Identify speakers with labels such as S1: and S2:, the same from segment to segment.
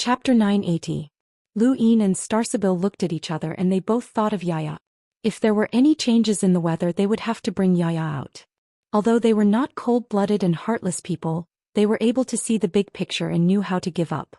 S1: Chapter 980. Lu Yin and Starsabil looked at each other and they both thought of Yaya. If there were any changes in the weather they would have to bring Yaya out. Although they were not cold-blooded and heartless people, they were able to see the big picture and knew how to give up.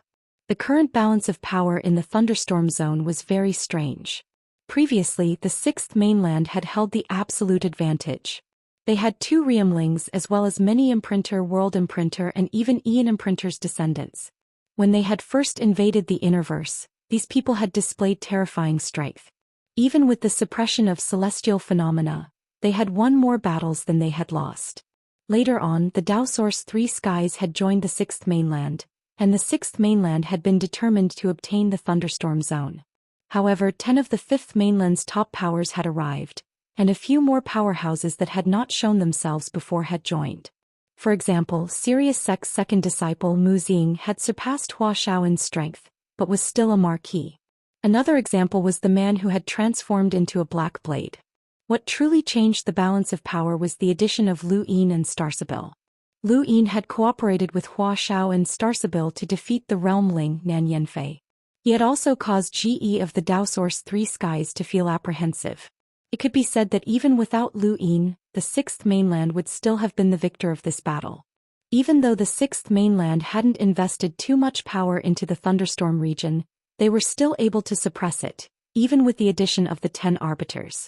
S1: The current balance of power in the thunderstorm zone was very strange. Previously, the Sixth Mainland had held the absolute advantage. They had 2 Realmlings as well as many Imprinter, World Imprinter and even Ian Imprinter's descendants. When they had first invaded the Innerverse, these people had displayed terrifying strength. Even with the suppression of celestial phenomena, they had won more battles than they had lost. Later on, the Daoist 3 skies had joined the Sixth Mainland, and the Sixth Mainland had been determined to obtain the thunderstorm zone. However, 10 of the Fifth Mainland's top powers had arrived, and a few more powerhouses that had not shown themselves before had joined. For example, Sirius Sec's second disciple Mu Xing had surpassed Hua Xiao in strength, but was still a marquis. Another example was the man who had transformed into a black blade. What truly changed the balance of power was the addition of Lu Yin and Starsabil. Lu Yin had cooperated with Hua Xiao and Starsabil to defeat the Realmling Nan Yanfei. He had also caused GE of the Daoist 3 skies to feel apprehensive. It could be said that even without Lu Yin, the Sixth Mainland would still have been the victor of this battle. Even though the Sixth Mainland hadn't invested too much power into the thunderstorm region, they were still able to suppress it, even with the addition of the 10 arbiters.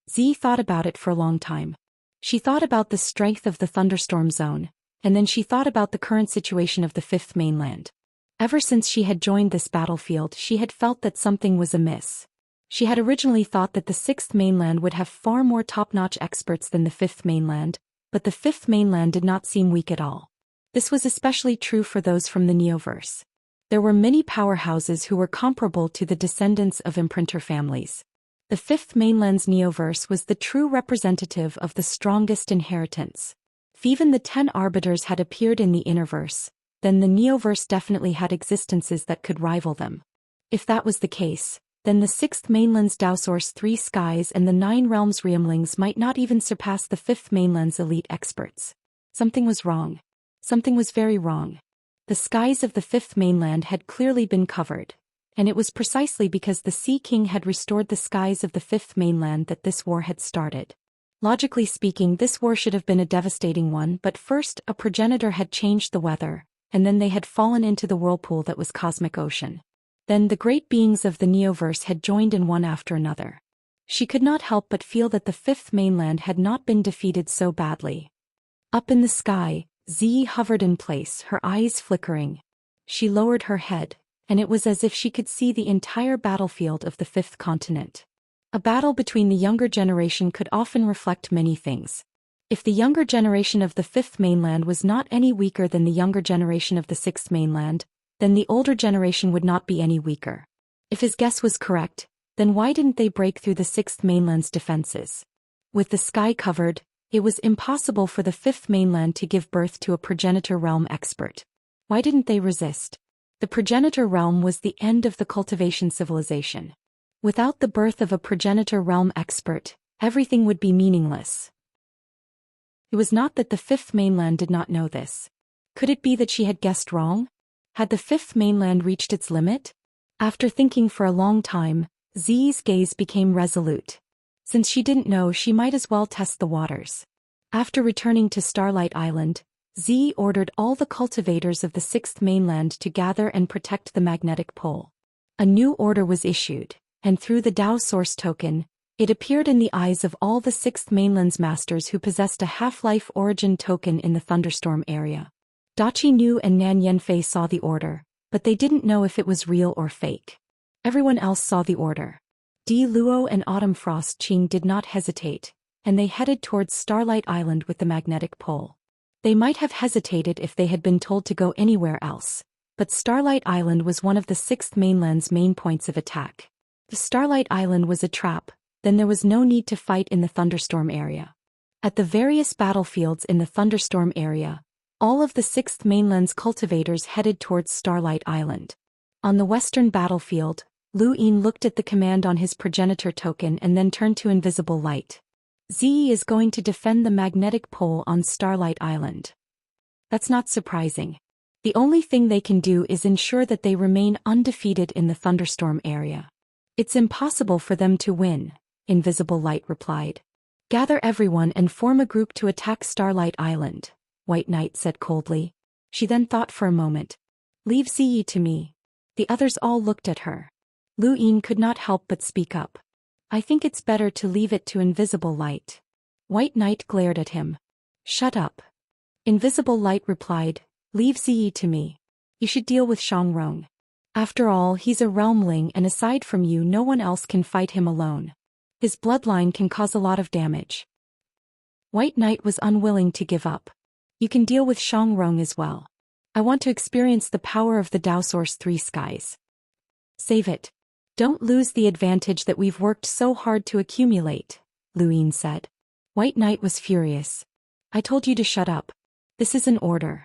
S1: Zi thought about it for a long time. She thought about the strength of the thunderstorm zone, and then she thought about the current situation of the Fifth Mainland. Ever since she had joined this battlefield, she had felt that something was amiss. She had originally thought that the Sixth Mainland would have far more top-notch experts than the Fifth Mainland, but the Fifth Mainland did not seem weak at all. This was especially true for those from the Neoverse. There were many powerhouses who were comparable to the descendants of imprinter families. The Fifth Mainland's Neoverse was the true representative of the strongest inheritance. If even the 10 arbiters had appeared in the Innerverse, then the Neoverse definitely had existences that could rival them. If that was the case, then the Sixth Mainland's Daoist 3 skies and the 9 realms Realmlings might not even surpass the Fifth Mainland's elite experts. Something was wrong. Something was very wrong. The skies of the Fifth Mainland had clearly been covered, and it was precisely because the Sea King had restored the skies of the Fifth Mainland that this war had started. Logically speaking, this war should have been a devastating one, but first a progenitor had changed the weather, and then they had fallen into the whirlpool that was Cosmic Ocean. Then the great beings of the Neoverse had joined in one after another. She could not help but feel that the Fifth Mainland had not been defeated so badly. Up in the sky, Zi hovered in place, her eyes flickering. She lowered her head, and it was as if she could see the entire battlefield of the Fifth Continent. A battle between the younger generation could often reflect many things. If the younger generation of the Fifth Mainland was not any weaker than the younger generation of the Sixth Mainland, then the older generation would not be any weaker. If his guess was correct, then why didn't they break through the Sixth Mainland's defenses? With the sky covered, it was impossible for the Fifth Mainland to give birth to a progenitor realm expert. Why didn't they resist? The progenitor realm was the end of the cultivation civilization. Without the birth of a progenitor realm expert, everything would be meaningless. It was not that the Fifth Mainland did not know this. Could it be that she had guessed wrong? Had the Fifth Mainland reached its limit? After thinking for a long time, Zi's gaze became resolute. Since she didn't know, she might as well test the waters. After returning to Starlight Island, Zi ordered all the cultivators of the Sixth Mainland to gather and protect the magnetic pole. A new order was issued, and through the Dao Source token, it appeared in the eyes of all the Sixth Mainland's masters who possessed a half-life origin token in the thunderstorm area. Dachi Nu and Nan Yanfei saw the order, but they didn't know if it was real or fake. Everyone else saw the order. Di Luo and Autumn Frost Qing did not hesitate, and they headed towards Starlight Island with the magnetic pole. They might have hesitated if they had been told to go anywhere else, but Starlight Island was one of the Sixth Mainland's main points of attack. If Starlight Island was a trap, then there was no need to fight in the thunderstorm area. At the various battlefields in the thunderstorm area, all of the Sixth Mainland's cultivators headed towards Starlight Island. On the western battlefield, Lu Yin looked at the command on his progenitor token and then turned to invisible light. Zi is going to defend the magnetic pole on Starlight Island. That's not surprising. The only thing they can do is ensure that they remain undefeated in the thunderstorm area. It's impossible for them to win, Invisible Light replied. Gather everyone and form a group to attack Starlight Island, White Knight said coldly. She then thought for a moment. Leave Ziyi to me. The others all looked at her. Lu Yin could not help but speak up. I think it's better to leave it to Invisible Light. White Knight glared at him. Shut up. Invisible Light replied, leave Ziyi to me. You should deal with Xiangrong. After all, he's a realmling and aside from you no one else can fight him alone. His bloodline can cause a lot of damage. White Knight was unwilling to give up. You can deal with Xiangrong as well. I want to experience the power of the Dao Source 3 skies. Save it. Don't lose the advantage that we've worked so hard to accumulate, Lu Yin said. White Knight was furious. I told you to shut up. This is an order.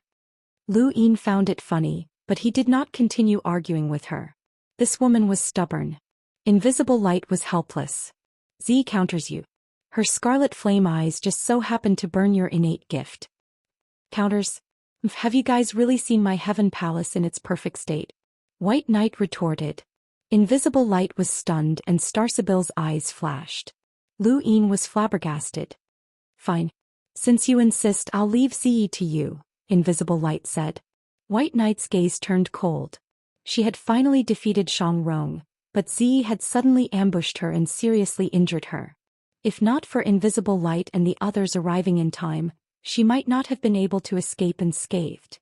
S1: Lu Yin found it funny, but he did not continue arguing with her. This woman was stubborn. Invisible Light was helpless. Z counters you. Her scarlet flame eyes just so happened to burn your innate gift. Counters. Have you guys really seen my heaven palace in its perfect state? White Knight retorted. Invisible Light was stunned and Starsibyl's eyes flashed. Lu Yin was flabbergasted. Fine. Since you insist, I'll leave Ziyi to you, Invisible Light said. White Knight's gaze turned cold. She had finally defeated Xiangrong, but Ziyi had suddenly ambushed her and seriously injured her. If not for Invisible Light and the others arriving in time, she might not have been able to escape unscathed.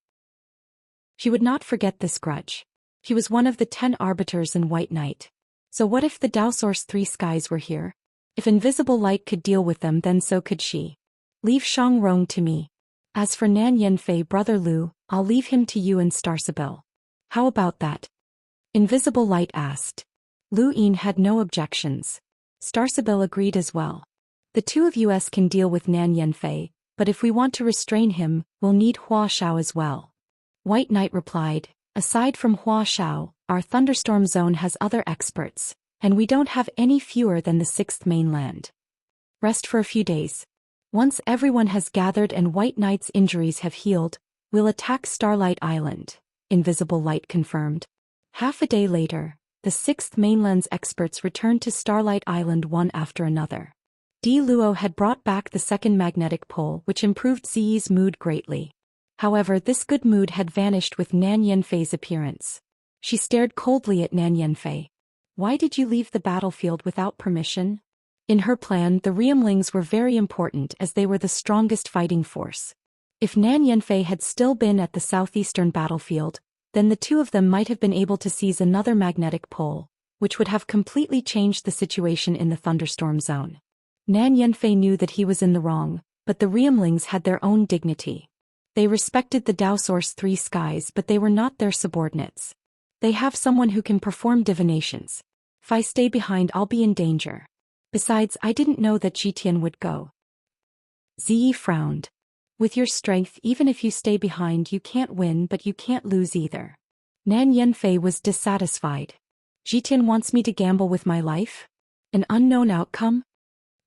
S1: She would not forget this grudge. He was one of the 10 arbiters in White Knight. So what if the Dao Source 3 skies were here? If Invisible Light could deal with them, then so could she. Leave Xiangrong to me. As for Nan Yanfei, brother Lu, I'll leave him to you and Starsibyl. How about that? Invisible Light asked. Lu Yin had no objections. Starsibyl agreed as well. The two of us can deal with Nan Yanfei, but if we want to restrain him, we'll need Hua Xiao as well. White Knight replied, aside from Hua Xiao, our thunderstorm zone has other experts, and we don't have any fewer than the 6th mainland. Rest for a few days. Once everyone has gathered and White Knight's injuries have healed, we'll attack Starlight Island, Invisible Light confirmed. Half a day later, the 6th mainland's experts returned to Starlight Island one after another. Di Luo had brought back the 2nd magnetic pole, which improved Ziyi's mood greatly. However, this good mood had vanished with Nan Yanfei's appearance. She stared coldly at Nan Yanfei. Why did you leave the battlefield without permission? In her plan, the Realmlings were very important as they were the strongest fighting force. If Nan Yanfei had still been at the southeastern battlefield, then the two of them might have been able to seize another magnetic pole, which would have completely changed the situation in the thunderstorm zone. Nan Yanfei knew that he was in the wrong, but the Realmlings had their own dignity. They respected the Dao Source 3 skies, but they were not their subordinates. They have someone who can perform divinations. If I stay behind, I'll be in danger. Besides, I didn't know that Zhitian would go. Ziyi frowned. With your strength, even if you stay behind, you can't win, but you can't lose either. Nan Yanfei was dissatisfied. Zhitian wants me to gamble with my life? An unknown outcome?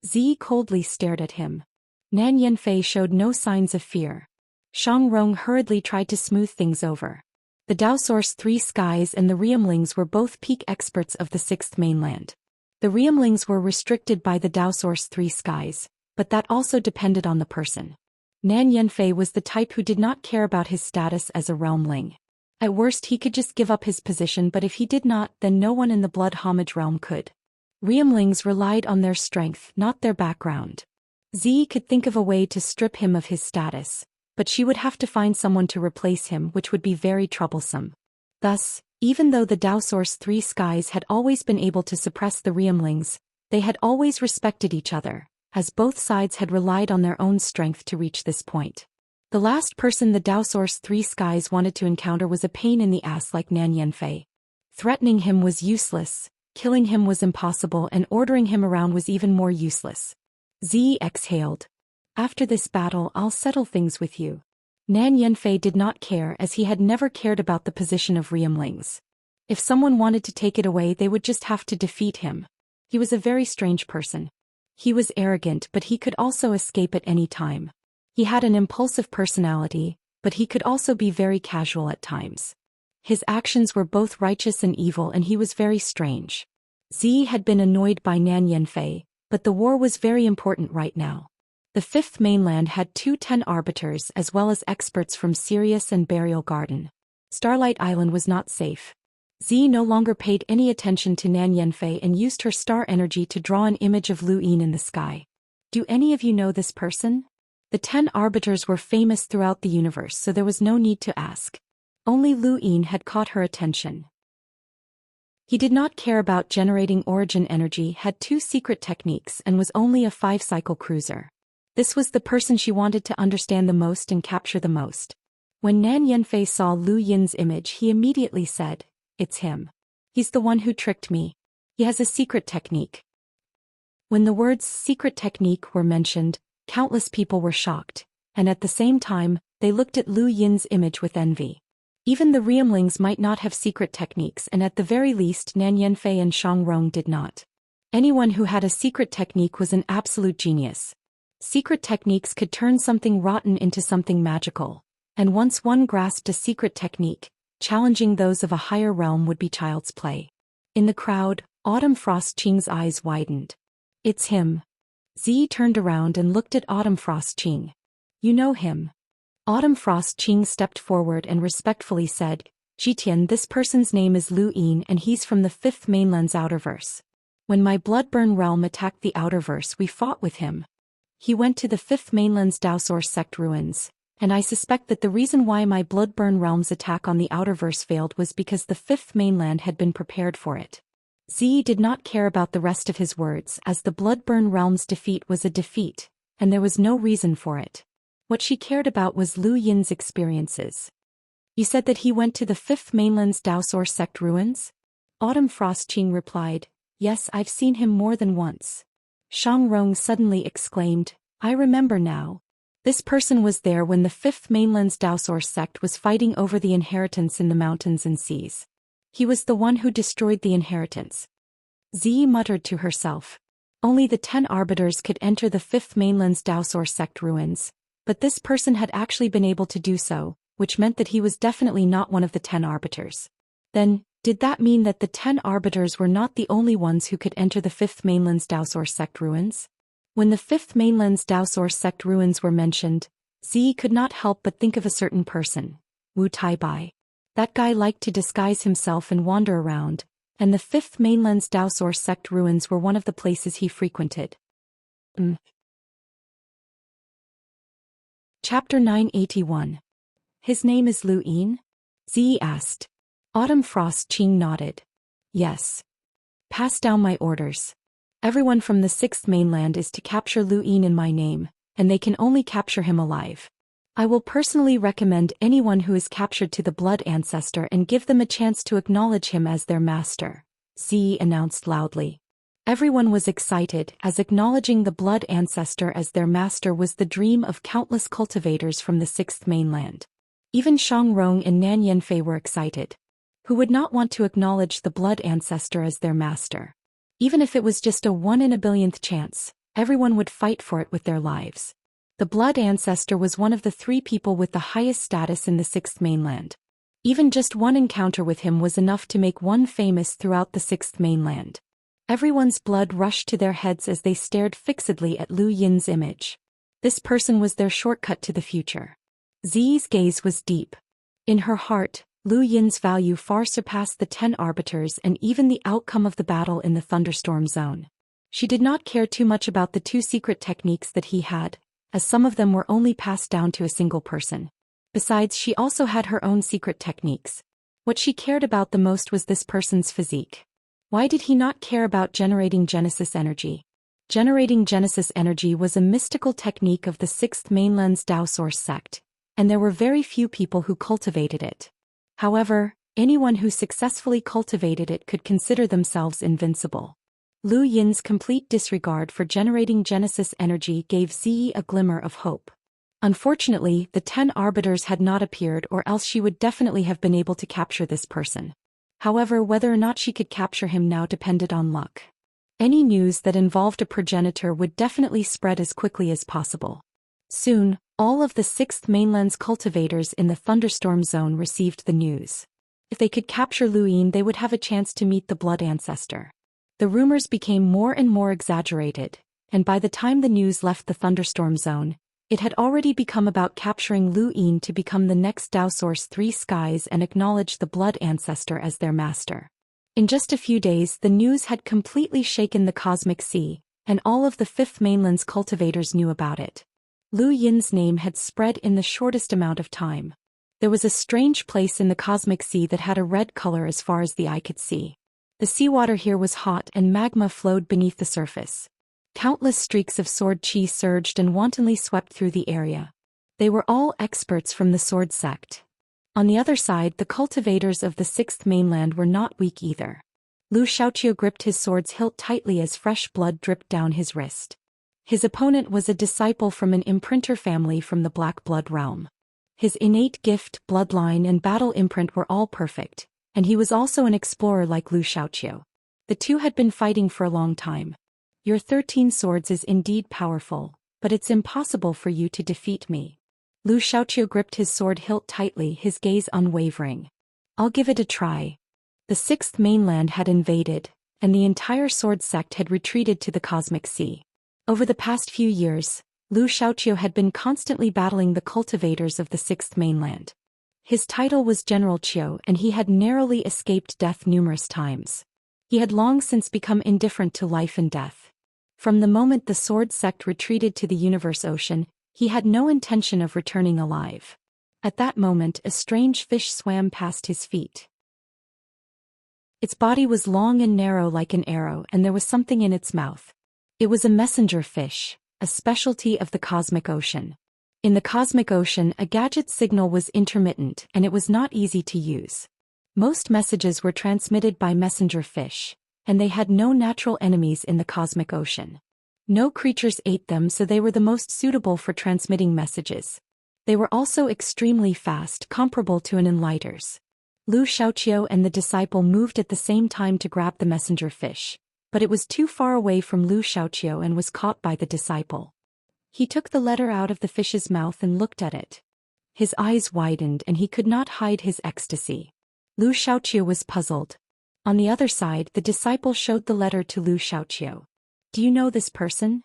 S1: Ziyi coldly stared at him. Nan Yanfei showed no signs of fear. Xiangrong hurriedly tried to smooth things over. The Dao Source 3 skies and the Realmlings were both peak experts of the 6th mainland. The Realmlings were restricted by the Dao Source 3 skies, but that also depended on the person. Nan Yanfei was the type who did not care about his status as a realmling. At worst he could just give up his position, but if he did not, then no one in the Blood Homage realm could. Realmlings relied on their strength, not their background. Ziyi could think of a way to strip him of his status, but she would have to find someone to replace him, which would be very troublesome. Thus, even though the Dao Source 3 skies had always been able to suppress the Realmlings, they had always respected each other, as both sides had relied on their own strength to reach this point. The last person the Dao Source 3 skies wanted to encounter was a pain in the ass like Nan Yanfei. Threatening him was useless, killing him was impossible, and ordering him around was even more useless. Ziyi exhaled. After this battle, I'll settle things with you. Nan Yanfei did not care, as he had never cared about the position of Realmlings. If someone wanted to take it away, they would just have to defeat him. He was a very strange person. He was arrogant, but he could also escape at any time. He had an impulsive personality, but he could also be very casual at times. His actions were both righteous and evil, and he was very strange. Zi had been annoyed by Nan Yanfei, but the war was very important right now. The Fifth Mainland had 10 arbiters as well as experts from Sirius and Burial Garden. Starlight Island was not safe. Zi no longer paid any attention to Nan Yanfei and used her star energy to draw an image of Lu Yin in the sky. Do any of you know this person? The 10 arbiters were famous throughout the universe, so there was no need to ask. Only Lu Yin had caught her attention. He did not care about generating origin energy, had 2 secret techniques, and was only a 5-cycle cruiser. This was the person she wanted to understand the most and capture the most. When Nan Yanfei saw Lu Yin's image, he immediately said, "It's him. He's the one who tricked me. He has a secret technique." When the words secret technique were mentioned, countless people were shocked, and at the same time, they looked at Lu Yin's image with envy. Even the Realmlings might not have secret techniques, and at the very least Nan Yanfei and Shang Rong did not. Anyone who had a secret technique was an absolute genius. Secret techniques could turn something rotten into something magical, and once one grasped a secret technique, challenging those of a higher realm would be child's play. In the crowd, Autumn Frost Qing's eyes widened. "It's him." Zi turned around and looked at Autumn Frost Qing. "You know him?" Autumn Frost Qing stepped forward and respectfully said, "Jitian, this person's name is Lu Yin and he's from the Fifth Mainland's Outerverse. When my Bloodburn realm attacked the Outerverse, we fought with him. He went to the Fifth Mainland's Daoist sect ruins, and I suspect that the reason why my Bloodburn realm's attack on the Outerverse failed was because the Fifth Mainland had been prepared for it." Zi did not care about the rest of his words, as the Bloodburn realm's defeat was a defeat, and there was no reason for it. What she cared about was Lu Yin's experiences. "You said that he went to the Fifth Mainland's Daoist sect ruins?" Autumn Frost Qing replied, "Yes, I've seen him more than once." Shang Rong suddenly exclaimed, "I remember now. This person was there when the Fifth Mainland's Daoist sect was fighting over the inheritance in the mountains and seas. He was the one who destroyed the inheritance." Zi muttered to herself. Only the 10 arbiters could enter the Fifth Mainland's Daoist sect ruins, but this person had actually been able to do so, which meant that he was definitely not one of the 10 arbiters. Then, did that mean that the 10 arbiters were not the only ones who could enter the Fifth Mainland's Daoist sect ruins? When the Fifth Mainland's Daoist sect ruins were mentioned, Zi could not help but think of a certain person, Wu Taibai. That guy liked to disguise himself and wander around, and the Fifth Mainland's Daoist sect ruins were one of the places he frequented. Chapter 981. His name is Lu Yin? Zi asked. Autumn Frost Qing nodded. Yes. Pass down my orders. Everyone from the Sixth Mainland is to capture Lu Yin in my name, and they can only capture him alive. I will personally recommend anyone who is captured to the Blood Ancestor and give them a chance to acknowledge him as their master, Zi announced loudly. Everyone was excited, as acknowledging the Blood Ancestor as their master was the dream of countless cultivators from the Sixth Mainland. Even Shang Rong and Nan Yanfei were excited. Who would not want to acknowledge the Blood Ancestor as their master? Even if it was just a 1 in a billionth chance, everyone would fight for it with their lives. The Blood Ancestor was one of the 3 people with the highest status in the Sixth Mainland. Even just one encounter with him was enough to make one famous throughout the Sixth Mainland. Everyone's blood rushed to their heads as they stared fixedly at Lu Yin's image. This person was their shortcut to the future. Zi's gaze was deep. In her heart, Lu Yin's value far surpassed the 10 arbiters and even the outcome of the battle in the thunderstorm zone. She did not care too much about the 2 secret techniques that he had, as some of them were only passed down to a single person. Besides, she also had her own secret techniques. What she cared about the most was this person's physique. Why did he not care about generating Genesis energy? Generating Genesis energy was a mystical technique of the Sixth Mainland's Daoist sect, and there were very few people who cultivated it. However, anyone who successfully cultivated it could consider themselves invincible. Lu Yin's complete disregard for generating Genesis energy gave Zi a glimmer of hope. Unfortunately, the 10 arbiters had not appeared, or else she would definitely have been able to capture this person. However, whether or not she could capture him now depended on luck. Any news that involved a progenitor would definitely spread as quickly as possible. Soon, All of the Sixth Mainland's cultivators in the thunderstorm zone received the news. If they could capture Lu Yin, they would have a chance to meet the blood ancestor. The rumors became more and more exaggerated, and by the time the news left the thunderstorm zone, it had already become about capturing Lu Yin to become the next Daoist Three Skies and acknowledge the blood ancestor as their master. In just a few days, the news had completely shaken the cosmic sea, and all of the Fifth Mainland's cultivators knew about it. Lu Yin's name had spread in the shortest amount of time. There was a strange place in the cosmic sea that had a red color as far as the eye could see. The seawater here was hot and magma flowed beneath the surface. Countless streaks of sword chi surged and wantonly swept through the area. They were all experts from the sword sect. On the other side, the cultivators of the Sixth Mainland were not weak either. Lu Xiaoqiu gripped his sword's hilt tightly as fresh blood dripped down his wrist. His opponent was a disciple from an imprinter family from the Black Blood realm. His innate gift, bloodline and battle imprint were all perfect, and he was also an explorer like Lu Xiaoqiu. The two had been fighting for a long time. Your 13 swords is indeed powerful, but it's impossible for you to defeat me. Lu Xiaoqiu gripped his sword hilt tightly, his gaze unwavering. I'll give it a try. The Sixth Mainland had invaded, and the entire sword sect had retreated to the cosmic sea. Over the past few years, Lu Xiaoqiu had been constantly battling the cultivators of the Sixth Mainland. His title was General Qiu, and he had narrowly escaped death numerous times. He had long since become indifferent to life and death. From the moment the sword sect retreated to the universe ocean, he had no intention of returning alive. At that moment, a strange fish swam past his feet. Its body was long and narrow like an arrow, and there was something in its mouth. It was a messenger fish, a specialty of the cosmic ocean. In the cosmic ocean, a gadget's signal was intermittent, and it was not easy to use. Most messages were transmitted by messenger fish, and they had no natural enemies in the cosmic ocean. No creatures ate them, so they were the most suitable for transmitting messages. They were also extremely fast, comparable to an enlighteners. Lu Xiaoqiu and the disciple moved at the same time to grab the messenger fish, but it was too far away from Lu Xiaoqiu and was caught by the disciple. He took the letter out of the fish's mouth and looked at it. His eyes widened and he could not hide his ecstasy. Lu Xiaoqiu was puzzled. On the other side, the disciple showed the letter to Lu Xiaoqiu. Do you know this person?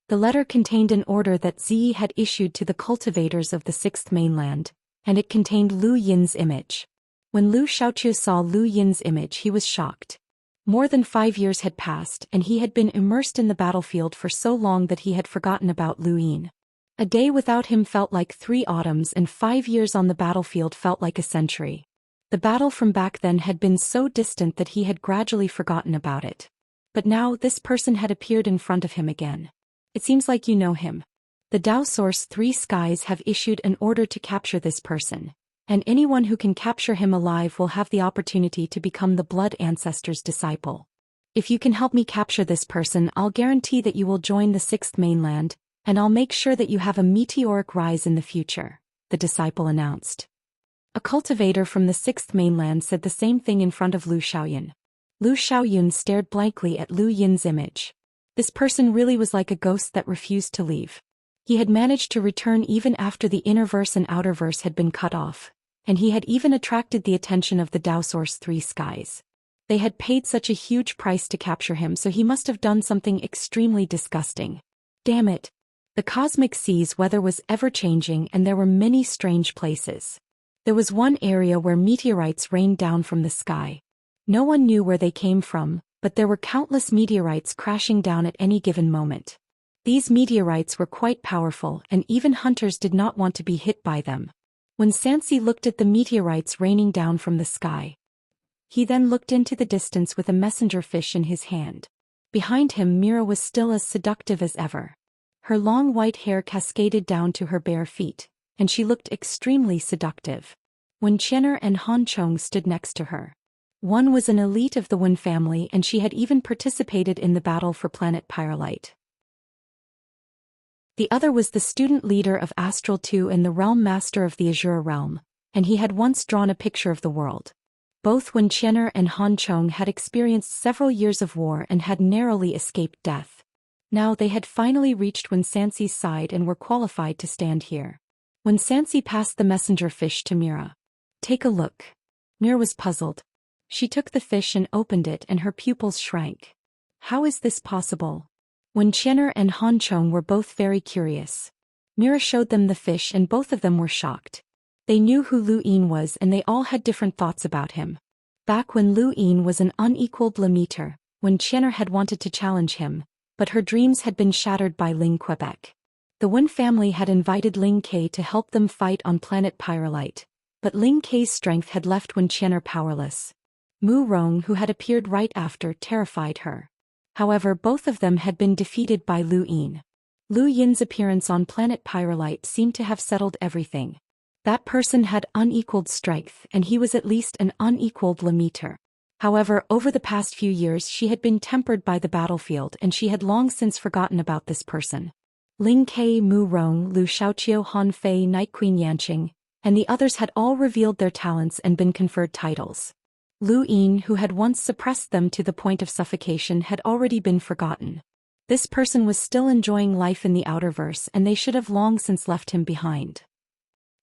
S1: The letter contained an order that Ziyi had issued to the cultivators of the Sixth Mainland, and it contained Lu Yin's image. When Lu Xiaoqiu saw Lu Yin's image, he was shocked. More than 5 years had passed, and he had been immersed in the battlefield for so long that he had forgotten about Lu Yin. A day without him felt like 3 autumns, and 5 years on the battlefield felt like a century. The battle from back then had been so distant that he had gradually forgotten about it. But now this person had appeared in front of him again. It seems like you know him. The Daoist Three Skies have issued an order to capture this person, and anyone who can capture him alive will have the opportunity to become the blood ancestor's disciple. If you can help me capture this person, I'll guarantee that you will join the Sixth Mainland, and I'll make sure that you have a meteoric rise in the future, the disciple announced. A cultivator from the Sixth Mainland said the same thing in front of Lu Xiaoyun. Lu Xiaoyun stared blankly at Lu Yin's image. This person really was like a ghost that refused to leave. He had managed to return even after the inner verse and outer verse had been cut off, and he had even attracted the attention of the Daoist Three Skies. They had paid such a huge price to capture him, so he must have done something extremely disgusting. Damn it! The cosmic sea's weather was ever-changing, and there were many strange places. There was one area where meteorites rained down from the sky. No one knew where they came from, but there were countless meteorites crashing down at any given moment. These meteorites were quite powerful, and even hunters did not want to be hit by them. When Xianxia looked at the meteorites raining down from the sky, he then looked into the distance with a messenger fish in his hand. Behind him, Mira was still as seductive as ever. Her long white hair cascaded down to her bare feet, and she looked extremely seductive. When Qianer and Han Chong stood next to her. One was an elite of the Wen family, and she had even participated in the battle for planet Pyrolite. The other was the student leader of Astral 2 and the realm master of the Azure realm, and he had once drawn a picture of the world. Both Wen Qianer and Han Chong had experienced several years of war and had narrowly escaped death. Now they had finally reached Wen Sanxi's side and were qualified to stand here. When Xianxia passed the messenger fish to Mira. "Take a look." Mira was puzzled. She took the fish and opened it and her pupils shrank. How is this possible? When Qian'er and Han Chong were both very curious. Mira showed them the fish and both of them were shocked. They knew who Lu Yin was and they all had different thoughts about him. Back when Lu Yin was an unequaled Lemaitre, when Qian'er had wanted to challenge him, but her dreams had been shattered by Ling Quebec. The Wen family had invited Ling Ke to help them fight on planet Pyrolite, but Ling Ke's strength had left when Qian'er powerless. Mu Rong, who had appeared right after, terrified her. However, both of them had been defeated by Lu Yin. Lu Yin's appearance on planet Pyrolite seemed to have settled everything. That person had unequaled strength and he was at least an unequaled Lemaitre. However, over the past few years she had been tempered by the battlefield and she had long since forgotten about this person. Ling Ke, Mu Rong, Lu Xiaoqiu, Han Fei, Night Queen Yanqing, and the others had all revealed their talents and been conferred titles. Lu Yin, who had once suppressed them to the point of suffocation, had already been forgotten. This person was still enjoying life in the Outerverse and they should have long since left him behind.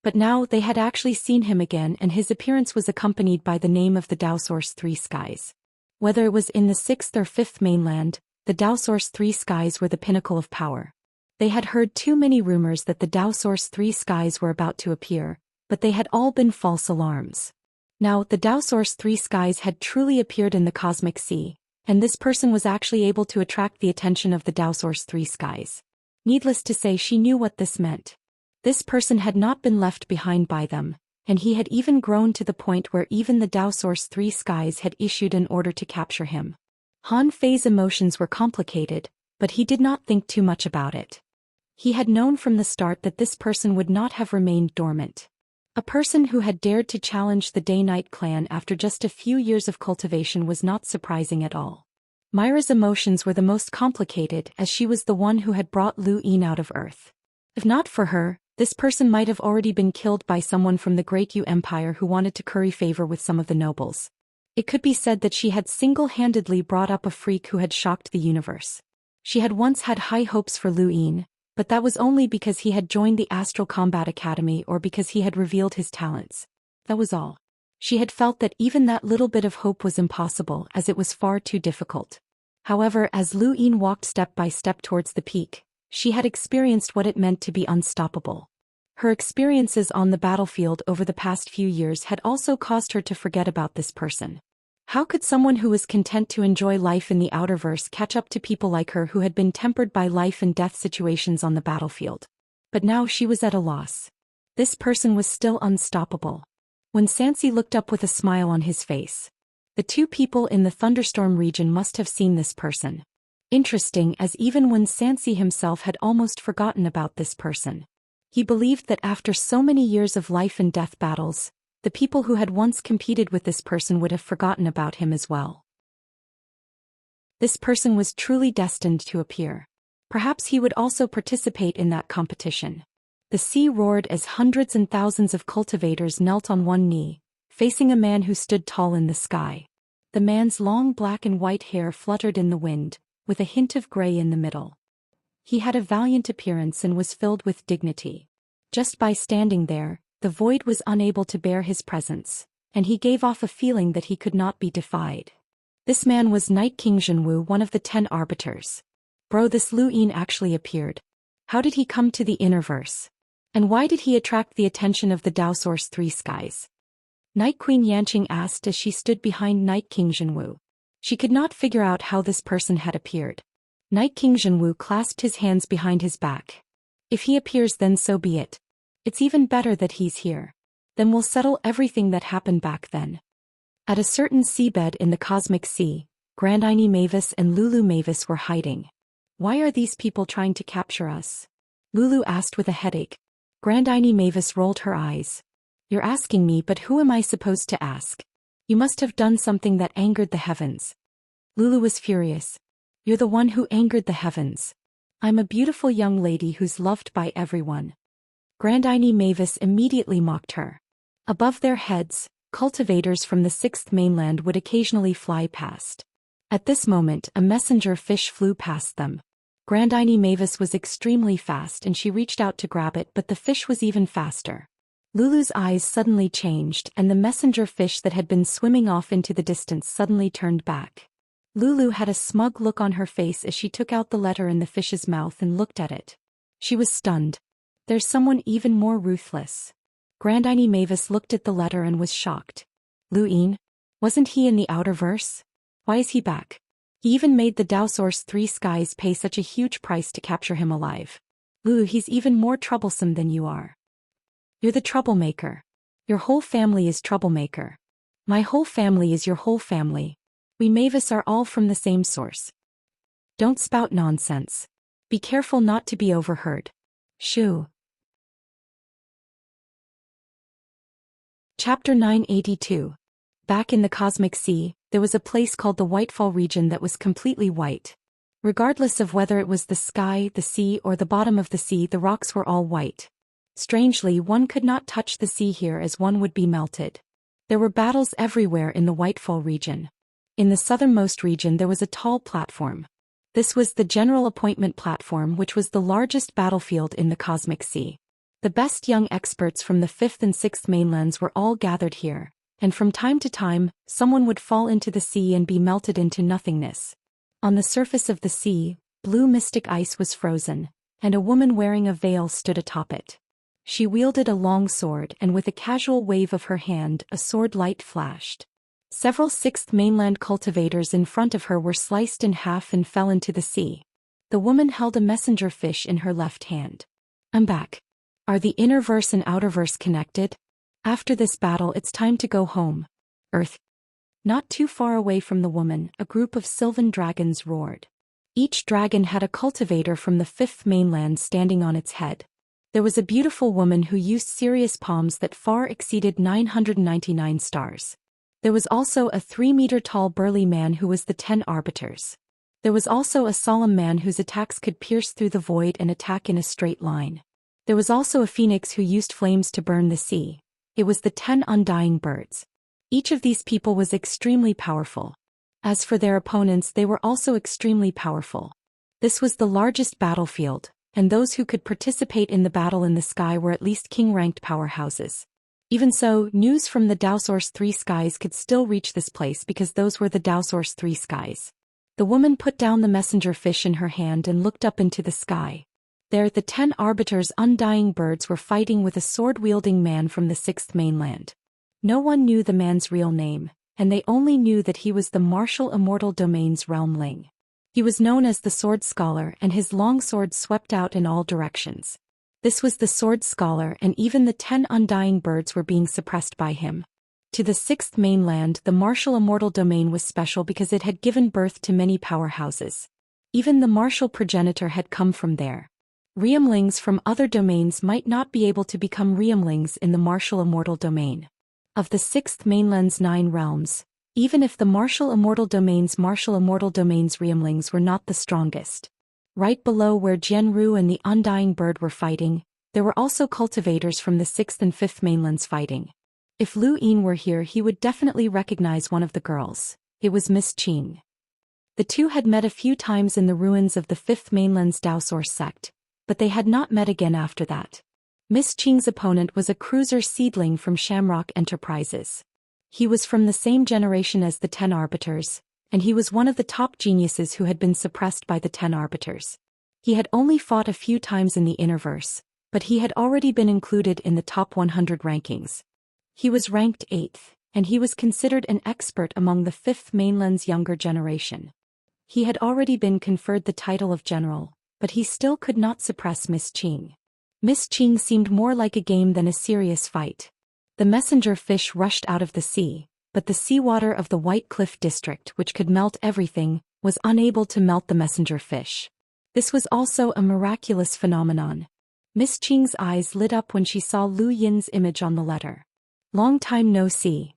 S1: But now they had actually seen him again and his appearance was accompanied by the name of the Daoist Three Skies. Whether it was in the 6th or 5th mainland, the Daoist Three Skies were the pinnacle of power. They had heard too many rumors that the Daoist Three Skies were about to appear, but they had all been false alarms. Now, the Daoist Three Skies had truly appeared in the cosmic sea, and this person was actually able to attract the attention of the Daoist Three Skies. Needless to say, she knew what this meant. This person had not been left behind by them, and he had even grown to the point where even the Daoist Three Skies had issued an order to capture him. Han Fei's emotions were complicated, but he did not think too much about it. He had known from the start that this person would not have remained dormant. A person who had dared to challenge the Day-Night clan after just a few years of cultivation was not surprising at all. Myra's emotions were the most complicated as she was the one who had brought Lu Yin out of Earth. If not for her, this person might have already been killed by someone from the Great Yu Empire who wanted to curry favor with some of the nobles. It could be said that she had single-handedly brought up a freak who had shocked the universe. She had once had high hopes for Lu Yin, but that was only because he had joined the Astral Combat Academy or because he had revealed his talents. That was all. She had felt that even that little bit of hope was impossible as it was far too difficult. However, as Lu Yin walked step by step towards the peak, she had experienced what it meant to be unstoppable. Her experiences on the battlefield over the past few years had also caused her to forget about this person. How could someone who was content to enjoy life in the Outerverse catch up to people like her who had been tempered by life and death situations on the battlefield? But now she was at a loss. This person was still unstoppable. When Xianxia looked up with a smile on his face. The two people in the thunderstorm region must have seen this person. Interesting, as even when Xianxia himself had almost forgotten about this person. He believed that after so many years of life and death battles, the people who had once competed with this person would have forgotten about him as well. This person was truly destined to appear. Perhaps he would also participate in that competition. The sea roared as hundreds and thousands of cultivators knelt on one knee, facing a man who stood tall in the sky. The man's long black and white hair fluttered in the wind, with a hint of gray in the middle. He had a valiant appearance and was filled with dignity. Just by standing there, the void was unable to bear his presence, and he gave off a feeling that he could not be defied. This man was Night King Zhenwu, one of the 10 arbiters. Bro, this Lu Yin actually appeared. How did he come to the Innerverse? And why did he attract the attention of the Daoist Three Skies? Night Queen Yanqing asked as she stood behind Night King Zhenwu. She could not figure out how this person had appeared. Night King Zhenwu clasped his hands behind his back. If he appears, then so be it. It's even better that he's here. Then we'll settle everything that happened back then. At a certain seabed in the cosmic sea, Grandine Mavis and Lulu Mavis were hiding. Why are these people trying to capture us? Lulu asked with a headache. Grandine Mavis rolled her eyes. You're asking me, but who am I supposed to ask? You must have done something that angered the heavens. Lulu was furious. You're the one who angered the heavens. I'm a beautiful young lady who's loved by everyone. Grandine Mavis immediately mocked her. Above their heads, cultivators from the 6th mainland would occasionally fly past. At this moment, a messenger fish flew past them. Grandine Mavis was extremely fast and she reached out to grab it, but the fish was even faster. Lulu's eyes suddenly changed and the messenger fish that had been swimming off into the distance suddenly turned back. Lulu had a smug look on her face as she took out the letter in the fish's mouth and looked at it. She was stunned. There's someone even more ruthless. Grandine Mavis looked at the letter and was shocked. Lu Yin? Wasn't he in the outer verse? Why is he back? He even made the Daoist 3 skies pay such a huge price to capture him alive. Lu, he's even more troublesome than you are. You're the troublemaker. Your whole family is troublemaker. My whole family is your whole family. We Mavis are all from the same source. Don't spout nonsense. Be careful not to be overheard. Shoo. Chapter 982. Back in the Cosmic Sea, there was a place called the Whitefall region that was completely white. Regardless of whether it was the sky, the sea, or the bottom of the sea, the rocks were all white. Strangely, one could not touch the sea here as one would be melted. There were battles everywhere in the Whitefall region. In the southernmost region there was a tall platform. This was the General Appointment Platform, which was the largest battlefield in the Cosmic Sea. The best young experts from the 5th and 6th mainlands were all gathered here, and from time to time, someone would fall into the sea and be melted into nothingness. On the surface of the sea, blue mystic ice was frozen, and a woman wearing a veil stood atop it. She wielded a long sword, and with a casual wave of her hand, a sword light flashed. Several 6th mainland cultivators in front of her were sliced in half and fell into the sea. The woman held a messenger fish in her left hand. I'm back. Are the inner verse and outer verse connected? After this battle it's time to go home. Earth. Not too far away from the woman, a group of sylvan dragons roared. Each dragon had a cultivator from the 5th mainland standing on its head. There was a beautiful woman who used serious palms that far exceeded 999 stars. There was also a 3-meter-tall burly man who was the 10 arbiters. There was also a solemn man whose attacks could pierce through the void and attack in a straight line. There was also a phoenix who used flames to burn the sea. It was the 10 undying birds. Each of these people was extremely powerful. As for their opponents, they were also extremely powerful. This was the largest battlefield, and those who could participate in the battle in the sky were at least king-ranked powerhouses. Even so, news from the Daoist 3 skies could still reach this place because those were the Daoist 3 skies. The woman put down the messenger fish in her hand and looked up into the sky. There, the 10 arbiters' undying birds were fighting with a sword-wielding man from the 6th mainland. No one knew the man's real name, and they only knew that he was the Martial Immortal Domain's realmling. He was known as the Sword Scholar, and his long sword swept out in all directions. This was the Sword Scholar, and even the 10 undying birds were being suppressed by him. To the 6th mainland, the Martial Immortal Domain was special because it had given birth to many powerhouses. Even the martial progenitor had come from there. Realmlings from other domains might not be able to become realmlings in the Martial Immortal Domain. Of the 6th mainland's 9 realms, even if the Martial Immortal Domain's realmlings were not the strongest. Right below where Jianru and the Undying Bird were fighting, there were also cultivators from the 6th and 5th mainlands fighting. If Lu Yin were here, he would definitely recognize one of the girls. It was Miss Qing. The two had met a few times in the ruins of the 5th mainland's Daoist sect, but they had not met again after that. Miss Qing's opponent was a cruiser seedling from Shamrock Enterprises. He was from the same generation as the 10 arbiters, and he was one of the top geniuses who had been suppressed by the 10 arbiters. He had only fought a few times in the Innerverse, but he had already been included in the top 100 rankings. He was ranked 8th, and he was considered an expert among the 5th mainland's younger generation. He had already been conferred the title of general, but he still could not suppress Miss Qing. Miss Qing seemed more like a game than a serious fight. The messenger fish rushed out of the sea, but the seawater of the White Cliff district, which could melt everything, was unable to melt the messenger fish. This was also a miraculous phenomenon. Miss Qing's eyes lit up when she saw Lu Yin's image on the letter. Long time no see.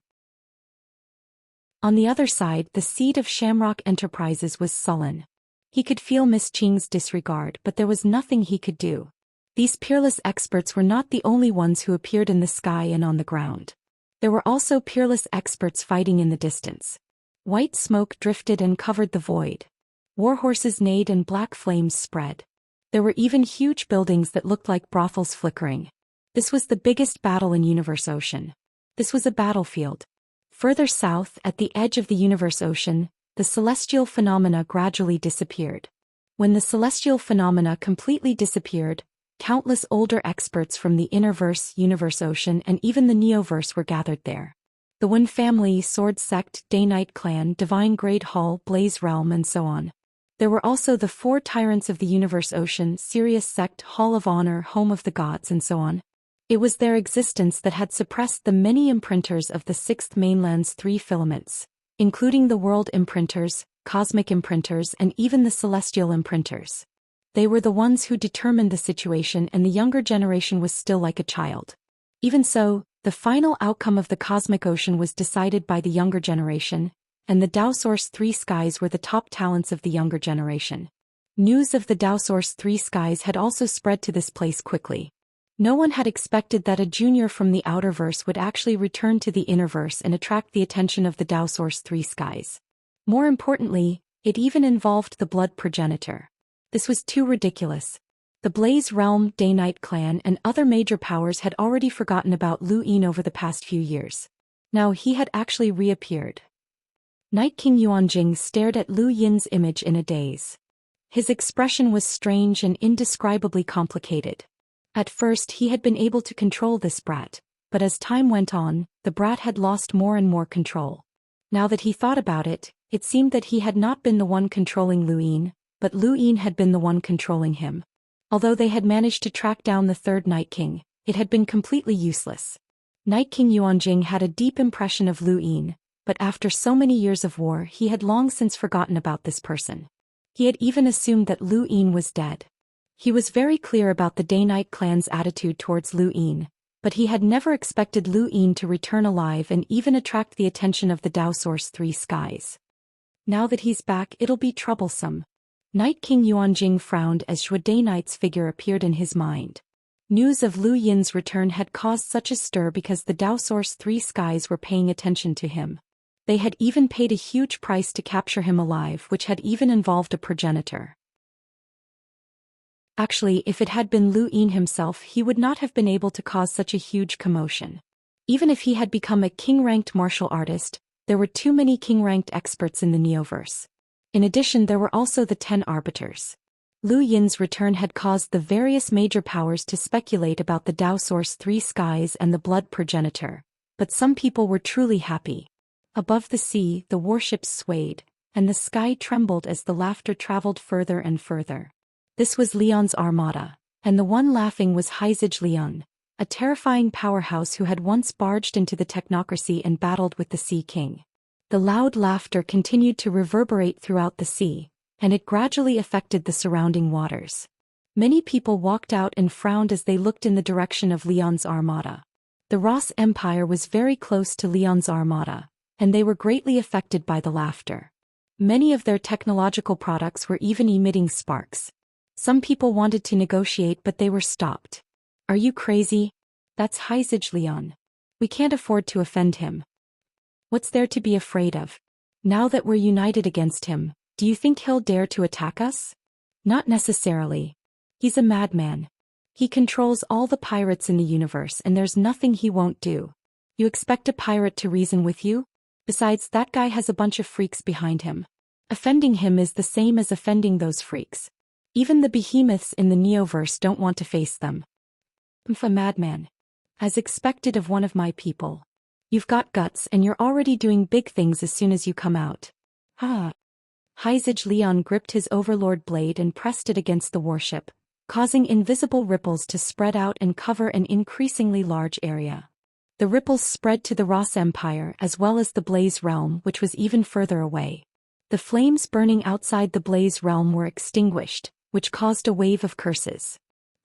S1: On the other side, the seed of Shamrock Enterprises was sullen. He could feel Miss Qing's disregard, but there was nothing he could do. These peerless experts were not the only ones who appeared in the sky and on the ground. There were also peerless experts fighting in the distance. White smoke drifted and covered the void. War horses neighed and black flames spread. There were even huge buildings that looked like brothels flickering. This was the biggest battle in Universe Ocean. This was a battlefield. Further south, at the edge of the Universe Ocean, the celestial phenomena gradually disappeared. When the celestial phenomena completely disappeared, countless older experts from the Innerverse, Universe Ocean and even the Neoverse were gathered there. The One Family, Sword Sect, Day-Night Clan, Divine Grade Hall, Blaze Realm and so on. There were also the 4 Tyrants of the Universe Ocean, Sirius Sect, Hall of Honor, Home of the Gods and so on. It was their existence that had suppressed the many imprinters of the 6th Mainland's 3 filaments, including the World Imprinters, Cosmic Imprinters and even the Celestial Imprinters. They were the ones who determined the situation and the younger generation was still like a child. Even so, the final outcome of the Cosmic Ocean was decided by the younger generation, and the Daoist 3 skies were the top talents of the younger generation. News of the Daoist 3 skies had also spread to this place quickly. No one had expected that a junior from the Outerverse would actually return to the Innerverse and attract the attention of the Daoist 3 skies. More importantly, it even involved the Blood Progenitor. This was too ridiculous. The Blaze Realm, Day-Night Clan and other major powers had already forgotten about Lu Yin over the past few years. Now he had actually reappeared. Night King Yuanjing stared at Lu Yin's image in a daze. His expression was strange and indescribably complicated. At first he had been able to control this brat, but as time went on, the brat had lost more and more control. Now that he thought about it, it seemed that he had not been the one controlling Lu Yin, but Lu Yin had been the one controlling him. Although they had managed to track down the 3rd Night King, it had been completely useless. Night King Yuanjing had a deep impression of Lu Yin, but after so many years of war he had long since forgotten about this person. He had even assumed that Lu Yin was dead. He was very clear about the Day-Night Clan's attitude towards Lu Yin, but he had never expected Lu Yin to return alive and even attract the attention of the Daoist 3 skies. Now that he's back, it'll be troublesome. Night King Yuanjing frowned as Zhou Day-Night's figure appeared in his mind. News of Lu Yin's return had caused such a stir because the Daoist 3 skies were paying attention to him. They had even paid a huge price to capture him alive, which had even involved a progenitor. Actually, if it had been Lu Yin himself, he would not have been able to cause such a huge commotion. Even if he had become a king-ranked martial artist, there were too many king-ranked experts in the Neoverse. In addition, there were also the 10 arbiters. Lu Yin's return had caused the various major powers to speculate about the Daoist 3 skies and the Blood Progenitor, but some people were truly happy. Above the sea, the warships swayed, and the sky trembled as the laughter traveled further and further. This was Leon's armada, and the one laughing was Heizij Leon, a terrifying powerhouse who had once barged into the technocracy and battled with the Sea King. The loud laughter continued to reverberate throughout the sea, and it gradually affected the surrounding waters. Many people walked out and frowned as they looked in the direction of Leon's armada. The Ross Empire was very close to Leon's armada, and they were greatly affected by the laughter. Many of their technological products were even emitting sparks. Some people wanted to negotiate, but they were stopped. Are you crazy? That's Heizij Leon. We can't afford to offend him. What's there to be afraid of? Now that we're united against him, do you think he'll dare to attack us? Not necessarily. He's a madman. He controls all the pirates in the universe and there's nothing he won't do. You expect a pirate to reason with you? Besides, that guy has a bunch of freaks behind him. Offending him is the same as offending those freaks. Even the behemoths in the Neoverse don't want to face them. A madman. As expected of one of my people. You've got guts and you're already doing big things as soon as you come out. Heizij Leon gripped his overlord blade and pressed it against the warship, causing invisible ripples to spread out and cover an increasingly large area. The ripples spread to the Ross Empire as well as the Blaze Realm, which was even further away. The flames burning outside the Blaze Realm were extinguished, which caused a wave of curses.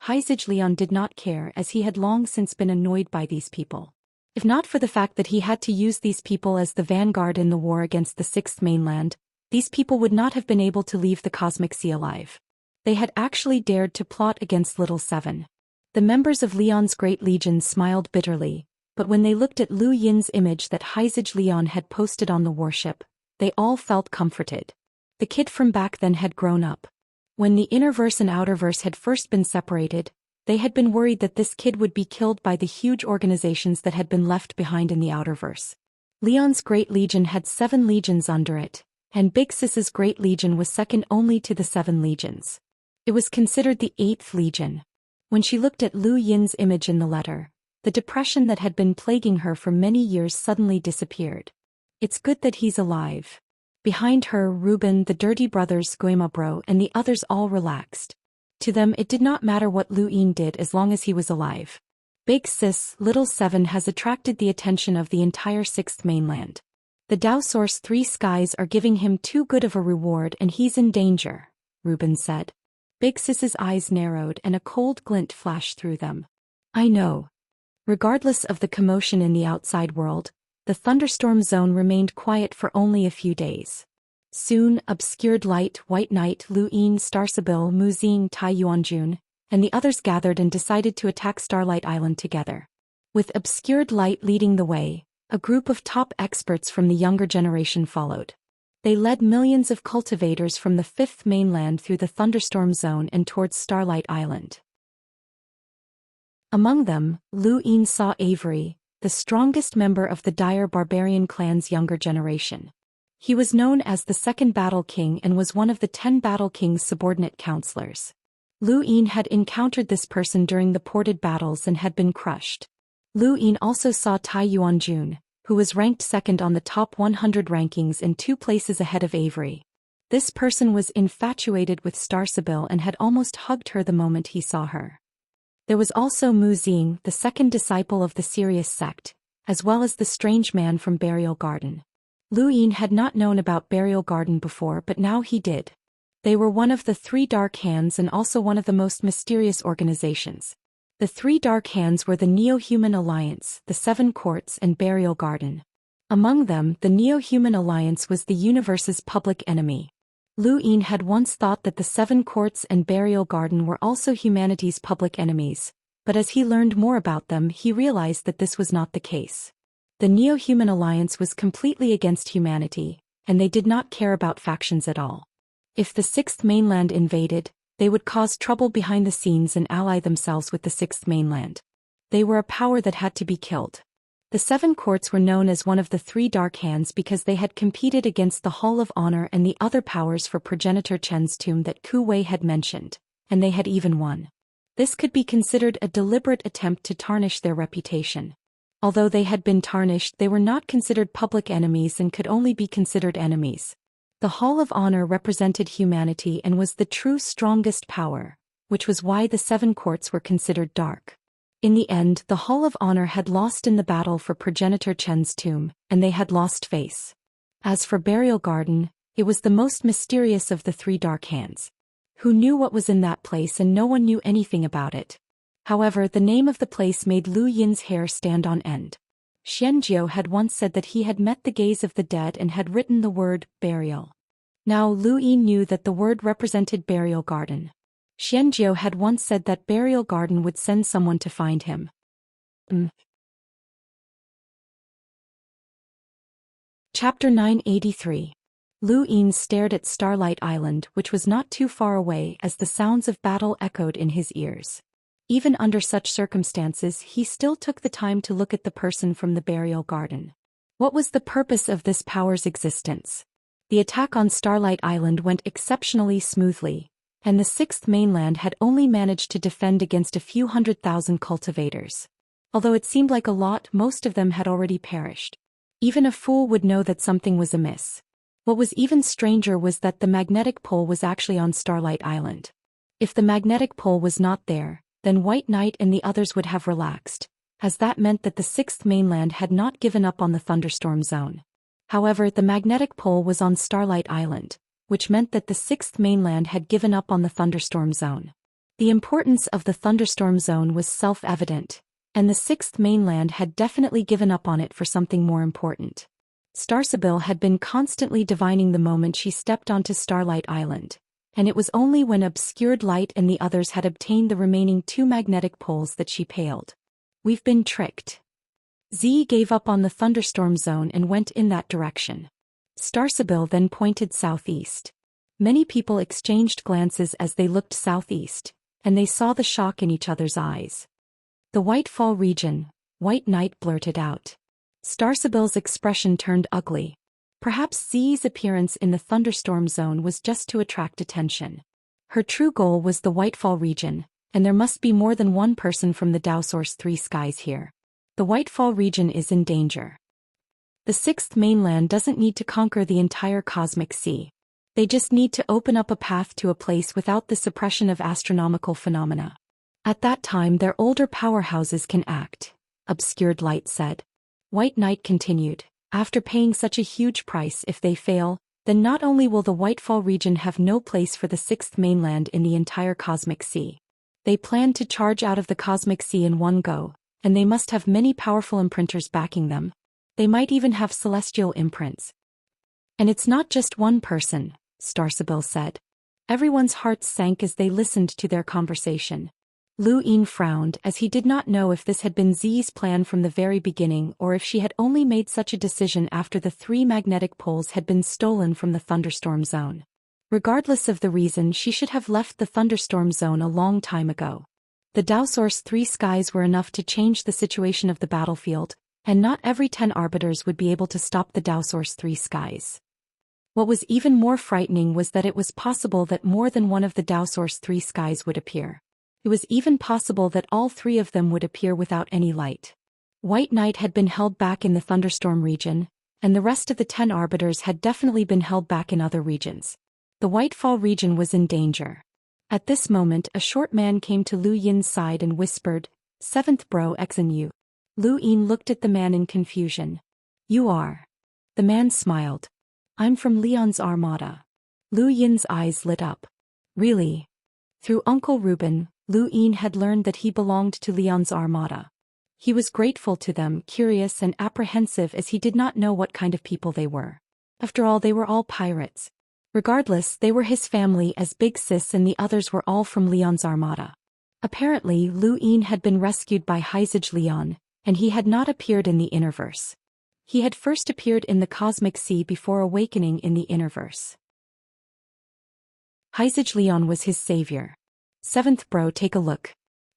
S1: Heizij Leon did not care, as he had long since been annoyed by these people. If not for the fact that he had to use these people as the vanguard in the war against the 6th Mainland, these people would not have been able to leave the Cosmic Sea alive. They had actually dared to plot against Little Seven. The members of Leon's Great Legion smiled bitterly, but when they looked at Lu Yin's image that Heizij Leon had posted on the warship, they all felt comforted. The kid from back then had grown up. When the innerverse and outerverse had first been separated, they had been worried that this kid would be killed by the huge organizations that had been left behind in the outerverse. Leon's Great Legion had 7 legions under it, and Big Sis's Great Legion was second only to the 7 legions. It was considered the 8th legion. When she looked at Lu Yin's image in the letter, the depression that had been plaguing her for many years suddenly disappeared. It's good that he's alive. Behind her, Reuben, the Dirty Brothers, Guimabro, and the others all relaxed. To them it did not matter what Lu Yin did as long as he was alive. Big Sis, Little Seven has attracted the attention of the entire 6th mainland. The Dao Source 3 skies are giving him too good of a reward and he's in danger, Reuben said. Big Sis's eyes narrowed and a cold glint flashed through them. I know. Regardless of the commotion in the outside world, the thunderstorm zone remained quiet for only a few days. Soon, Obscured Light, White Knight, Lu Yin, Starsabil, Muzing, Tai Yuanjun, and the others gathered and decided to attack Starlight Island together. With Obscured Light leading the way, a group of top experts from the younger generation followed. They led millions of cultivators from the 5th mainland through the thunderstorm zone and towards Starlight Island. Among them, Lu Yin saw Avery, the strongest member of the Dire Barbarian clan's younger generation. He was known as the Second Battle King and was one of the 10 Battle King's subordinate counselors. Lu Yin had encountered this person during the ported battles and had been crushed. Lu Yin also saw Tai Yuanjun, who was ranked second on the top 100 rankings and 2 places ahead of Avery. This person was infatuated with Starsabil and had almost hugged her the moment he saw her. There was also Mu Xing, the second disciple of the Sirius sect, as well as the strange man from Burial Garden. Lu Yin had not known about Burial Garden before, but now he did. They were one of the 3 Dark Hands and also one of the most mysterious organizations. The 3 Dark Hands were the Neo-Human Alliance, the 7 Courts, and Burial Garden. Among them, the Neo-Human Alliance was the universe's public enemy. Lu Yin had once thought that the 7 Courts and Burial Garden were also humanity's public enemies, but as he learned more about them he realized that this was not the case. The Neo-Human Alliance was completely against humanity, and they did not care about factions at all. If the 6th mainland invaded, they would cause trouble behind the scenes and ally themselves with the 6th mainland. They were a power that had to be killed. The 7 Courts were known as one of the 3 Dark Hands because they had competed against the Hall of Honor and the other powers for Progenitor Chen's tomb that Ku Wei had mentioned, and they had even won. This could be considered a deliberate attempt to tarnish their reputation. Although they had been tarnished, they were not considered public enemies and could only be considered enemies. The Hall of Honor represented humanity and was the true strongest power, which was why the 7 Courts were considered dark. In the end, the Hall of Honor had lost in the battle for Progenitor Chen's tomb, and they had lost face. As for Burial Garden, it was the most mysterious of the 3 Dark Hands. Who knew what was in that place, and no one knew anything about it. However, the name of the place made Lu Yin's hair stand on end. Xianxia had once said that he had met the gaze of the dead and had written the word, burial. Now Lu Yin knew that the word represented Burial Garden. Xianxia had once said that Burial Garden would send someone to find him. Chapter 983. Lu Yin stared at Starlight Island, which was not too far away, as the sounds of battle echoed in his ears. Even under such circumstances, he still took the time to look at the person from the Burial Garden. What was the purpose of this power's existence? The attack on Starlight Island went exceptionally smoothly, and the 6th mainland had only managed to defend against a few 100,000 cultivators. Although it seemed like a lot, most of them had already perished. Even a fool would know that something was amiss. What was even stranger was that the magnetic pole was actually on Starlight Island. If the magnetic pole was not there, then White Knight and the others would have relaxed, as that meant that the 6th mainland had not given up on the thunderstorm zone. However, the magnetic pole was on Starlight Island, which meant that the 6th mainland had given up on the thunderstorm zone. The importance of the thunderstorm zone was self-evident, and the 6th mainland had definitely given up on it for something more important. Starsabil had been constantly divining the moment she stepped onto Starlight Island, and it was only when Obscured Light and the others had obtained the remaining 2 magnetic poles that she paled. We've been tricked. Z gave up on the thunderstorm zone and went in that direction. Starsabil then pointed southeast. Many people exchanged glances as they looked southeast, and they saw the shock in each other's eyes. The Whitefall region, White Knight blurted out. Starsibyl's expression turned ugly. Perhaps Ziyi's appearance in the thunderstorm zone was just to attract attention. Her true goal was the Whitefall region, and there must be more than one person from the Daoist Three Skies here. The Whitefall region is in danger. The sixth mainland doesn't need to conquer the entire cosmic sea. They just need to open up a path to a place without the suppression of astronomical phenomena. At that time their older powerhouses can act, Obscured Light said. White Knight continued, after paying such a huge price if they fail, then not only will the Whitefall region have no place for the sixth mainland in the entire cosmic sea. They plan to charge out of the cosmic sea in one go, and they must have many powerful imprinters backing them. They might even have celestial imprints. And it's not just one person, Starsibyl said. Everyone's hearts sank as they listened to their conversation. Lu Yin frowned as he did not know if this had been Ziyi's plan from the very beginning or if she had only made such a decision after the 3 magnetic poles had been stolen from the thunderstorm zone. Regardless of the reason, she should have left the thunderstorm zone a long time ago. The Daoist Three Skies were enough to change the situation of the battlefield, and not every 10 arbiters would be able to stop the Daoist Three Skies. What was even more frightening was that it was possible that more than one of the Daoist Three Skies would appear. It was even possible that all 3 of them would appear without any light. White Knight had been held back in the thunderstorm region, and the rest of the 10 arbiters had definitely been held back in other regions. The Whitefall region was in danger. At this moment a short man came to Lu Yin's side and whispered, "7th bro Xianxia." Lu Yin looked at the man in confusion. "You are?" The man smiled. "I'm from Leon's Armada." Lu Yin's eyes lit up. "Really?" Through Uncle Reuben, Lu Yin had learned that he belonged to Leon's Armada. He was grateful to them, curious and apprehensive as he did not know what kind of people they were. After all, they were all pirates. Regardless, they were his family as Big Sis and the others were all from Leon's Armada. Apparently, Lu Yin had been rescued by Heizage Leon, and he had not appeared in the Innerverse. He had first appeared in the Cosmic Sea before awakening in the Innerverse. Heizage Leon was his savior. 7th bro, take a look.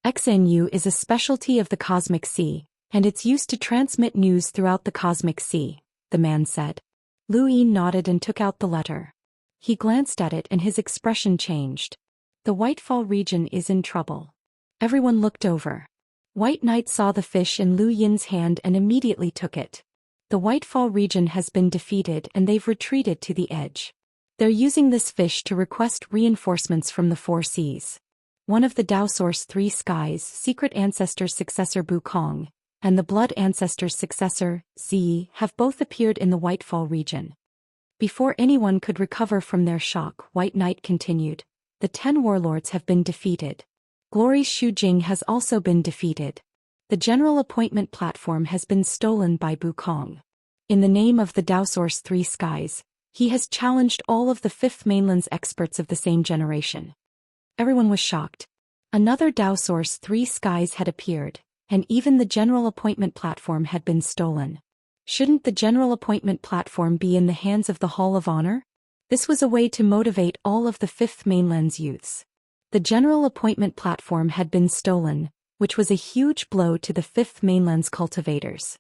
S1: Xianxia is a specialty of the Cosmic Sea, and it's used to transmit news throughout the Cosmic Sea, the man said. Lu Yin nodded and took out the letter. He glanced at it and his expression changed. The Whitefall region is in trouble. Everyone looked over. White Knight saw the fish in Lu Yin's hand and immediately took it. The Whitefall region has been defeated and they've retreated to the edge. They're using this fish to request reinforcements from the 4 seas. One of the Daoist Three Skies' secret ancestor's successor Bukong, and the Blood ancestor's successor, Ziyi, have both appeared in the Whitefall region. Before anyone could recover from their shock, White Knight continued, the 10 warlords have been defeated. Glory's Shujing has also been defeated. The general appointment platform has been stolen by Bukong. In the name of the Daoist Three Skies, he has challenged all of the 5th mainland's experts of the same generation. Everyone was shocked. Another Daoist Three Skies had appeared, and even the general appointment platform had been stolen. Shouldn't the general appointment platform be in the hands of the Hall of Honor? This was a way to motivate all of the 5th mainland's youths. The general appointment platform had been stolen, which was a huge blow to the 5th mainland's cultivators.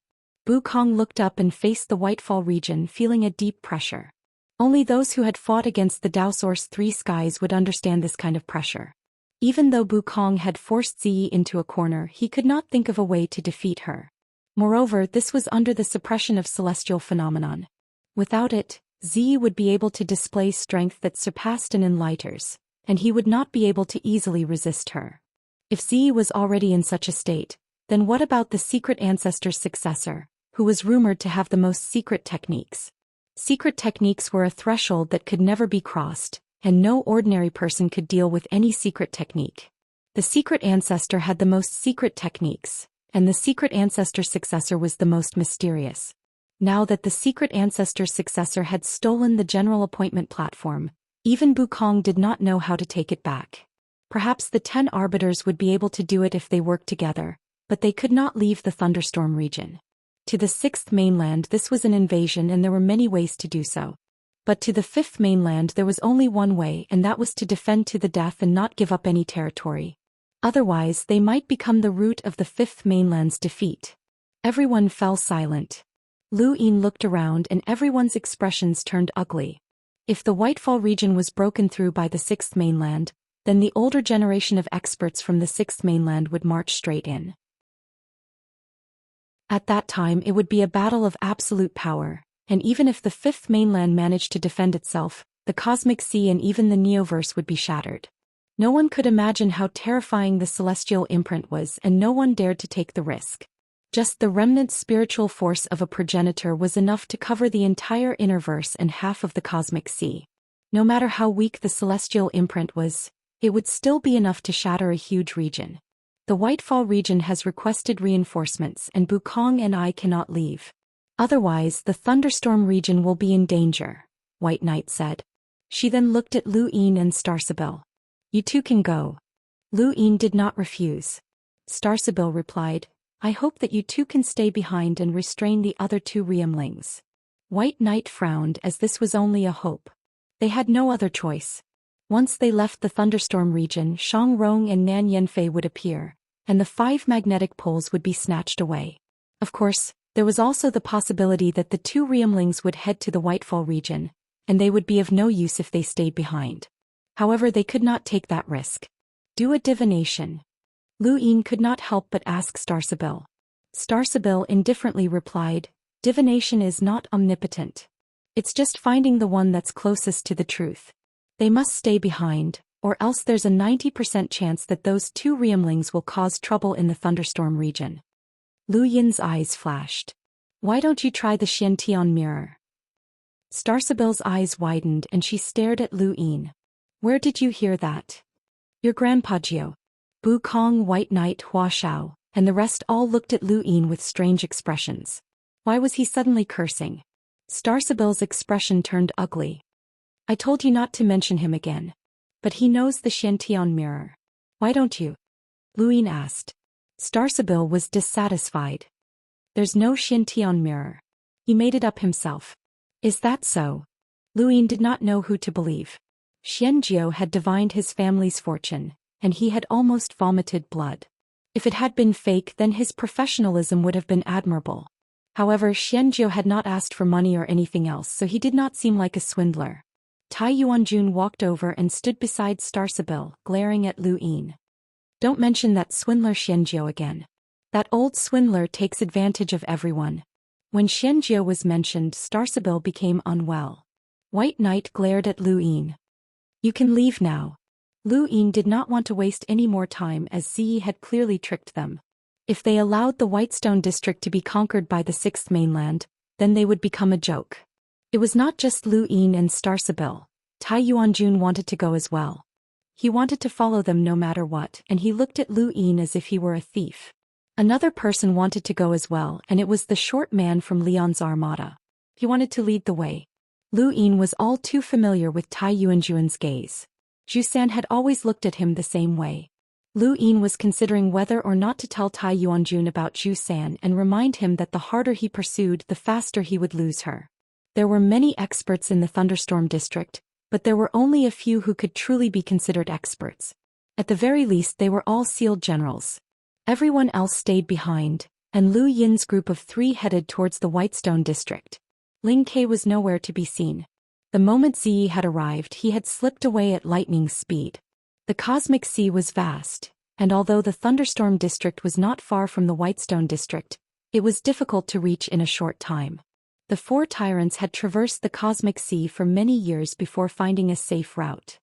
S1: Bukong looked up and faced the Whitefall region, feeling a deep pressure. Only those who had fought against the Daoist Three Skies would understand this kind of pressure. Even though Bukong had forced Ziyi into a corner, he could not think of a way to defeat her. Moreover, this was under the suppression of celestial phenomenon. Without it, Ziyi would be able to display strength that surpassed an enlighteners, and he would not be able to easily resist her. If Ziyi was already in such a state, then what about the secret ancestor's successor, who was rumored to have the most secret techniques? Secret techniques were a threshold that could never be crossed, and no ordinary person could deal with any secret technique. The secret ancestor had the most secret techniques, and the secret ancestor's successor was the most mysterious. Now that the secret ancestor's successor had stolen the general appointment platform, even Bukong did not know how to take it back. Perhaps the 10 arbiters would be able to do it if they worked together, but they could not leave the thunderstorm region. To the 6th mainland this was an invasion and there were many ways to do so. But to the fifth mainland there was only one way, and that was to defend to the death and not give up any territory. Otherwise, they might become the root of the fifth mainland's defeat. Everyone fell silent. Lu Yin looked around and everyone's expressions turned ugly. If the Whitefall region was broken through by the sixth mainland, then the older generation of experts from the sixth mainland would march straight in. At that time it would be a battle of absolute power, and even if the fifth mainland managed to defend itself, the cosmic sea and even the Neoverse would be shattered. No one could imagine how terrifying the celestial imprint was, and no one dared to take the risk. Just the remnant spiritual force of a progenitor was enough to cover the entire Innerverse and half of the cosmic sea. No matter how weak the celestial imprint was, it would still be enough to shatter a huge region. The Whitefall region has requested reinforcements, and Bukong and I cannot leave. Otherwise, the Thunderstorm region will be in danger, White Knight said. She then looked at Lu Yin and Starsabil. You two can go. Lu Yin did not refuse. Starsabil replied, I hope that you two can stay behind and restrain the other two Realmlings. White Knight frowned, as this was only a hope. They had no other choice. Once they left the Thunderstorm region, Shang Rong and Nan Yanfei would appear, and the 5 magnetic poles would be snatched away. Of course, there was also the possibility that the two Realmlings would head to the Whitefall region, and they would be of no use if they stayed behind. However, they could not take that risk. Do a divination. Lu Yin could not help but ask Starsabil. Starsabil indifferently replied, divination is not omnipotent. It's just finding the one that's closest to the truth. They must stay behind, or else there's a 90% chance that those two Realmlings will cause trouble in the Thunderstorm region. Lu Yin's eyes flashed. Why don't you try the Xiantian mirror? Starsabil's eyes widened and she stared at Lu Yin. Where did you hear that? Your grandpa Jiu. Bukong, White Knight, Hua Shao, and the rest all looked at Lu Yin with strange expressions. Why was he suddenly cursing? Starsabil's expression turned ugly. I told you not to mention him again. But he knows the Xiantian mirror. Why don't you? Lu Yin asked. Starsabil was dissatisfied. There's no Xiantian mirror. He made it up himself. Is that so? Lu Yin did not know who to believe. Xianjiu had divined his family's fortune, and he had almost vomited blood. If it had been fake, then his professionalism would have been admirable. However, Xianjiu had not asked for money or anything else, so he did not seem like a swindler. Tai Yuanjun walked over and stood beside Starsabil, glaring at Lu Yin. Don't mention that swindler Xianjiu again. That old swindler takes advantage of everyone. When Xianjiu was mentioned, Starsabil became unwell. White Knight glared at Lu Yin. You can leave now. Lu Yin did not want to waste any more time, as Ziyi had clearly tricked them. If they allowed the Whitestone district to be conquered by the sixth mainland, then they would become a joke. It was not just Lu Yin and Starsabil. Tai Yuanjun wanted to go as well. He wanted to follow them no matter what, and he looked at Lu Yin as if he were a thief. Another person wanted to go as well, and it was the short man from Leon's armada. He wanted to lead the way. Lu Yin was all too familiar with Tai Yuanjun's gaze. Zhou Xian had always looked at him the same way. Lu Yin was considering whether or not to tell Tai Yuanjun about Zhou Xian and remind him that the harder he pursued, the faster he would lose her. There were many experts in the Thunderstorm district, but there were only a few who could truly be considered experts. At the very least, they were all sealed generals. Everyone else stayed behind, and Lu Yin's group of 3 headed towards the Whitestone district. Ling Ke was nowhere to be seen. The moment Ziyi had arrived, he had slipped away at lightning speed. The cosmic sea was vast, and although the Thunderstorm district was not far from the Whitestone district, it was difficult to reach in a short time. The 4 tyrants had traversed the cosmic sea for many years before finding a safe route.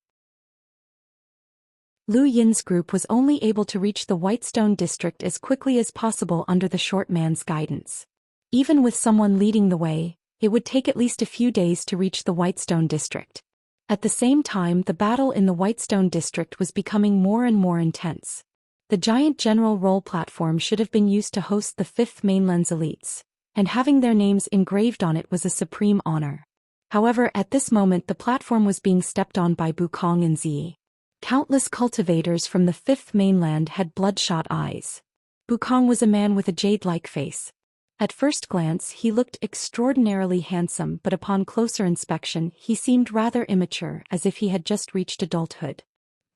S1: Lu Yin's group was only able to reach the Whitestone district as quickly as possible under the short man's guidance. Even with someone leading the way, it would take at least a few days to reach the Whitestone district. At the same time, the battle in the Whitestone district was becoming more and more intense. The giant general roll platform should have been used to host the fifth mainland's elites, and having their names engraved on it was a supreme honor. However, at this moment the platform was being stepped on by Bukong and Ziyi. Countless cultivators from the fifth mainland had bloodshot eyes. Bukong was a man with a jade-like face. At first glance he looked extraordinarily handsome, but upon closer inspection he seemed rather immature, as if he had just reached adulthood.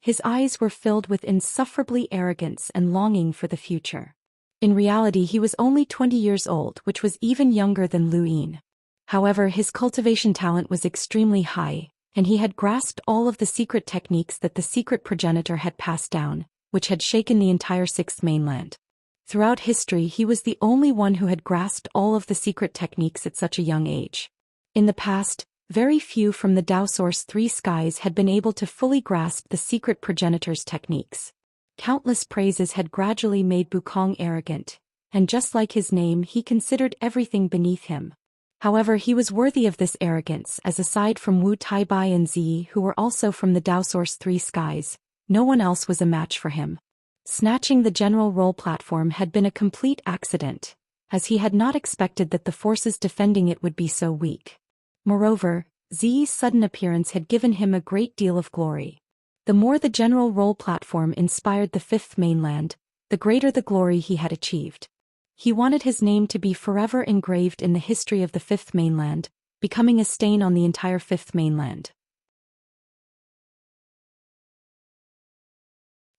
S1: His eyes were filled with insufferably arrogance and longing for the future. In reality he was only 20 years old, which was even younger than Lu Yin. However, his cultivation talent was extremely high, and he had grasped all of the secret techniques that the secret progenitor had passed down, which had shaken the entire Sixth Mainland. Throughout history he was the only one who had grasped all of the secret techniques at such a young age. In the past, very few from the Dao Source Three Skies had been able to fully grasp the secret progenitor's techniques. Countless praises had gradually made Bukong arrogant, and just like his name he considered everything beneath him. However, he was worthy of this arrogance, as aside from Wu Taibai and Zi, who were also from the Dao Source Three Skies, no one else was a match for him. Snatching the general role platform had been a complete accident, as he had not expected that the forces defending it would be so weak. Moreover, Zi's sudden appearance had given him a great deal of glory. The more the general role platform inspired the Fifth Mainland, the greater the glory he had achieved. He wanted his name to be forever engraved in the history of the Fifth Mainland, becoming a stain on the entire Fifth Mainland.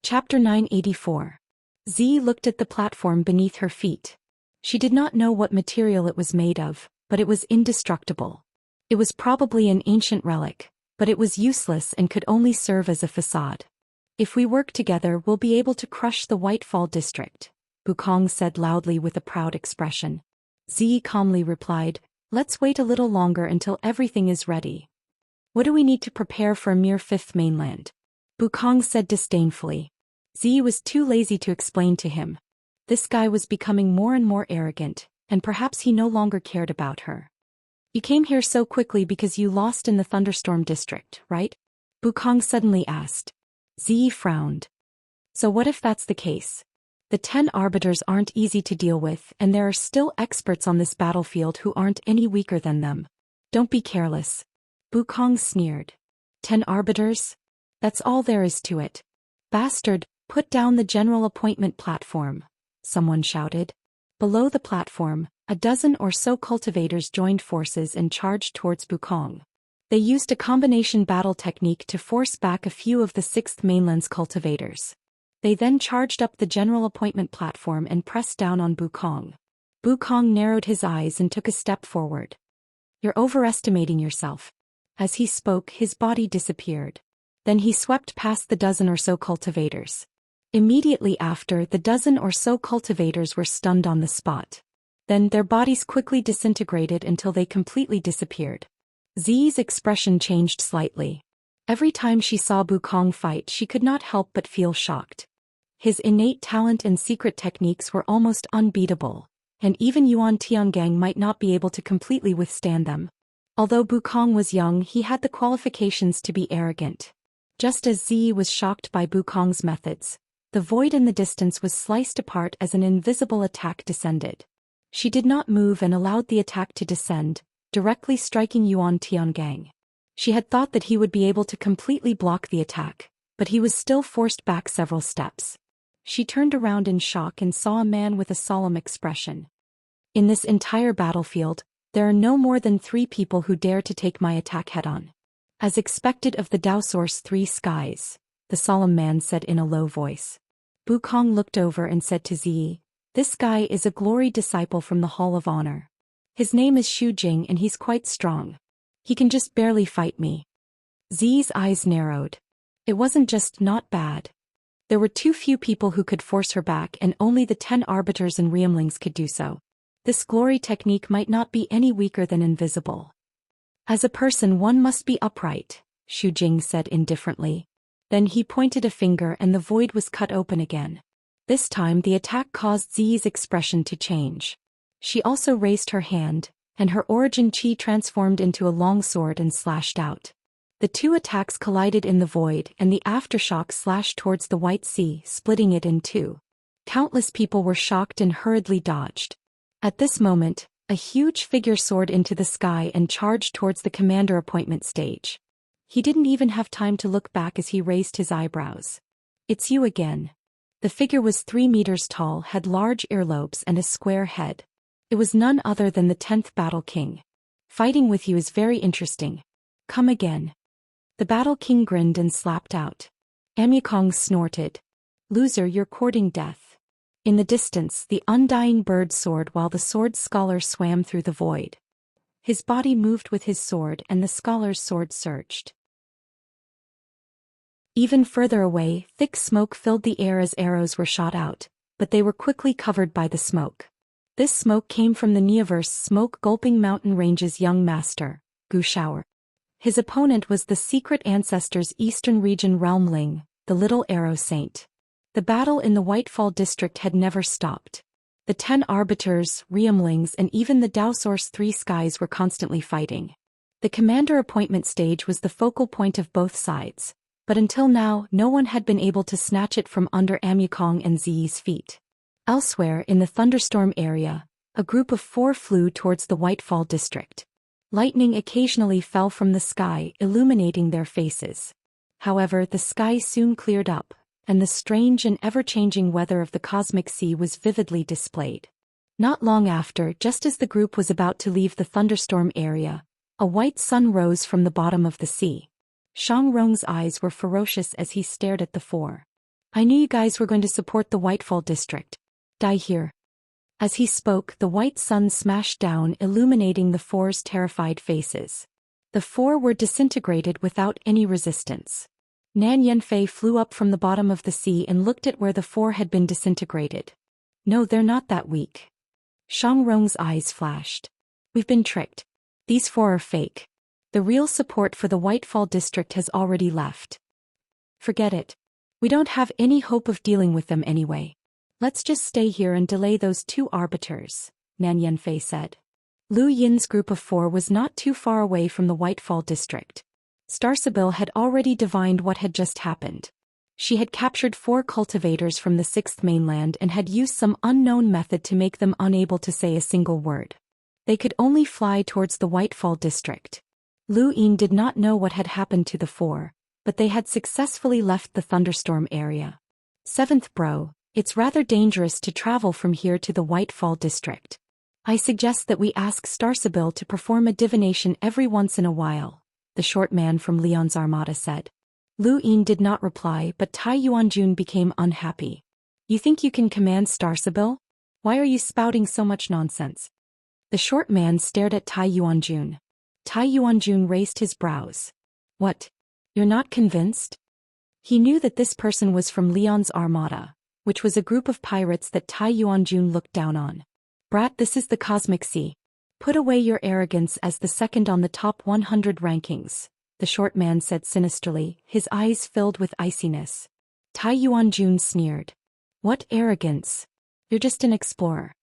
S1: Chapter 984. Zi looked at the platform beneath her feet. She did not know what material it was made of, but it was indestructible. It was probably an ancient relic, but it was useless and could only serve as a facade. If we work together, we'll be able to crush the Whitefall district, Bukong said loudly with a proud expression. Zi calmly replied, let's wait a little longer until everything is ready. What do we need to prepare for a mere Fifth Mainland? Bukong said disdainfully. Zi was too lazy to explain to him. This guy was becoming more and more arrogant, and perhaps he no longer cared about her. You came here so quickly because you lost in the Thunderstorm district, right? Bukong suddenly asked. Zi frowned. So what if that's the case? The 10 arbiters aren't easy to deal with, and there are still experts on this battlefield who aren't any weaker than them. Don't be careless. Bukong sneered. 10 arbiters? That's all there is to it. Bastard, put down the general appointment platform, someone shouted. Below the platform, a dozen or so cultivators joined forces and charged towards Bukong. They used a combination battle technique to force back a few of the Sixth Mainland's cultivators. They then charged up the general appointment platform and pressed down on Bukong. Bukong narrowed his eyes and took a step forward. You're overestimating yourself. As he spoke, his body disappeared. Then he swept past the dozen or so cultivators. Immediately after, the dozen or so cultivators were stunned on the spot. Then their bodies quickly disintegrated until they completely disappeared. Zi's expression changed slightly. Every time she saw Bukong fight, she could not help but feel shocked. His innate talent and secret techniques were almost unbeatable, and even Yuan Tiangang might not be able to completely withstand them. Although Bukong was young, he had the qualifications to be arrogant. Just as Zi was shocked by Bukong's methods, the void in the distance was sliced apart as an invisible attack descended. She did not move and allowed the attack to descend, directly striking Yuan Tiangang. She had thought that he would be able to completely block the attack, but he was still forced back several steps. She turned around in shock and saw a man with a solemn expression. In this entire battlefield, there are no more than 3 people who dare to take my attack head-on. As expected of the Dao Source Three Skies, the solemn man said in a low voice. Bukong looked over and said to Zi, this guy is a glory disciple from the Hall of Honor. His name is Xu Jing and he's quite strong. He can just barely fight me. Zi's eyes narrowed. It wasn't just not bad. There were too few people who could force her back, and only the 10 arbiters and Riemlings could do so. This glory technique might not be any weaker than invisible. As a person, one must be upright, Xu Jing said indifferently. Then he pointed a finger and the void was cut open again. This time the attack caused Zi's expression to change. She also raised her hand, and her origin chi transformed into a long sword and slashed out. The 2 attacks collided in the void, and the aftershock slashed towards the White Sea, splitting it in 2. Countless people were shocked and hurriedly dodged. At this moment, a huge figure soared into the sky and charged towards the commander appointment stage. He didn't even have time to look back as he raised his eyebrows. It's you again. The figure was 3 meters tall, had large earlobes and a square head. It was none other than the 10th Battle King. Fighting with you is very interesting. Come again. The Battle King grinned and slapped out. Amyakong snorted. Loser, you're courting death. In the distance, the undying bird soared while the sword scholar swam through the void. His body moved with his sword and the scholar's sword surged. Even further away, thick smoke filled the air as arrows were shot out, but they were quickly covered by the smoke. This smoke came from the Neoverse smoke-gulping mountain range's young master, Gu Shower. His opponent was the secret ancestor's eastern region realm Ling, the Little Arrow Saint. The battle in the Whitefall district had never stopped. The 10 arbiters, Realmlings and even the Daoist 3 skies were constantly fighting. The commander appointment stage was the focal point of both sides, but until now no one had been able to snatch it from under Amyakong and Ziyi's feet. Elsewhere in the thunderstorm area, a group of 4 flew towards the Whitefall district. Lightning occasionally fell from the sky, illuminating their faces. However, the sky soon cleared up, and the strange and ever-changing weather of the cosmic sea was vividly displayed. Not long after, just as the group was about to leave the thunderstorm area, a white sun rose from the bottom of the sea. Shang Rong's eyes were ferocious as he stared at the 4. I knew you guys were going to support the Whitefall district. Die here. As he spoke, the white sun smashed down, illuminating the 4's terrified faces. The 4 were disintegrated without any resistance. Nan Yanfei flew up from the bottom of the sea and looked at where the 4 had been disintegrated. No, they're not that weak. Shang Rong's eyes flashed. We've been tricked. These 4 are fake. The real support for the Whitefall district has already left. Forget it. We don't have any hope of dealing with them anyway. Let's just stay here and delay those 2 arbiters, Nan Yanfei said. Lu Yin's group of 4 was not too far away from the Whitefall district. Starsibyl had already divined what had just happened. She had captured 4 cultivators from the 6th mainland and had used some unknown method to make them unable to say a single word. They could only fly towards the Whitefall district. Lu Yin did not know what had happened to the 4, but they had successfully left the thunderstorm area. 7th bro, it's rather dangerous to travel from here to the Whitefall district. I suggest that we ask Starsibyl to perform a divination every once in a while, the short man from Leon's armada said. Lu Yin did not reply, but Tai Yuanjun became unhappy. You think you can command Starsibyl? Why are you spouting so much nonsense? The short man stared at Tai Yuanjun. Tai Yuanjun raised his brows. What? You're not convinced? He knew that this person was from Leon's armada, which was a group of pirates that Tai Yuanjun looked down on. Brat, this is the cosmic sea. Put away your arrogance as the second on the top 100 rankings, the short man said sinisterly, his eyes filled with iciness. Tai Yuanjun sneered. What arrogance? You're just an explorer.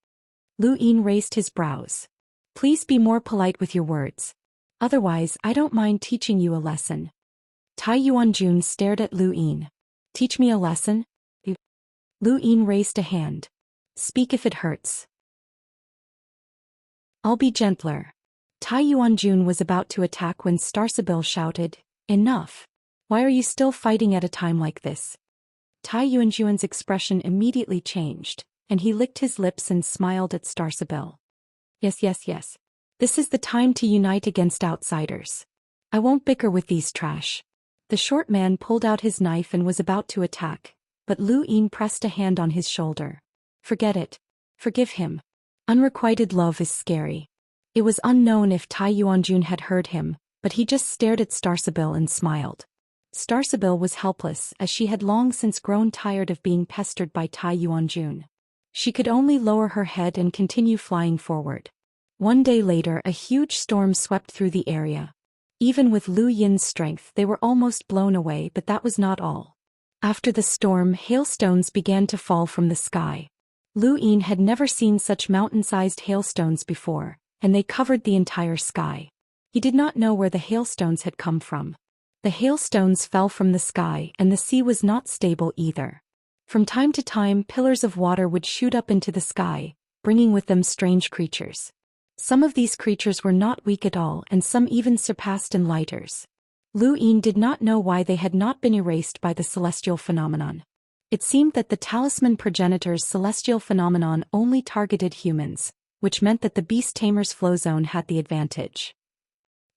S1: Lu Yin raised his brows. Please be more polite with your words. Otherwise, I don't mind teaching you a lesson. Tai Yuanjun stared at Lu Yin. Teach me a lesson? Lu Yin raised a hand. Speak if it hurts. I'll be gentler. Tai Yuanjun was about to attack when Starsibyl shouted, Enough! Why are you still fighting at a time like this? Tai Yuanjun's expression immediately changed, and he licked his lips and smiled at Starsibyl. Yes. This is the time to unite against outsiders. I won't bicker with these trash. The short man pulled out his knife and was about to attack, but Lu Yin pressed a hand on his shoulder. Forget it. Forgive him. Unrequited love is scary. It was unknown if Tai Yuanjun had heard him, but he just stared at Starsibyl and smiled. Starsibyl was helpless as she had long since grown tired of being pestered by Tai Yuanjun. She could only lower her head and continue flying forward. One day later, a huge storm swept through the area. Even with Lu Yin's strength, they were almost blown away, but that was not all. After the storm, hailstones began to fall from the sky. Lu Yin had never seen such mountain-sized hailstones before, and they covered the entire sky. He did not know where the hailstones had come from. The hailstones fell from the sky, and the sea was not stable either. From time to time, pillars of water would shoot up into the sky, bringing with them strange creatures. Some of these creatures were not weak at all, and some even surpassed in lighters. Lu Yin did not know why they had not been erased by the celestial phenomenon. It seemed that the talisman progenitor's celestial phenomenon only targeted humans, which meant that the Beast Tamer's flow zone had the advantage.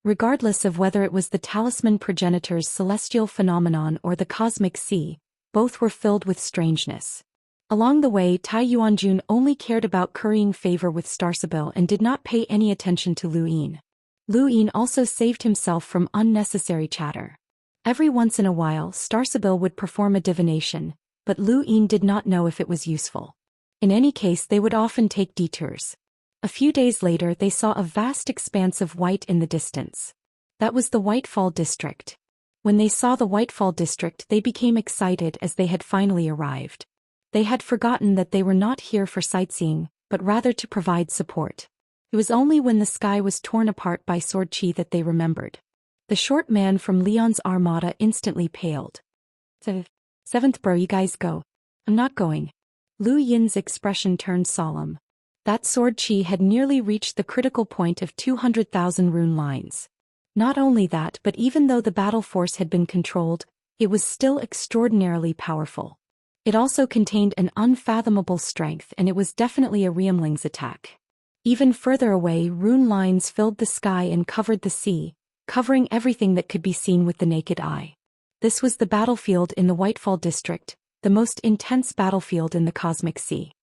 S1: Regardless of whether it was the Talisman Progenitor's celestial phenomenon or the cosmic sea, both were filled with strangeness. Along the way, Tai Yuanjun only cared about currying favor with Starsabil and did not pay any attention to Lu Yin. Lu Yin also saved himself from unnecessary chatter. Every once in a while, Starsabil would perform a divination, but Lu Yin did not know if it was useful. In any case, they would often take detours. A few days later, they saw a vast expanse of white in the distance. That was the Whitefall district. When they saw the Whitefall district, they became excited as they had finally arrived. They had forgotten that they were not here for sightseeing, but rather to provide support. It was only when the sky was torn apart by sword chi that they remembered. The short man from Leon's armada instantly paled. "Seventh bro, you guys go." "I'm not going." Lu Yin's expression turned solemn. That sword chi had nearly reached the critical point of 200,000 rune lines. Not only that, but even though the battle force had been controlled, it was still extraordinarily powerful. It also contained an unfathomable strength, and it was definitely a Riemling's attack. Even further away, rune lines filled the sky and covered the sea, covering everything that could be seen with the naked eye. This was the battlefield in the Whitefall district, the most intense battlefield in the cosmic sea.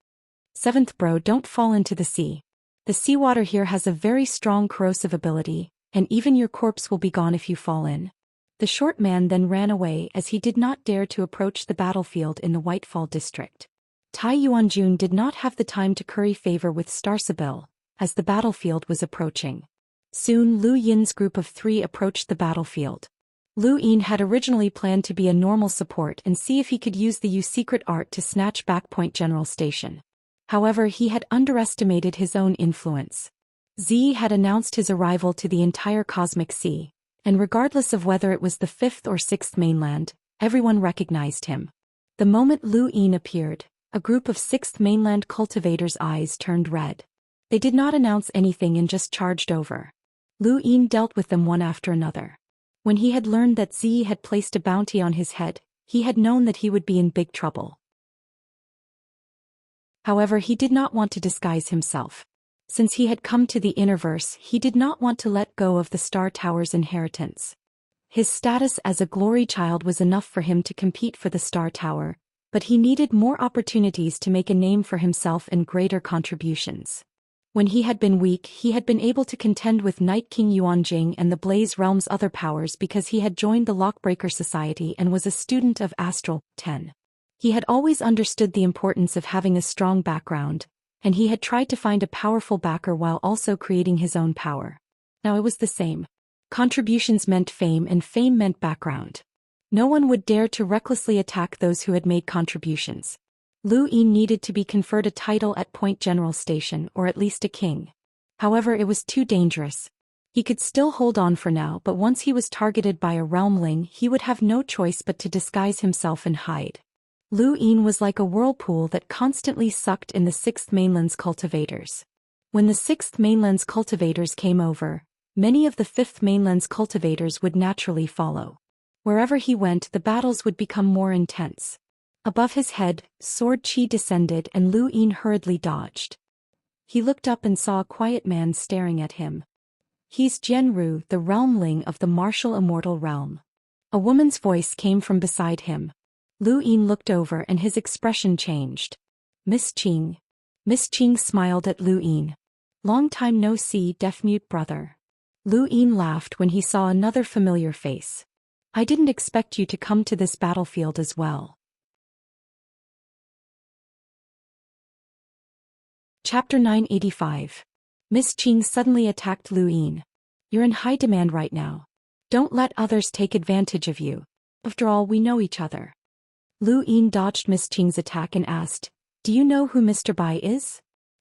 S1: "Seventh bro, don't fall into the sea. The seawater here has a very strong corrosive ability, and even your corpse will be gone if you fall in." The short man then ran away as he did not dare to approach the battlefield in the Whitefall district. Tai Yuanjun did not have the time to curry favor with Starsabil, as the battlefield was approaching. Soon Lu Yin's group of 3 approached the battlefield. Lu Yin had originally planned to be a normal support and see if he could use the secret art to snatch back Point General Station. However, he had underestimated his own influence. Z had announced his arrival to the entire cosmic sea, and regardless of whether it was the 5th or 6th mainland, everyone recognized him. The moment Lu Yin appeared, a group of 6th mainland cultivators' eyes turned red. They did not announce anything and just charged over. Lu Yin dealt with them one after another. When he had learned that Z had placed a bounty on his head, he had known that he would be in big trouble. However, he did not want to disguise himself. Since he had come to the Innerverse, he did not want to let go of the Star Tower's inheritance. His status as a glory child was enough for him to compete for the Star Tower, but he needed more opportunities to make a name for himself and greater contributions. When he had been weak, he had been able to contend with Night King Yuanjing and the Blaze Realm's other powers because he had joined the Lockbreaker Society and was a student of Astral 10. He had always understood the importance of having a strong background, and he had tried to find a powerful backer while also creating his own power. Now it was the same. Contributions meant fame and fame meant background. No one would dare to recklessly attack those who had made contributions. Lu Yin needed to be conferred a title at Point General Station or at least a king. However, it was too dangerous. He could still hold on for now, but once he was targeted by a realmling, he would have no choice but to disguise himself and hide. Lu Yin was like a whirlpool that constantly sucked in the 6th mainland's cultivators. When the 6th mainland's cultivators came over, many of the 5th mainland's cultivators would naturally follow. Wherever he went, the battles would become more intense. Above his head, sword chi descended and Lu Yin hurriedly dodged. He looked up and saw a quiet man staring at him. "He's Jianru, the realmling of the martial immortal realm." A woman's voice came from beside him. Lu Yin looked over and his expression changed. "Miss Qing." Miss Qing smiled at Lu Yin. "Long time no see, deaf-mute brother." Lu Yin laughed when he saw another familiar face. "I didn't expect you to come to this battlefield as well." Chapter 985. Miss Qing suddenly attacked Lu Yin. "You're in high demand right now. Don't let others take advantage of you. After all, we know each other." Lu Yin dodged Miss Qing's attack and asked, "Do you know who Mr. Bai is?"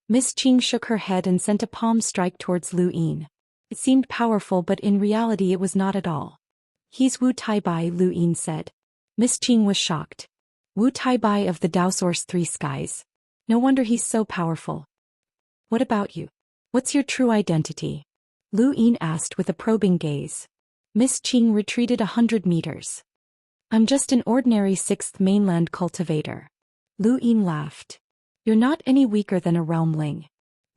S1: Miss Qing shook her head and sent a palm strike towards Lu Yin. It seemed powerful, but in reality it was not at all. "He's Wu Tai-bai," Lu Yin said. Miss Qing was shocked. "Wu Tai-bai of the Daoist 3 skies. No wonder he's so powerful. What about you? What's your true identity?" Lu Yin asked with a probing gaze. Miss Qing retreated 100 meters. "I'm just an ordinary 6th mainland cultivator." Lu Yin laughed. "You're not any weaker than a realmling.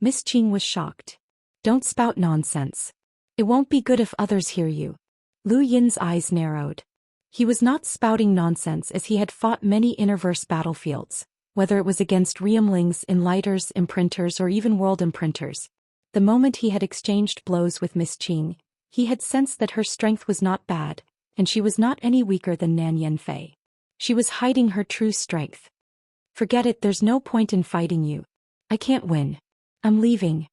S1: Miss Qing was shocked. Don't spout nonsense. It won't be good if others hear you. Lu Yin's eyes narrowed. He was not spouting nonsense as he had fought many Innerverse battlefields, whether it was against Realmlings, Enlighters, Imprinters or even World Imprinters. The moment he had exchanged blows with Miss Qing, he had sensed that her strength was not bad, and she was not any weaker than Nan Yanfei. She was hiding her true strength. Forget it, there's no point in fighting you. I can't win. I'm leaving.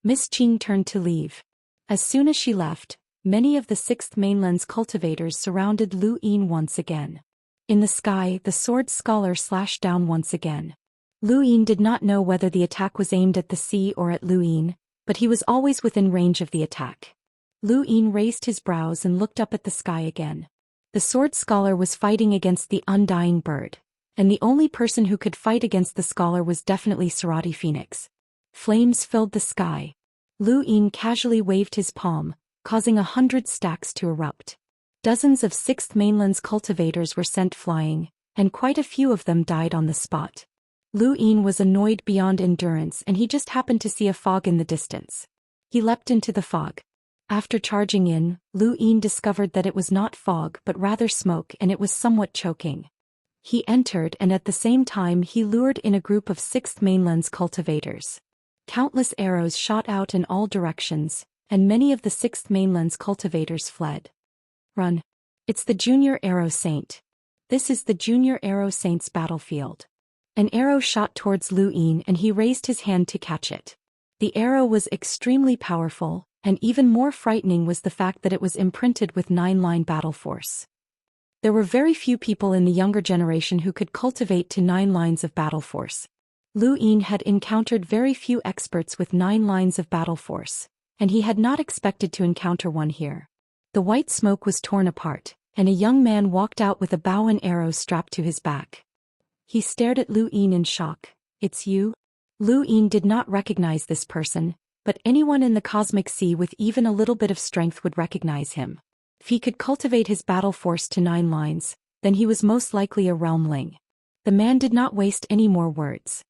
S1: Miss Qing turned to leave. As soon as she left, many of the Sixth Mainland's cultivators surrounded Lu Yin once again. In the sky, the sword scholar slashed down once again. Lu Yin did not know whether the attack was aimed at the sea or at Lu Yin, but he was always within range of the attack. Lu Yin raised his brows and looked up at the sky again. The sword scholar was fighting against the undying bird, and the only person who could fight against the scholar was definitely Sarati Phoenix. Flames filled the sky. Lu Yin casually waved his palm, causing 100 stacks to erupt. Dozens of Sixth Mainland's cultivators were sent flying, and quite a few of them died on the spot. Lu Yin was annoyed beyond endurance and he just happened to see a fog in the distance. He leapt into the fog. After charging in, Lu Yin discovered that it was not fog but rather smoke and it was somewhat choking. He entered and at the same time he lured in a group of Sixth Mainland's cultivators. Countless arrows shot out in all directions, and many of the Sixth Mainland's cultivators fled. Run. It's the Junior Arrow Saint. This is the Junior Arrow Saint's battlefield. An arrow shot towards Lu Yin and he raised his hand to catch it. The arrow was extremely powerful, and even more frightening was the fact that it was imprinted with 9-line battle force. There were very few people in the younger generation who could cultivate to 9 lines of battle force. Lu Yin had encountered very few experts with 9 lines of battle force, and he had not expected to encounter one here. The white smoke was torn apart, and a young man walked out with a bow and arrow strapped to his back. He stared at Lu Yin in shock. It's you? Lu Yin did not recognize this person, but anyone in the cosmic sea with even a little bit of strength would recognize him. If he could cultivate his battle force to 9 lines, then he was most likely a realmling. The man did not waste any more words.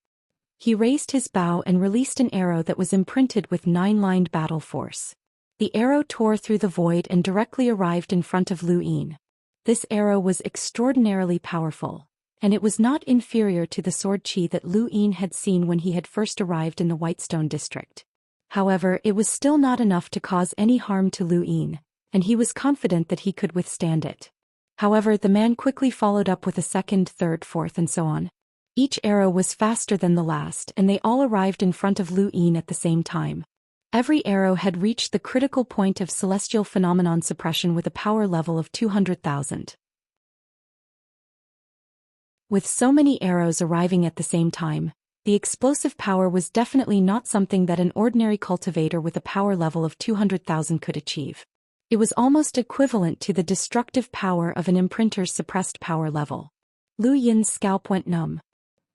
S1: He raised his bow and released an arrow that was imprinted with 9-lined battle force. The arrow tore through the void and directly arrived in front of Lu Yin. This arrow was extraordinarily powerful, and it was not inferior to the sword chi that Lu Yin had seen when he had first arrived in the Whitestone district. However, it was still not enough to cause any harm to Lu Yin, and he was confident that he could withstand it. However, the man quickly followed up with a second, third, fourth and so on. Each arrow was faster than the last and they all arrived in front of Lu Yin at the same time. Every arrow had reached the critical point of celestial phenomenon suppression with a power level of 200,000. With so many arrows arriving at the same time, the explosive power was definitely not something that an ordinary cultivator with a power level of 200,000 could achieve. It was almost equivalent to the destructive power of an imprinter's suppressed power level. Lu Yin's scalp went numb.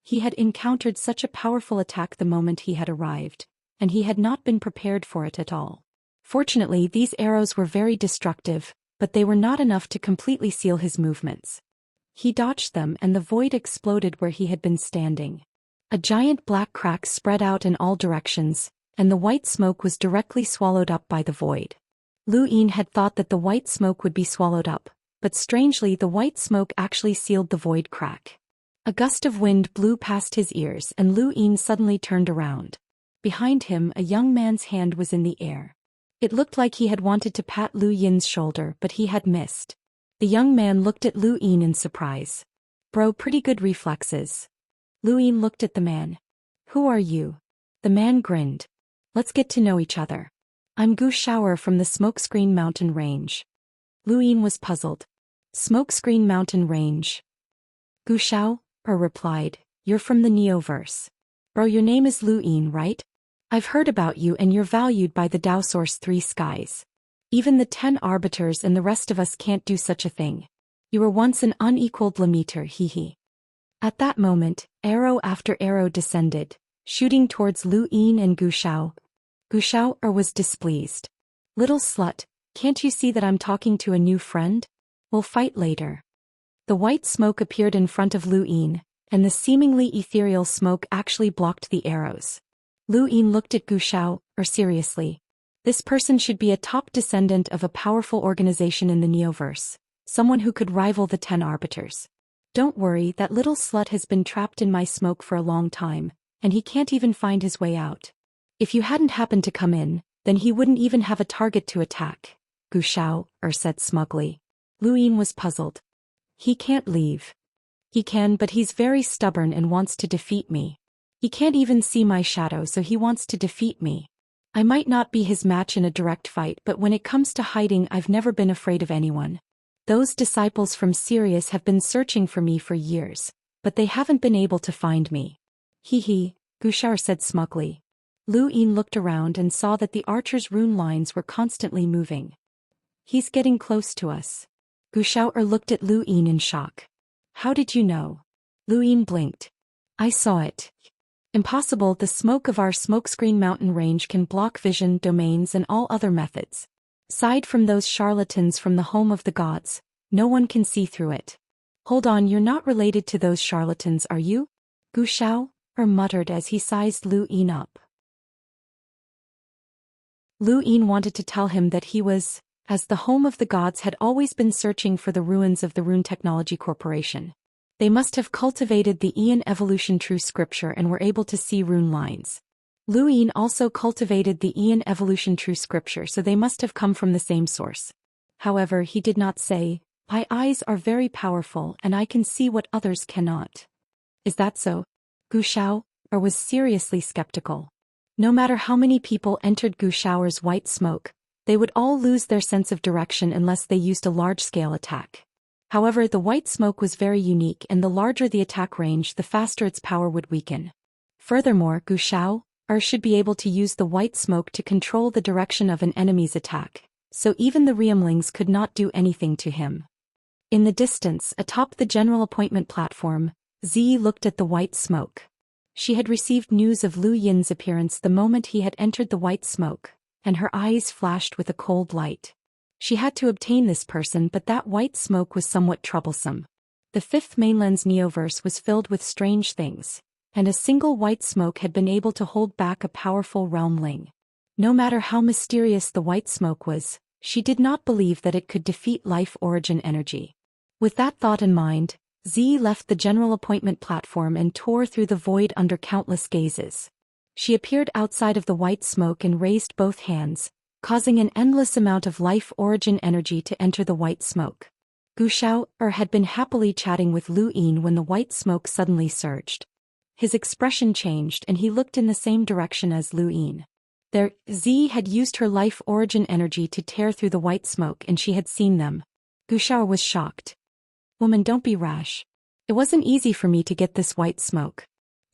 S1: He had encountered such a powerful attack the moment he had arrived, and he had not been prepared for it at all. Fortunately, these arrows were very destructive, but they were not enough to completely seal his movements. He dodged them and the void exploded where he had been standing. A giant black crack spread out in all directions, and the white smoke was directly swallowed up by the void. Lu Yin had thought that the white smoke would be swallowed up, but strangely the white smoke actually sealed the void crack. A gust of wind blew past his ears and Lu Yin suddenly turned around. Behind him, a young man's hand was in the air. It looked like he had wanted to pat Lu Yin's shoulder, but he had missed. The young man looked at Lu Yin in surprise. Bro, pretty good reflexes. Lu Yin looked at the man. Who are you? The man grinned. Let's get to know each other. I'm Gu Shower from the Smokescreen Mountain Range. Lu Yin was puzzled. Smokescreen Mountain Range. Gu Shao replied, you're from the Neoverse. Bro, your name is Lu Yin, right? I've heard about you and you're valued by the Dao Source 3 skies. Even the 10 arbiters and the rest of us can't do such a thing. You were once an unequaled Lemeter, hee. At that moment, arrow after arrow descended, shooting towards Lu Yin and Gu Shao. Gu Shao was displeased. Little slut, can't you see that I'm talking to a new friend? We'll fight later. The white smoke appeared in front of Lu Yin, and the seemingly ethereal smoke actually blocked the arrows. Lu Yin looked at Gu Xiao, seriously. This person should be a top descendant of a powerful organization in the Neoverse, someone who could rival the 10 Arbiters. Don't worry, that little slut has been trapped in my smoke for a long time, and he can't even find his way out. If you hadn't happened to come in, then he wouldn't even have a target to attack, Gu Xiao said smugly. Lu Yin was puzzled. He can't leave. He can, but he's very stubborn and wants to defeat me. He can't even see my shadow, so he wants to defeat me. I might not be his match in a direct fight, but when it comes to hiding, I've never been afraid of anyone. Those disciples from Sirius have been searching for me for years, but they haven't been able to find me. Gu Xiao said smugly. Lu Yin looked around and saw that the archer's rune lines were constantly moving. He's getting close to us. Gu Xiao looked at Lu Yin in shock. How did you know? Lu Yin blinked. I saw it. Impossible, the smoke of our smokescreen mountain range can block vision, domains and all other methods. Aside from those charlatans from the home of the gods, no one can see through it. Hold on, you're not related to those charlatans, are you? Gu Xiao muttered as he sized Lu Yin up. Lu Yin wanted to tell him that he was, as the home of the gods, had always been searching for the ruins of the Rune Technology Corporation. They must have cultivated the Aeon Evolution True Scripture and were able to see rune lines. Lu Yin also cultivated the Aeon Evolution True Scripture, so they must have come from the same source. However, he did not say, my eyes are very powerful and I can see what others cannot. Is that so? Gu Xiao was seriously skeptical. No matter how many people entered Gu Xiao's white smoke, they would all lose their sense of direction unless they used a large-scale attack. However, the white smoke was very unique, and the larger the attack range, the faster its power would weaken. Furthermore, Gu Xiao should be able to use the white smoke to control the direction of an enemy's attack, so even the Realmlings could not do anything to him. In the distance, atop the general appointment platform, Zi looked at the white smoke. She had received news of Lu Yin's appearance the moment he had entered the white smoke, and her eyes flashed with a cold light. She had to obtain this person, but that white smoke was somewhat troublesome. The fifth mainland's Neoverse was filled with strange things, and a single white smoke had been able to hold back a powerful realmling. No matter how mysterious the white smoke was, she did not believe that it could defeat life origin energy. With that thought in mind, Zi left the general appointment platform and tore through the void under countless gazes. She appeared outside of the white smoke and raised both hands, causing an endless amount of life origin energy to enter the white smoke. Gu Xiao had been happily chatting with Lu Yin when the white smoke suddenly surged. His expression changed and he looked in the same direction as Lu Yin. There, Zi had used her life origin energy to tear through the white smoke and she had seen them. Gu Xiao was shocked. Woman, don't be rash. It wasn't easy for me to get this white smoke.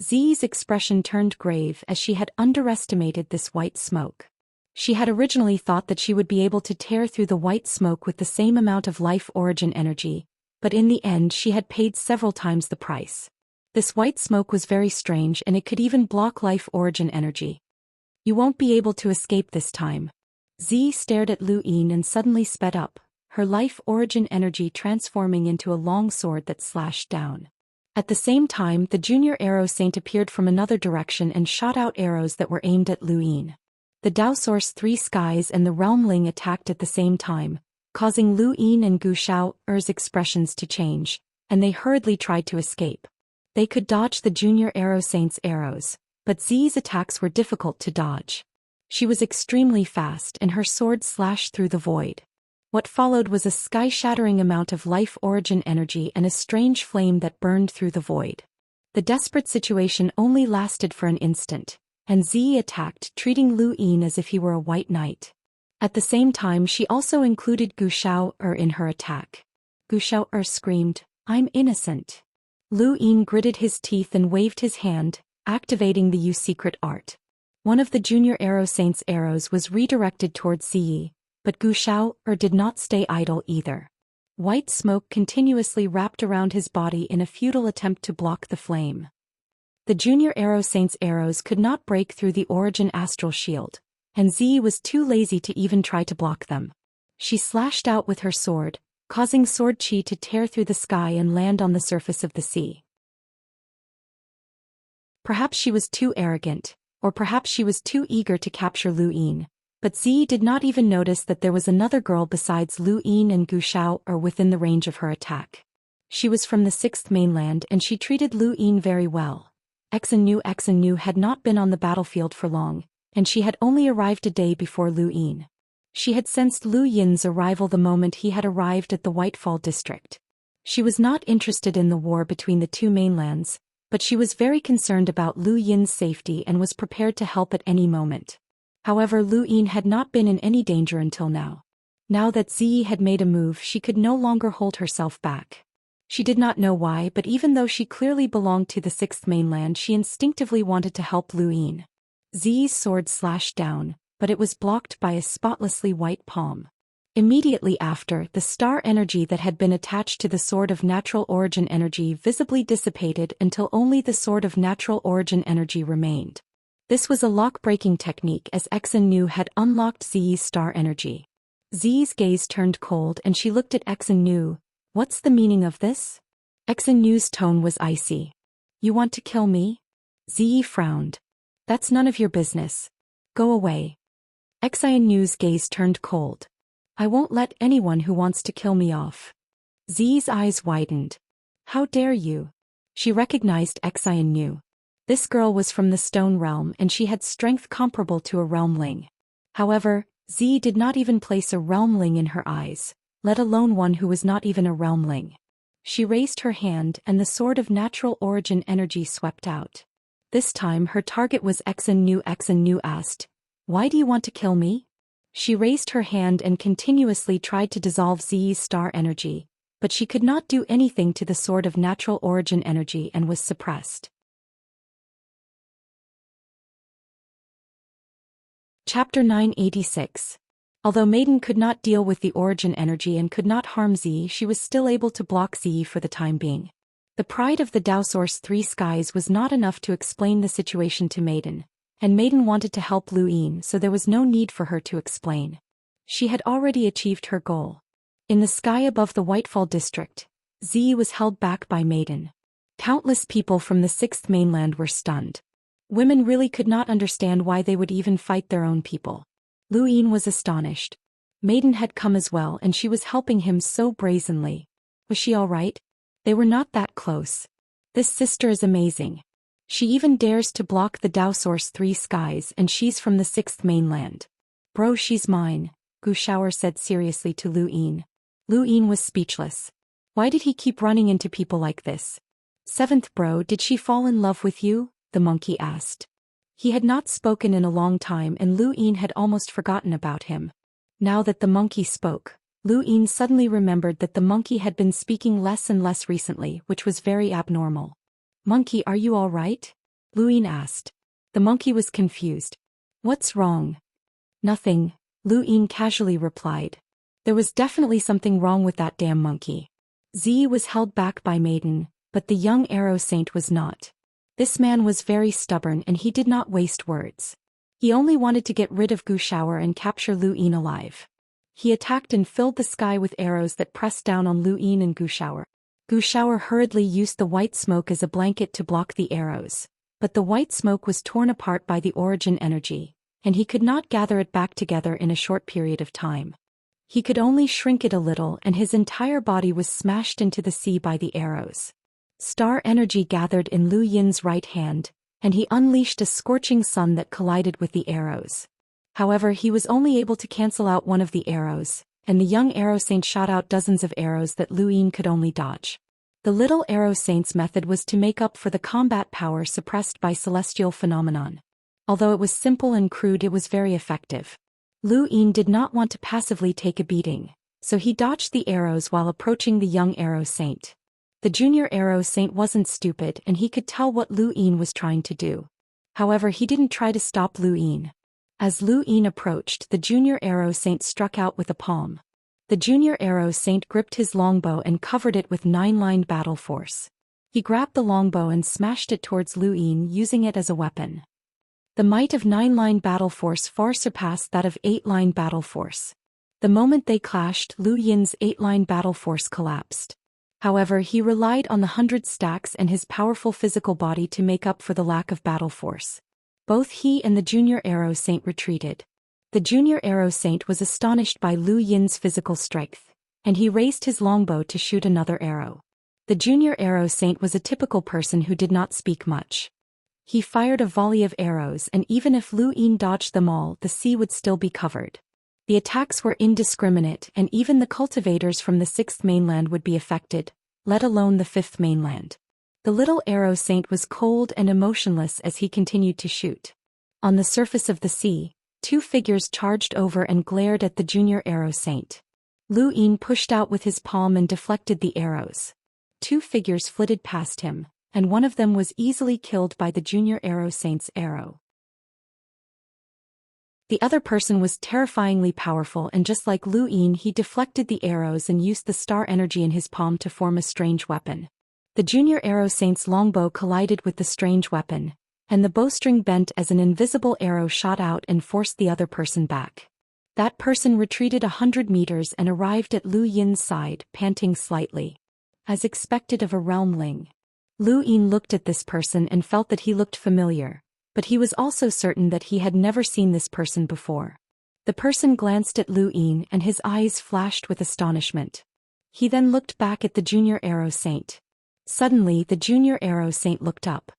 S1: Zi's expression turned grave as she had underestimated this white smoke. She had originally thought that she would be able to tear through the white smoke with the same amount of life origin energy, but in the end she had paid several times the price. This white smoke was very strange and it could even block life origin energy. You won't be able to escape this time. Zi stared at Lu Yin and suddenly sped up, her life origin energy transforming into a long sword that slashed down. At the same time, the junior arrow saint appeared from another direction and shot out arrows that were aimed at Lu Yin. The Dao Source Three Skies and the Realmling attacked at the same time, causing Lu Yin and Gu Xiao's expressions to change, and they hurriedly tried to escape. They could dodge the junior arrow saint's arrows, but Zi's attacks were difficult to dodge. She was extremely fast and her sword slashed through the void. What followed was a sky-shattering amount of life origin energy and a strange flame that burned through the void. The desperate situation only lasted for an instant, and Zi attacked, treating Lu Yin as if he were a white knight. At the same time, she also included Gu Xiao in her attack. Gu Xiao screamed, "I'm innocent." Lu Yin gritted his teeth and waved his hand, activating the secret art. One of the junior arrow saint's arrows was redirected towards Zi, but Gu Xiao did not stay idle either. White smoke continuously wrapped around his body in a futile attempt to block the flame. The junior arrow saint's arrows could not break through the origin astral shield, and Zi was too lazy to even try to block them. She slashed out with her sword, causing sword chi to tear through the sky and land on the surface of the sea. Perhaps she was too arrogant, Or perhaps she was too eager to capture Lu Yin. But Ziyi did not even notice that there was another girl besides Lu Yin and Gu Xiao are within the range of her attack. She was from the 6th mainland and she treated Lu Yin very well. Xinyu had not been on the battlefield for long, and she had only arrived a day before Lu Yin. She had sensed Lu Yin's arrival the moment he had arrived at the Whitefall district. She was not interested in the war between the two mainlands, but she was very concerned about Lu Yin's safety and was prepared to help at any moment. However, Lu Yin had not been in any danger until now. Now that Ziyi had made a move, she could no longer hold herself back. She did not know why, but even though she clearly belonged to the 6th mainland, she instinctively wanted to help Lu Yin. Ziyi's sword slashed down, but it was blocked by a spotlessly white palm. Immediately after, the star energy that had been attached to the sword of natural origin energy visibly dissipated until only the sword of natural origin energy remained. This was a lock-breaking technique as Xinyu had unlocked Ziyi's star energy. Ziyi's gaze turned cold and she looked at Xinyu. What's the meaning of this? Xinyu's tone was icy. You want to kill me? Ziyi frowned. That's none of your business. Go away. Xinyu's gaze turned cold. I won't let anyone who wants to kill me off. Ziyi's eyes widened. How dare you? She recognized Xinyu. This girl was from the Stone Realm and she had strength comparable to a Realmling. However, Ziyi did not even place a Realmling in her eyes, let alone one who was not even a Realmling. She raised her hand and the sword of natural origin energy swept out. This time her target was Xinyu. Xinyu asked, Why do you want to kill me? She raised her hand and continuously tried to dissolve Ziyi's star energy, but she could not do anything to the sword of natural origin energy and was suppressed. Chapter 986. Although Maiden could not deal with the origin energy and could not harm Ziyi, she was still able to block Ziyi for the time being. The pride of the Dao Source 3 Skies was not enough to explain the situation to Maiden, and Maiden wanted to help Lu Yin, so there was no need for her to explain. She had already achieved her goal. In the sky above the Whitefall district, Ziyi was held back by Maiden. Countless people from the 6th mainland were stunned. Women really could not understand why they would even fight their own people. Lu Yin was astonished. Maiden had come as well and she was helping him so brazenly. Was she all right? They were not that close. This sister is amazing. She even dares to block the Dao Source 3 Skies and she's from the 6th mainland. Bro, she's mine, Gu Xiao said seriously to Lu Yin. Lu Yin was speechless. Why did he keep running into people like this? 7th bro, did she fall in love with you? The monkey asked. He had not spoken in a long time and Lu Yin had almost forgotten about him. Now that the monkey spoke, Lu Yin suddenly remembered that the monkey had been speaking less and less recently, which was very abnormal. Monkey, are you all right? Lu Yin asked. The monkey was confused. What's wrong? Nothing, Lu Yin casually replied. There was definitely something wrong with that damn monkey. Ziyi was held back by Maiden, but the young arrow saint was not. This man was very stubborn and he did not waste words. He only wanted to get rid of Gu Xiao and capture Lu Yin alive. He attacked and filled the sky with arrows that pressed down on Lu Yin and Gu Xiao. Gu Xiao hurriedly used the white smoke as a blanket to block the arrows, but the white smoke was torn apart by the origin energy, and he could not gather it back together in a short period of time. He could only shrink it a little and his entire body was smashed into the sea by the arrows. Star energy gathered in Lu Yin's right hand, and he unleashed a scorching sun that collided with the arrows. However, he was only able to cancel out one of the arrows, and the young arrow saint shot out dozens of arrows that Lu Yin could only dodge. The little arrow saint's method was to make up for the combat power suppressed by celestial phenomenon. Although it was simple and crude, it was very effective. Lu Yin did not want to passively take a beating, so he dodged the arrows while approaching the young arrow saint. The junior arrow saint wasn't stupid and he could tell what Lu Yin was trying to do. However, he didn't try to stop Lu Yin. As Lu Yin approached, the junior arrow saint struck out with a palm. The junior arrow saint gripped his longbow and covered it with 9-lined battle force. He grabbed the longbow and smashed it towards Lu Yin, using it as a weapon. The might of 9-line battle force far surpassed that of 8-line battle force. The moment they clashed, Lu Yin's 8-line battle force collapsed. However, he relied on the 100 stacks and his powerful physical body to make up for the lack of battle force. Both he and the junior arrow saint retreated. The junior arrow saint was astonished by Lu Yin's physical strength, and he raised his longbow to shoot another arrow. The junior arrow saint was a typical person who did not speak much. He fired a volley of arrows, and even if Lu Yin dodged them all, the sea would still be covered. The attacks were indiscriminate, and even the cultivators from the 6th mainland would be affected, let alone the 5th mainland. The little arrow saint was cold and emotionless as he continued to shoot. On the surface of the sea, 2 figures charged over and glared at the junior arrow saint. Lu Yin pushed out with his palm and deflected the arrows. 2 figures flitted past him, and one of them was easily killed by the junior arrow saint's arrow. The other person was terrifyingly powerful, and just like Lu Yin, he deflected the arrows and used the star energy in his palm to form a strange weapon. The junior arrow saint's longbow collided with the strange weapon, and the bowstring bent as an invisible arrow shot out and forced the other person back. That person retreated 100 meters and arrived at Lu Yin's side, panting slightly. As expected of a realmling. Lu Yin looked at this person and felt that he looked familiar, but he was also certain that he had never seen this person before. The person glanced at Lu Yin and his eyes flashed with astonishment. He then looked back at the junior arrow saint. Suddenly the junior arrow saint looked up.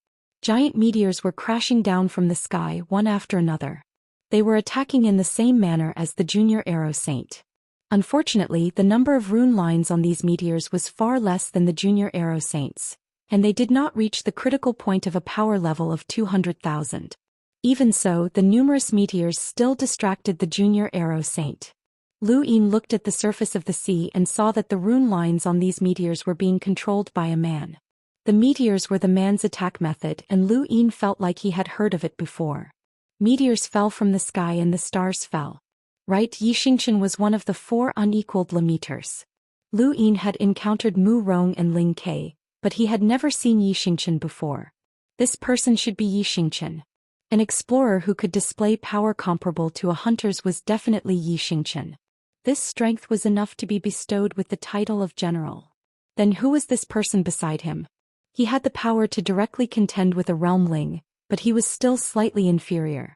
S1: Giant meteors were crashing down from the sky one after another. They were attacking in the same manner as the junior arrow saint. Unfortunately, the number of rune lines on these meteors was far less than the junior arrow saints, and they did not reach the critical point of a power level of 200,000. Even so, the numerous meteors still distracted the junior arrow saint. Lu Yin looked at the surface of the sea and saw that the rune lines on these meteors were being controlled by a man. The meteors were the man's attack method, and Lu Yin felt like he had heard of it before. Meteors fell from the sky and the stars fell. Right, Xianxia was one of the 4 unequaled Lemeters. Lu Yin had encountered Mu Rong and Ling Ke, but he had never seen Xianxia before. This person should be Xianxia. An explorer who could display power comparable to a hunter's was definitely Xianxia. This strength was enough to be bestowed with the title of general. Then who was this person beside him? He had the power to directly contend with a realmling, but he was still slightly inferior.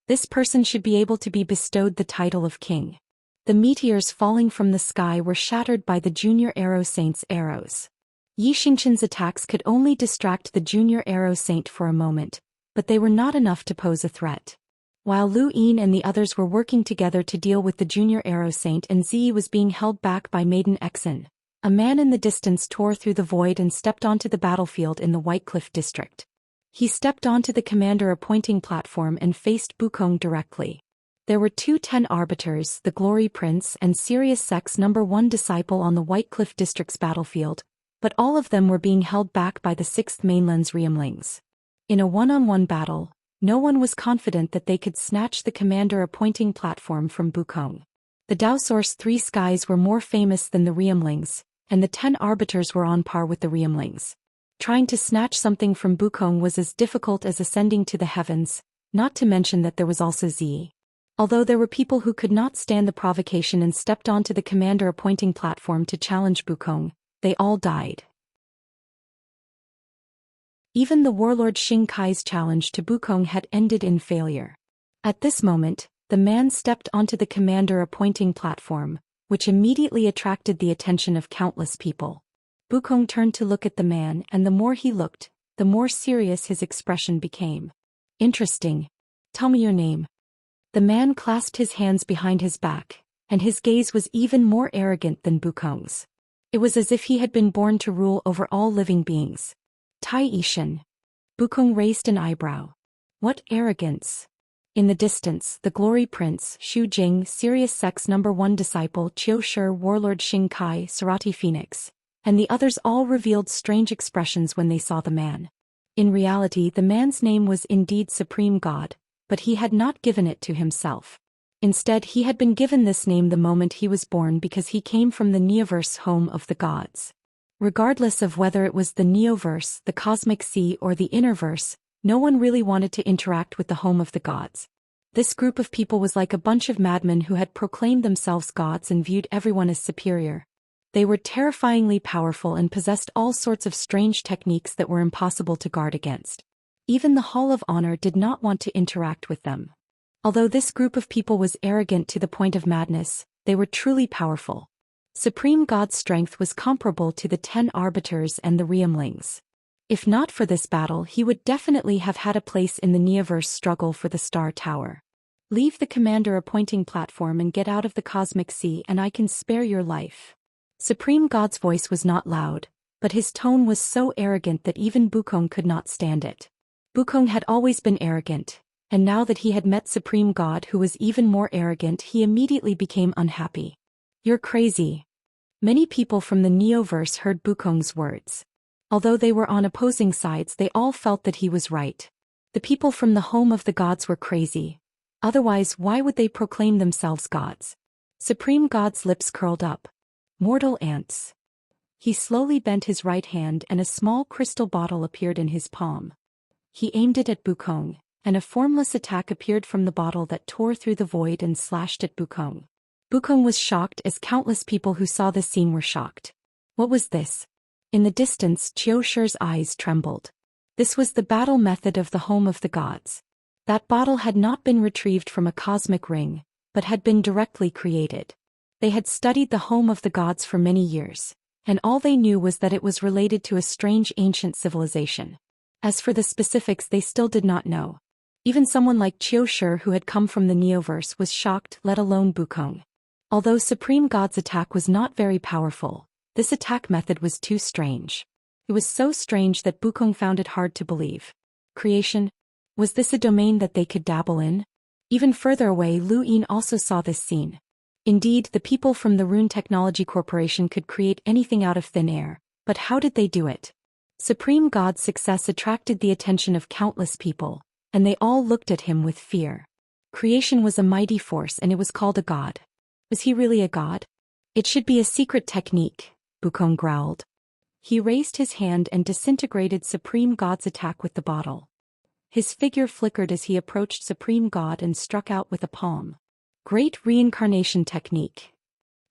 S1: This person should be able to be bestowed the title of king. The meteors falling from the sky were shattered by the junior arrow saint's arrows. Xianxia's attacks could only distract the junior arrow saint for a moment, but they were not enough to pose a threat. While Lu Yin and the others were working together to deal with the junior arrow saint and Zi was being held back by Maiden Exen, a man in the distance tore through the void and stepped onto the battlefield in the White Cliff district. He stepped onto the commander appointing platform and faced Bukong directly. There were 2 10 arbiters, the Glory Prince and Sirius Sec's #1 disciple on the White Cliff district's battlefield, but all of them were being held back by the 6th mainland's realmlings. In a one-on-one battle, no one was confident that they could snatch the commander appointing platform from Bukong. The Daoist 3 skies were more famous than the realmlings, and the 10 arbiters were on par with the realmlings. Trying to snatch something from Bukong was as difficult as ascending to the heavens, not to mention that there was also Zi. Although there were people who could not stand the provocation and stepped onto the commander appointing platform to challenge Bukong, they all died. Even the warlord Xing Kai's challenge to Bukong had ended in failure. At this moment, the man stepped onto the commander appointing platform, which immediately attracted the attention of countless people. Bukong turned to look at the man, and the more he looked, the more serious his expression became. Interesting. Tell me your name. The man clasped his hands behind his back, and his gaze was even more arrogant than Bukong's. It was as if he had been born to rule over all living beings. Tai Yishan. Bukong raised an eyebrow. What arrogance! In the distance, the Glory Prince, Xu Jing, Sirius Sec's #1 disciple, Qiu Shi, warlord Xing Kai, Sarati Phoenix, and the others all revealed strange expressions when they saw the man. In reality, the man's name was indeed Supreme God, but he had not given it to himself. Instead, he had been given this name the moment he was born because he came from the Neoverse, home of the gods. Regardless of whether it was the Neoverse, the Cosmic Sea, or the Innerverse, no one really wanted to interact with the home of the gods. This group of people was like a bunch of madmen who had proclaimed themselves gods and viewed everyone as superior. They were terrifyingly powerful and possessed all sorts of strange techniques that were impossible to guard against. Even the Hall of Honor did not want to interact with them. Although this group of people was arrogant to the point of madness, they were truly powerful. Supreme God's strength was comparable to the 10 Arbiters and the Realmlings. If not for this battle, he would definitely have had a place in the Neoverse struggle for the Star Tower. Leave the commander appointing platform and get out of the cosmic sea and I can spare your life. Supreme God's voice was not loud, but his tone was so arrogant that even Bukong could not stand it. Bukong had always been arrogant, and now that he had met Supreme God who was even more arrogant, he immediately became unhappy. You're crazy. Many people from the Neoverse heard Bukong's words. Although they were on opposing sides, they all felt that he was right. The people from the home of the gods were crazy. Otherwise, why would they proclaim themselves gods? Supreme God's lips curled up. Mortal ants. He slowly bent his right hand and a small crystal bottle appeared in his palm. He aimed it at Bukong, and a formless attack appeared from the bottle that tore through the void and slashed at Bukong. Bukong was shocked, as countless people who saw this scene were shocked. What was this? In the distance, Xiaoxi's eyes trembled. This was the battle method of the home of the gods. That bottle had not been retrieved from a cosmic ring, but had been directly created. They had studied the home of the gods for many years, and all they knew was that it was related to a strange ancient civilization. As for the specifics, they still did not know. Even someone like Xiaoxi, who had come from the Neoverse, was shocked, let alone Bukong. Although Supreme God's attack was not very powerful, this attack method was too strange. It was so strange that Bukong found it hard to believe. Creation? Was this a domain that they could dabble in? Even further away, Lu Yin also saw this scene. Indeed, the people from the Rune Technology Corporation could create anything out of thin air, but how did they do it? Supreme God's success attracted the attention of countless people, and they all looked at him with fear. Creation was a mighty force and it was called a god. Was he really a god? It should be a secret technique, Bukong growled. He raised his hand and disintegrated Supreme God's attack with the bottle. His figure flickered as he approached Supreme God and struck out with a palm. Great reincarnation technique.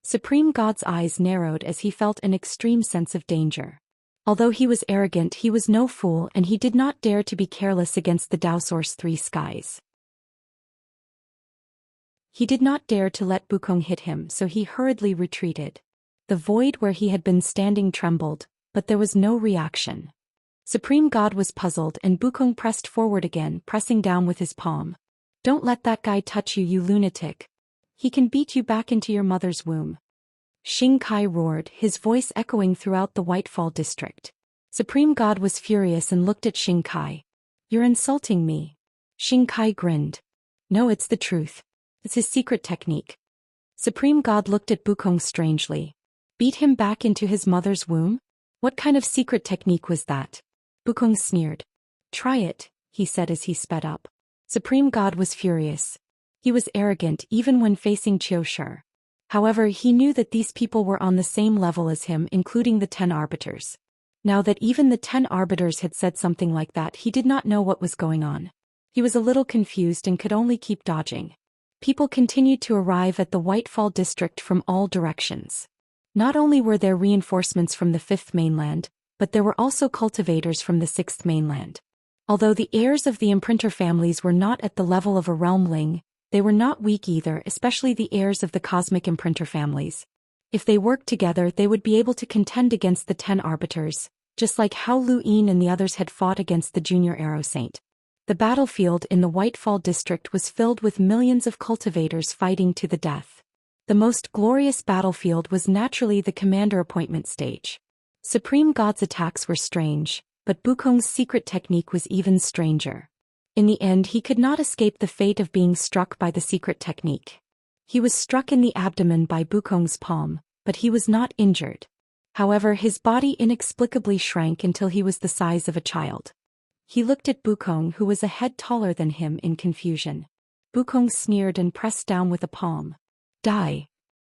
S1: Supreme God's eyes narrowed as he felt an extreme sense of danger. Although he was arrogant, he was no fool and he did not dare to be careless against the Dao Source 3 skies. He did not dare to let Bukong hit him, so he hurriedly retreated. The void where he had been standing trembled, but there was no reaction. Supreme God was puzzled and Bukong pressed forward again, pressing down with his palm. Don't let that guy touch you, you lunatic. He can beat you back into your mother's womb. Xianxia roared, his voice echoing throughout the Whitefall district. Supreme God was furious and looked at Xianxia. You're insulting me. Xianxia grinned. No, it's the truth. It's his secret technique. Supreme God looked at Bukong strangely. Beat him back into his mother's womb? What kind of secret technique was that? Bukong sneered. Try it, he said as he sped up. Supreme God was furious. He was arrogant even when facing Xiaoxi. However, he knew that these people were on the same level as him, including the 10 Arbiters. Now that even the 10 Arbiters had said something like that, he did not know what was going on. He was a little confused and could only keep dodging. People continued to arrive at the Whitefall district from all directions. Not only were there reinforcements from the 5th mainland, but there were also cultivators from the 6th mainland. Although the heirs of the imprinter families were not at the level of a realmling, they were not weak either, especially the heirs of the cosmic imprinter families. If they worked together, they would be able to contend against the 10 Arbiters, just like how Lu Yin and the others had fought against the Junior Arrow Saint. The battlefield in the Whitefall district was filled with millions of cultivators fighting to the death. The most glorious battlefield was naturally the commander appointment stage. Supreme God's attacks were strange, but Bukong's secret technique was even stranger. In the end, he could not escape the fate of being struck by the secret technique. He was struck in the abdomen by Bukong's palm, but he was not injured. However, his body inexplicably shrank until he was the size of a child. He looked at Bukong, who was a head taller than him, in confusion. Bukong sneered and pressed down with a palm. Die.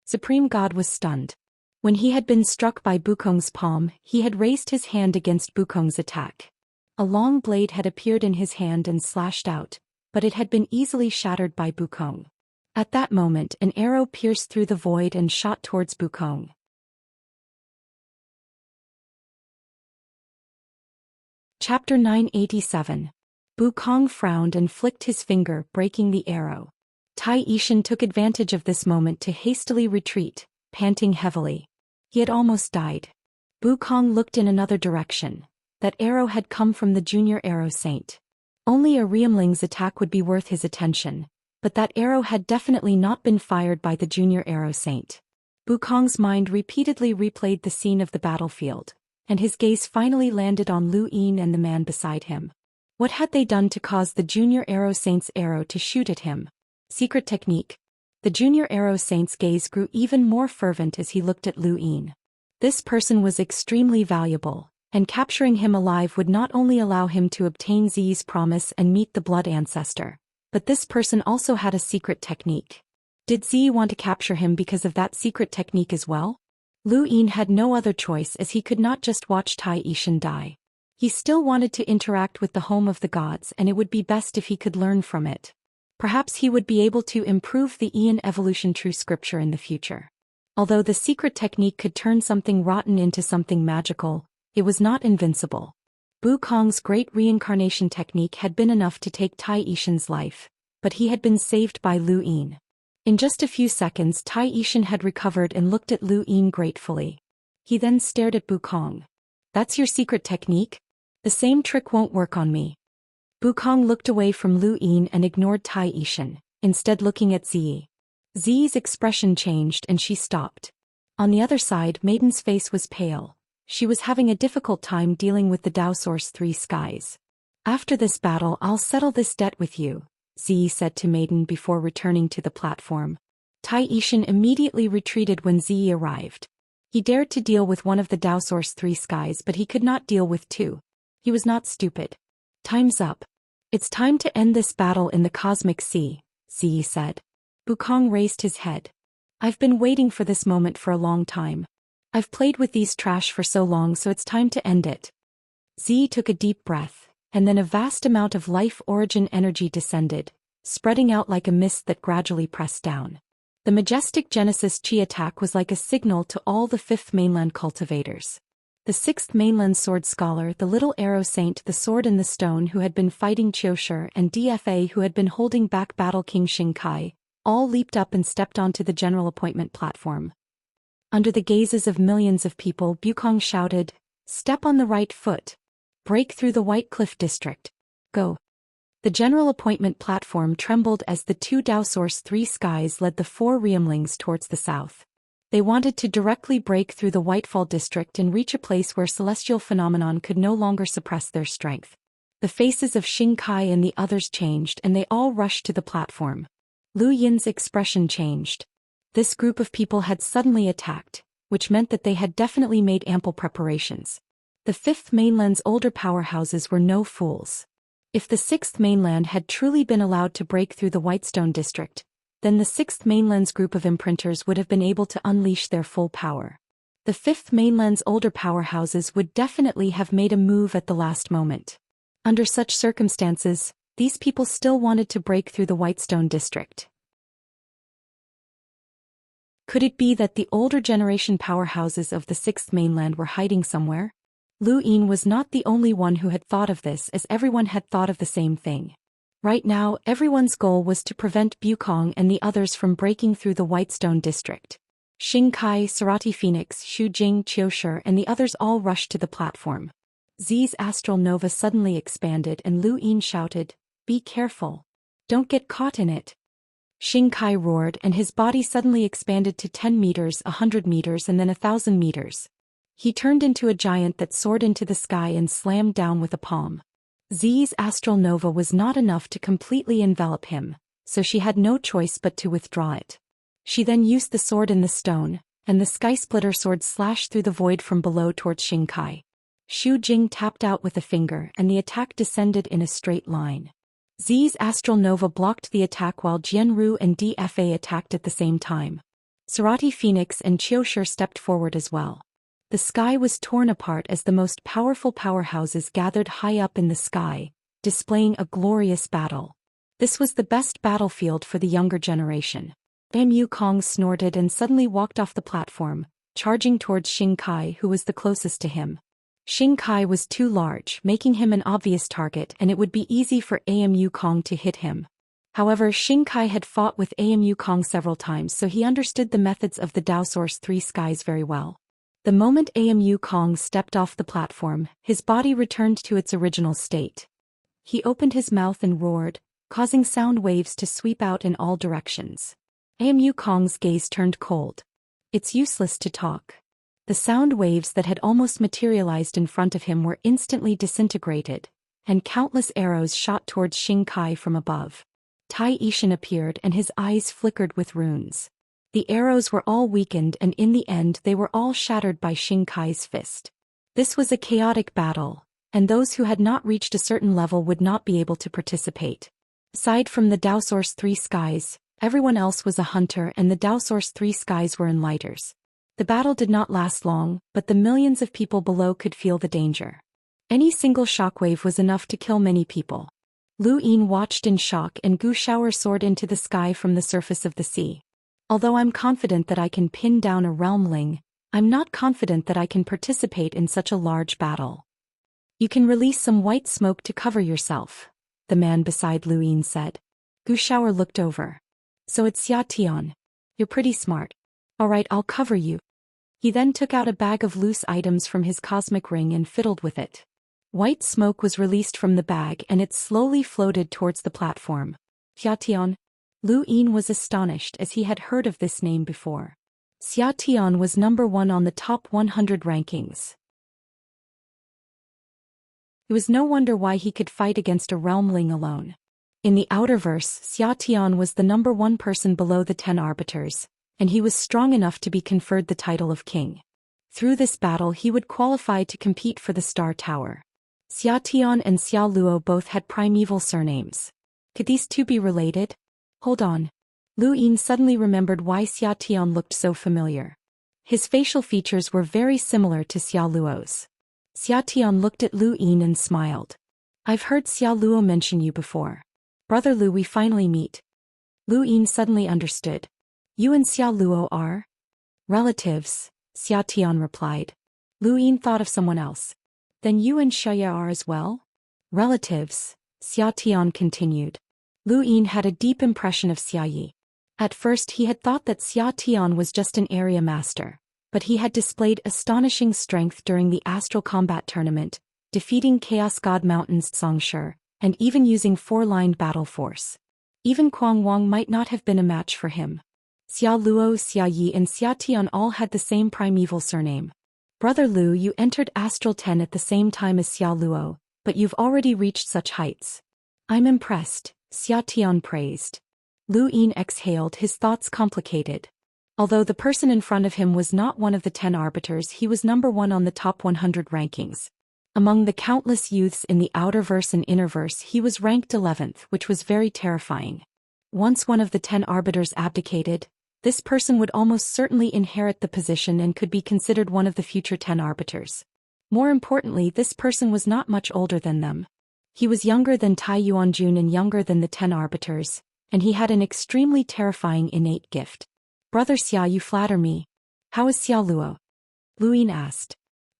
S1: Supreme God was stunned. When he had been struck by Bukong's palm, he had raised his hand against Bukong's attack. A long blade had appeared in his hand and slashed out, but it had been easily shattered by Bukong. At that moment, an arrow pierced through the void and shot towards Bukong. Chapter 987. Kong frowned and flicked his finger, breaking the arrow. Tai Yishan took advantage of this moment to hastily retreat, panting heavily. He had almost died. Kong looked in another direction. That arrow had come from the junior arrow saint. Only a Riemling's attack would be worth his attention, but that arrow had definitely not been fired by the junior arrow saint. Kong's mind repeatedly replayed the scene of the battlefield, and his gaze finally landed on Lu Yin and the man beside him. What had they done to cause the junior arrow saint's arrow to shoot at him? Secret technique. The junior arrow saint's gaze grew even more fervent as he looked at Lu Yin. This person was extremely valuable, and capturing him alive would not only allow him to obtain Zi's promise and meet the blood ancestor, but this person also had a secret technique. Did Zi want to capture him because of that secret technique as well? Lu Yin had no other choice as he could not just watch Tai Yishan die. He still wanted to interact with the home of the gods, and it would be best if he could learn from it. Perhaps he would be able to improve the Ian evolution true scripture in the future. Although the secret technique could turn something rotten into something magical, it was not invincible. Kong's great reincarnation technique had been enough to take Tai Yishan's life, but he had been saved by Lu Yin. In just a few seconds Tai Yishan had recovered and looked at Lu Yin gratefully. He then stared at Kong. "That's your secret technique? The same trick won't work on me." Kong looked away from Lu Yin and ignored Tai Yishan, instead looking at Zi. Zi's expression changed and she stopped. On the other side, Maiden's face was pale. She was having a difficult time dealing with the Dao Source 3 skies. "After this battle I'll settle this debt with you," Zi said to Maiden before returning to the platform. Tai Yishan immediately retreated when Zi arrived. He dared to deal with one of the Dao Source 3 skies, but he could not deal with two. He was not stupid. "Time's up. It's time to end this battle in the cosmic sea," Zi said. Kong raised his head. "I've been waiting for this moment for a long time. I've played with these trash for so long, so it's time to end it." Zi took a deep breath, and then a vast amount of life origin energy descended, spreading out like a mist that gradually pressed down. The majestic Genesis Chi attack was like a signal to all the Fifth Mainland cultivators. The Sixth Mainland Sword Scholar, the Little Arrow Saint, the Sword and the Stone who had been fighting Xianxia, and DFA who had been holding back Battle King Xingkai, all leaped up and stepped onto the general appointment platform. Under the gazes of millions of people, Kong shouted, "Step on the right foot. Break through the White Cliff District. Go." The general appointment platform trembled as the two Dao Source 3 skies led the four Riemlings towards the south. They wanted to directly break through the Whitefall district and reach a place where celestial phenomenon could no longer suppress their strength. The faces of Xingkai and the others changed and they all rushed to the platform. Lu Yin's expression changed. This group of people had suddenly attacked, which meant that they had definitely made ample preparations. The Fifth Mainland's older powerhouses were no fools. If the Sixth Mainland had truly been allowed to break through the Whitestone district, then the Sixth Mainland's group of imprinters would have been able to unleash their full power. The Fifth Mainland's older powerhouses would definitely have made a move at the last moment. Under such circumstances, these people still wanted to break through the Whitestone district. Could it be that the older generation powerhouses of the Sixth Mainland were hiding somewhere? Lu Yin was not the only one who had thought of this, as everyone had thought of the same thing. Right now, everyone's goal was to prevent Kong and the others from breaking through the Whitestone district. Xingkai, Sarati Phoenix, Xu Jing, Qiushi, and the others all rushed to the platform. Zi's astral nova suddenly expanded and Lu Yin shouted, "Be careful. Don't get caught in it." Xingkai roared and his body suddenly expanded to 10 meters, 100 meters and then 1,000 meters. He turned into a giant that soared into the sky and slammed down with a palm. Zi's astral nova was not enough to completely envelop him, so she had no choice but to withdraw it. She then used the sword and the stone, and the sky splitter sword slashed through the void from below towards Xingkai. Xu Jing tapped out with a finger and the attack descended in a straight line. Zi's astral nova blocked the attack while Jianru and DFA attacked at the same time. Sarati Phoenix and Qiushi stepped forward as well. The sky was torn apart as the most powerful powerhouses gathered high up in the sky, displaying a glorious battle. This was the best battlefield for the younger generation. Kong snorted and suddenly walked off the platform, charging towards Xingkai, who was the closest to him. Xingkai was too large, making him an obvious target, and it would be easy for Amu Kong to hit him. However, Xingkai had fought with Amu Kong several times, so he understood the methods of the Dao Source Three Skies very well. The moment Amu Kong stepped off the platform, his body returned to its original state. He opened his mouth and roared, causing sound waves to sweep out in all directions. Amu Kong's gaze turned cold. It's useless to talk. The sound waves that had almost materialized in front of him were instantly disintegrated, and countless arrows shot towards Xingkai from above. Tai Yishan appeared and his eyes flickered with runes. The arrows were all weakened and in the end they were all shattered by Xingkai's fist. This was a chaotic battle, and those who had not reached a certain level would not be able to participate. Aside from the Dao Source Three Skies, everyone else was a hunter and the Dao Source Three Skies were enlighters. The battle did not last long, but the millions of people below could feel the danger. Any single shockwave was enough to kill many people. Lu Yin watched in shock and Gu Shower soared into the sky from the surface of the sea. Although I'm confident that I can pin down a realmling, I'm not confident that I can participate in such a large battle. You can release some white smoke to cover yourself, the man beside Lu Yin said. Gu Shower looked over. So it's Xia Tian. You're pretty smart. Alright, I'll cover you. He then took out a bag of loose items from his cosmic ring and fiddled with it. White smoke was released from the bag and it slowly floated towards the platform. Xia Tian. Lu Yin was astonished as he had heard of this name before. Xia Tian was number 1 on the top 100 rankings. It was no wonder why he could fight against a realmling alone. In the Outerverse, Xia Tian was the number 1 person below the 10 arbiters, and he was strong enough to be conferred the title of king. Through this battle he would qualify to compete for the Star Tower. Xia Tian and Xia Luo both had primeval surnames. Could these two be related? Hold on. Lu Yin suddenly remembered why Xia Tian looked so familiar. His facial features were very similar to Xia Luo's. Xia Tian looked at Lu Yin and smiled. I've heard Xia Luo mention you before. Brother Lu, we finally meet. Lu Yin suddenly understood. You and Xia Luo are relatives, Xia Tian replied. Lu Yin thought of someone else. Then you and Xianxia are as well? Relatives, Xia Tian continued. Lu Yin had a deep impression of Xia Yi. At first he had thought that Xia Tian was just an area master, but he had displayed astonishing strength during the Astral Combat Tournament, defeating Chaos God Mountain's Zhangshi, and even using 4-lined battle force. Even Kuang Wang might not have been a match for him. Xia Luo, Xia Yi and Xia Tian all had the same primeval surname. Brother Lu, you entered Astral 10 at the same time as Xia Luo, but you've already reached such heights. I'm impressed, Xia Tian praised. Lu Yin exhaled, his thoughts complicated. Although the person in front of him was not one of the 10 arbiters, he was number 1 on the top 100 rankings. Among the countless youths in the Outerverse and Innerverse, he was ranked 11th, which was very terrifying. Once one of the 10 arbiters abdicated, this person would almost certainly inherit the position and could be considered one of the future 10 arbiters. More importantly, this person was not much older than them. He was younger than Tai Yuanjun and younger than the 10 arbiters, and he had an extremely terrifying innate gift. Brother Xia, you flatter me. How is Xia Luo? Lu Yin asked.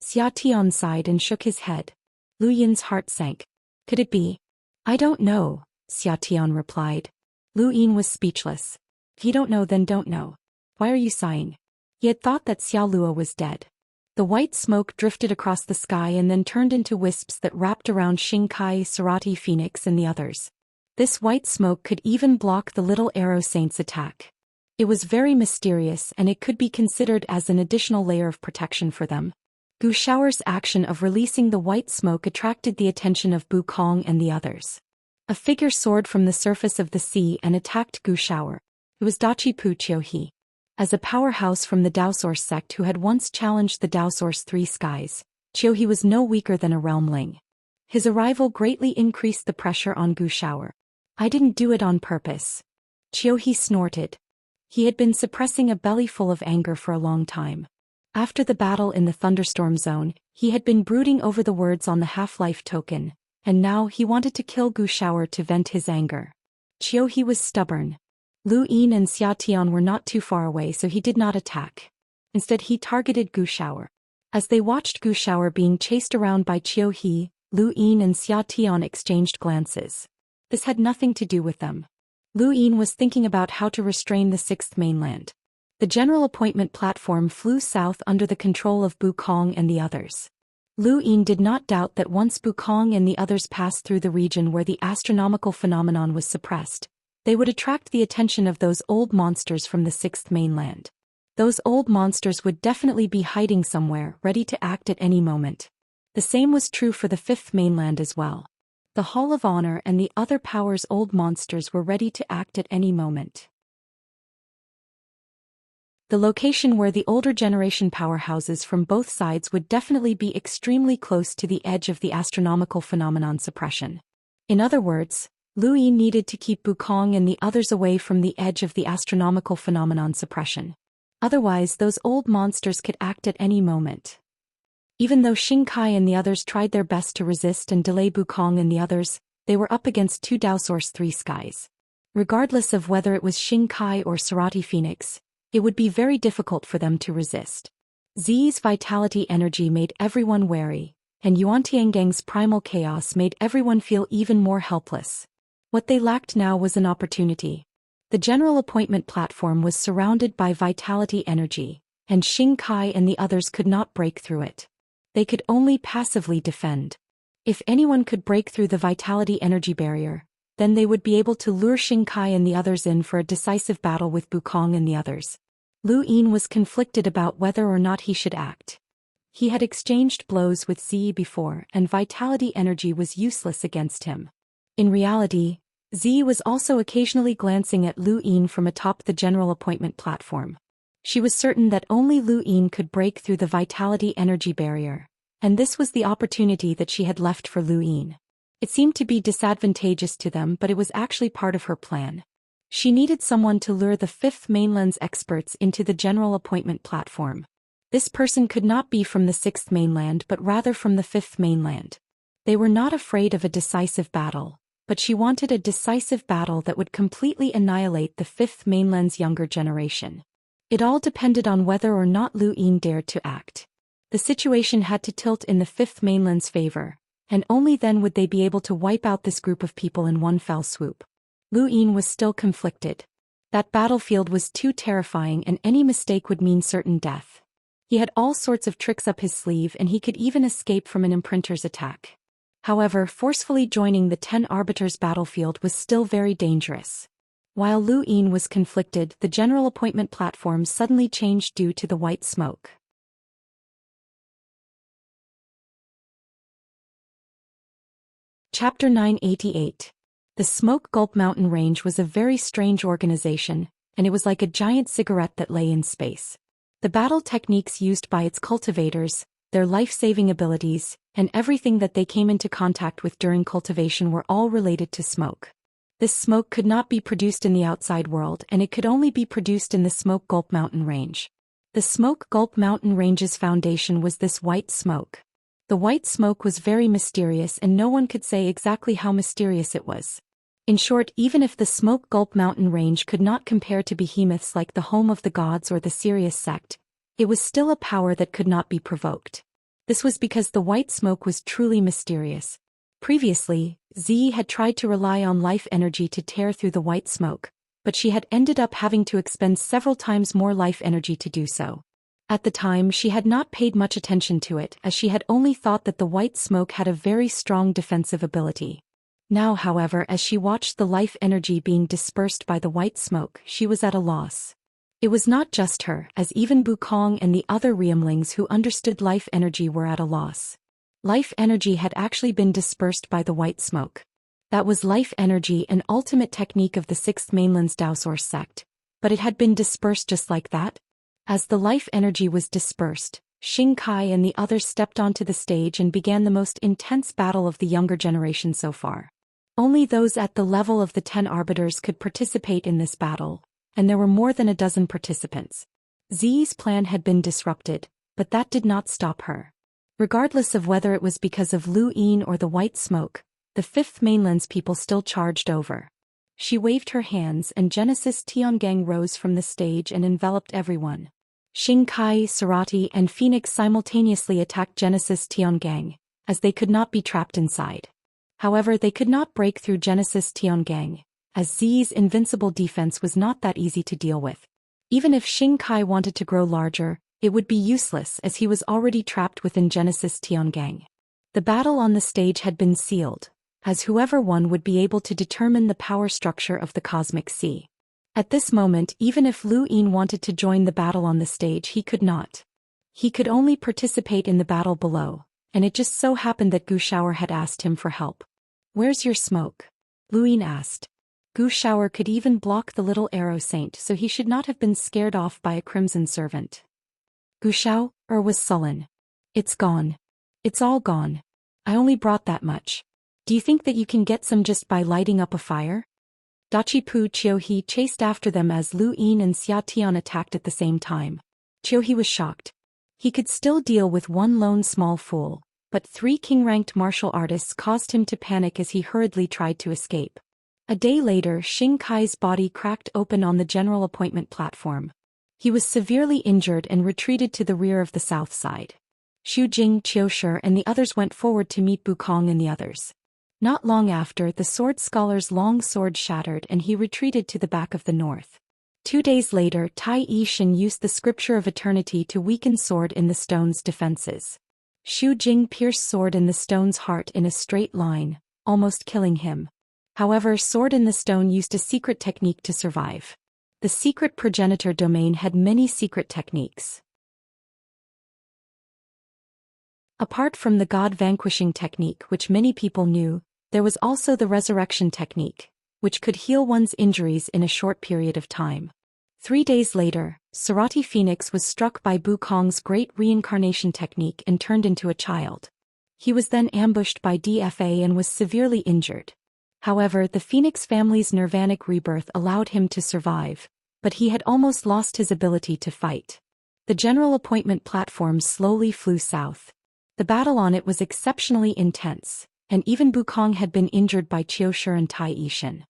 S1: Xia Tian sighed and shook his head. Lu Yin's heart sank. Could it be? I don't know, Xia Tian replied. Lu Yin was speechless. If you don't know, then don't know. Why are you sighing? He had thought that Xia Luo was dead. The white smoke drifted across the sky and then turned into wisps that wrapped around Xingkai, Sarati Phoenix and the others. This white smoke could even block the little arrow saint's attack. It was very mysterious and it could be considered as an additional layer of protection for them. Gu Shower's action of releasing the white smoke attracted the attention of Bu Kong and the others. A figure soared from the surface of the sea and attacked Gu Shower. It was Dachi Pu Chiohe. As a powerhouse from the Dao Source sect who had once challenged the Dao Source Three Skies, Chiohe was no weaker than a realmling. His arrival greatly increased the pressure on Gu Shower. I didn't do it on purpose. Chiohe snorted. He had been suppressing a belly full of anger for a long time. After the battle in the thunderstorm zone, he had been brooding over the words on the half-life token, and now he wanted to kill Gu Shower to vent his anger. Chiohe was stubborn. Lu Yin and Xia Tian were not too far away, so he did not attack. Instead he targeted Gu Shower. As they watched Gu Shower being chased around by Qiu He, Lu Yin and Xia Tian exchanged glances. This had nothing to do with them. Lu Yin was thinking about how to restrain the Sixth Mainland. The general appointment platform flew south under the control of Bu Kong and the others. Lu Yin did not doubt that once Bu Kong and the others passed through the region where the astronomical phenomenon was suppressed, they would attract the attention of those old monsters from the Sixth Mainland. Those old monsters would definitely be hiding somewhere, ready to act at any moment. The same was true for the Fifth Mainland as well. The Hall of Honor and the other powers' old monsters were ready to act at any moment. The location where the older generation powerhouses from both sides would definitely be extremely close to the edge of the astronomical phenomenon suppression. In other words, Lu Yin needed to keep Bu Kong and the others away from the edge of the astronomical phenomenon suppression. Otherwise, those old monsters could act at any moment. Even though Xingkai and the others tried their best to resist and delay Bu Kong and the others, they were up against two Daoist three skies. Regardless of whether it was Xingkai or Sarati Phoenix, it would be very difficult for them to resist. Zi's vitality energy made everyone wary, and Yuan Tiangang's primal chaos made everyone feel even more helpless. What they lacked now was an opportunity. The general appointment platform was surrounded by vitality energy, and Xingkai and the others could not break through it. They could only passively defend. If anyone could break through the vitality energy barrier, then they would be able to lure Xingkai and the others in for a decisive battle with Bu Kong and the others. Lu Yin was conflicted about whether or not he should act. He had exchanged blows with Zi before, and vitality energy was useless against him. In reality, Zi was also occasionally glancing at Lu Yin from atop the general appointment platform. She was certain that only Lu Yin could break through the vitality energy barrier, and this was the opportunity that she had left for Lu Yin. It seemed to be disadvantageous to them, but it was actually part of her plan. She needed someone to lure the Fifth Mainland's experts into the general appointment platform. This person could not be from the Sixth Mainland but rather from the Fifth Mainland. They were not afraid of a decisive battle, but she wanted a decisive battle that would completely annihilate the Fifth Mainland's younger generation. It all depended on whether or not Lu Yin dared to act. The situation had to tilt in the Fifth Mainland's favor, and only then would they be able to wipe out this group of people in one fell swoop. Lu Yin was still conflicted. That battlefield was too terrifying and any mistake would mean certain death. He had all sorts of tricks up his sleeve and he could even escape from an imprinter's attack. However, forcefully joining the 10 Arbiters battlefield was still very dangerous. While Lu Yin was conflicted, the general appointment platform suddenly changed due to the white smoke. Chapter 988. The Smoke Gulp Mountain Range was a very strange organization, and it was like a giant cigarette that lay in space. The battle techniques used by its cultivators, their life-saving abilities, and everything that they came into contact with during cultivation were all related to smoke. This smoke could not be produced in the outside world and it could only be produced in the Smoke Gulp Mountain Range. The Smoke Gulp Mountain Range's foundation was this white smoke. The white smoke was very mysterious and no one could say exactly how mysterious it was. In short, even if the Smoke Gulp Mountain Range could not compare to behemoths like the home of the gods or the Sirius sect, it was still a power that could not be provoked. This was because the white smoke was truly mysterious. Previously, Zi had tried to rely on life energy to tear through the white smoke, but she had ended up having to expend several times more life energy to do so. At the time, she had not paid much attention to it, as she had only thought that the white smoke had a very strong defensive ability. Now, however, as she watched the life energy being dispersed by the white smoke, she was at a loss. It was not just her, as even Bu Kong and the other Realmlings who understood life energy were at a loss. Life energy had actually been dispersed by the white smoke. That was life energy, an ultimate technique of the Sixth Mainland's Daoist sect, but it had been dispersed just like that. As the life energy was dispersed, Xingkai and the others stepped onto the stage and began the most intense battle of the younger generation so far. Only those at the level of the 10 Arbiters could participate in this battle, and there were more than a dozen participants. Zi's plan had been disrupted, but that did not stop her. Regardless of whether it was because of Lu Yin or the white smoke, the Fifth Mainland's people still charged over. She waved her hands and Genesis Tiangang rose from the stage and enveloped everyone. Xingkai, Sarati, and Phoenix simultaneously attacked Genesis Tiangang, as they could not be trapped inside. However, they could not break through Genesis Tiangang, as Zi's invincible defense was not that easy to deal with. Even if Xingkai wanted to grow larger, it would be useless as he was already trapped within Genesis Tiangang. The battle on the stage had been sealed, as whoever won would be able to determine the power structure of the cosmic sea. At this moment, even if Lu Yin wanted to join the battle on the stage, he could not. He could only participate in the battle below, and it just so happened that Gu Shower had asked him for help. "Where's your smoke?" Lu Yin asked. Gu Shower could even block the little arrow saint, so he should not have been scared off by a crimson servant. Gu Shower was sullen. "It's gone. It's all gone. I only brought that much. Do you think that you can get some just by lighting up a fire?" Dachi Pu Qiuhe chased after them as Lu Yin and Xia Tian attacked at the same time. Qiuhe was shocked. He could still deal with one lone small fool, but 3 king-ranked martial artists caused him to panic as he hurriedly tried to escape. A day later, Xingkai's body cracked open on the general appointment platform. He was severely injured and retreated to the rear of the south side. Xu Jing, Qiushi, and the others went forward to meet Bukong and the others. Not long after, the sword scholar's long sword shattered and he retreated to the back of the north. 2 days later, Tai Yishan used the scripture of eternity to weaken sword in the stone's defenses. Xu Jing pierced sword in the stone's heart in a straight line, almost killing him. However, sword in the stone used a secret technique to survive. The secret progenitor domain had many secret techniques. Apart from the god-vanquishing technique which many people knew, there was also the resurrection technique, which could heal one's injuries in a short period of time. 3 days later, Sarati Phoenix was struck by Bukong's great reincarnation technique and turned into a child. He was then ambushed by DFA and was severely injured. However, the Phoenix family's nirvanic rebirth allowed him to survive, but he had almost lost his ability to fight. The general appointment platform slowly flew south. The battle on it was exceptionally intense, and even Bukong had been injured by Qiushi and Tai Yishan.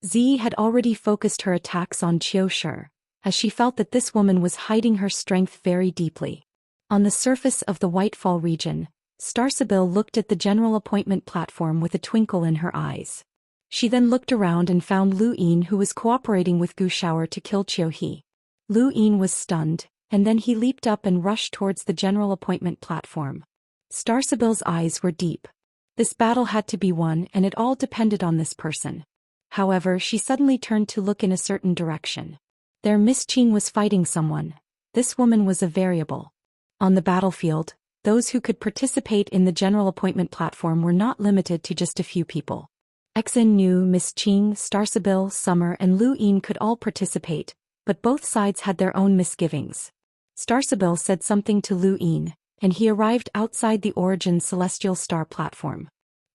S1: Zi had already focused her attacks on Qiushi, as she felt that this woman was hiding her strength very deeply. On the surface of the Whitefall region, Starsabil looked at the general appointment platform with a twinkle in her eyes. She then looked around and found Lu Yin, who was cooperating with Gu Shower to kill Qiuhe. Lu Yin was stunned, and then he leaped up and rushed towards the general appointment platform. Starsabil's eyes were deep. This battle had to be won, and it all depended on this person. However, she suddenly turned to look in a certain direction. There Miss Qing was fighting someone. This woman was a variable. On the battlefield, those who could participate in the general appointment platform were not limited to just a few people. Xin knew Miss Qing, Starsabil, Summer, and Lu Yin could all participate, but both sides had their own misgivings. Starsabil said something to Lu Yin, and he arrived outside the Origin Celestial Star platform.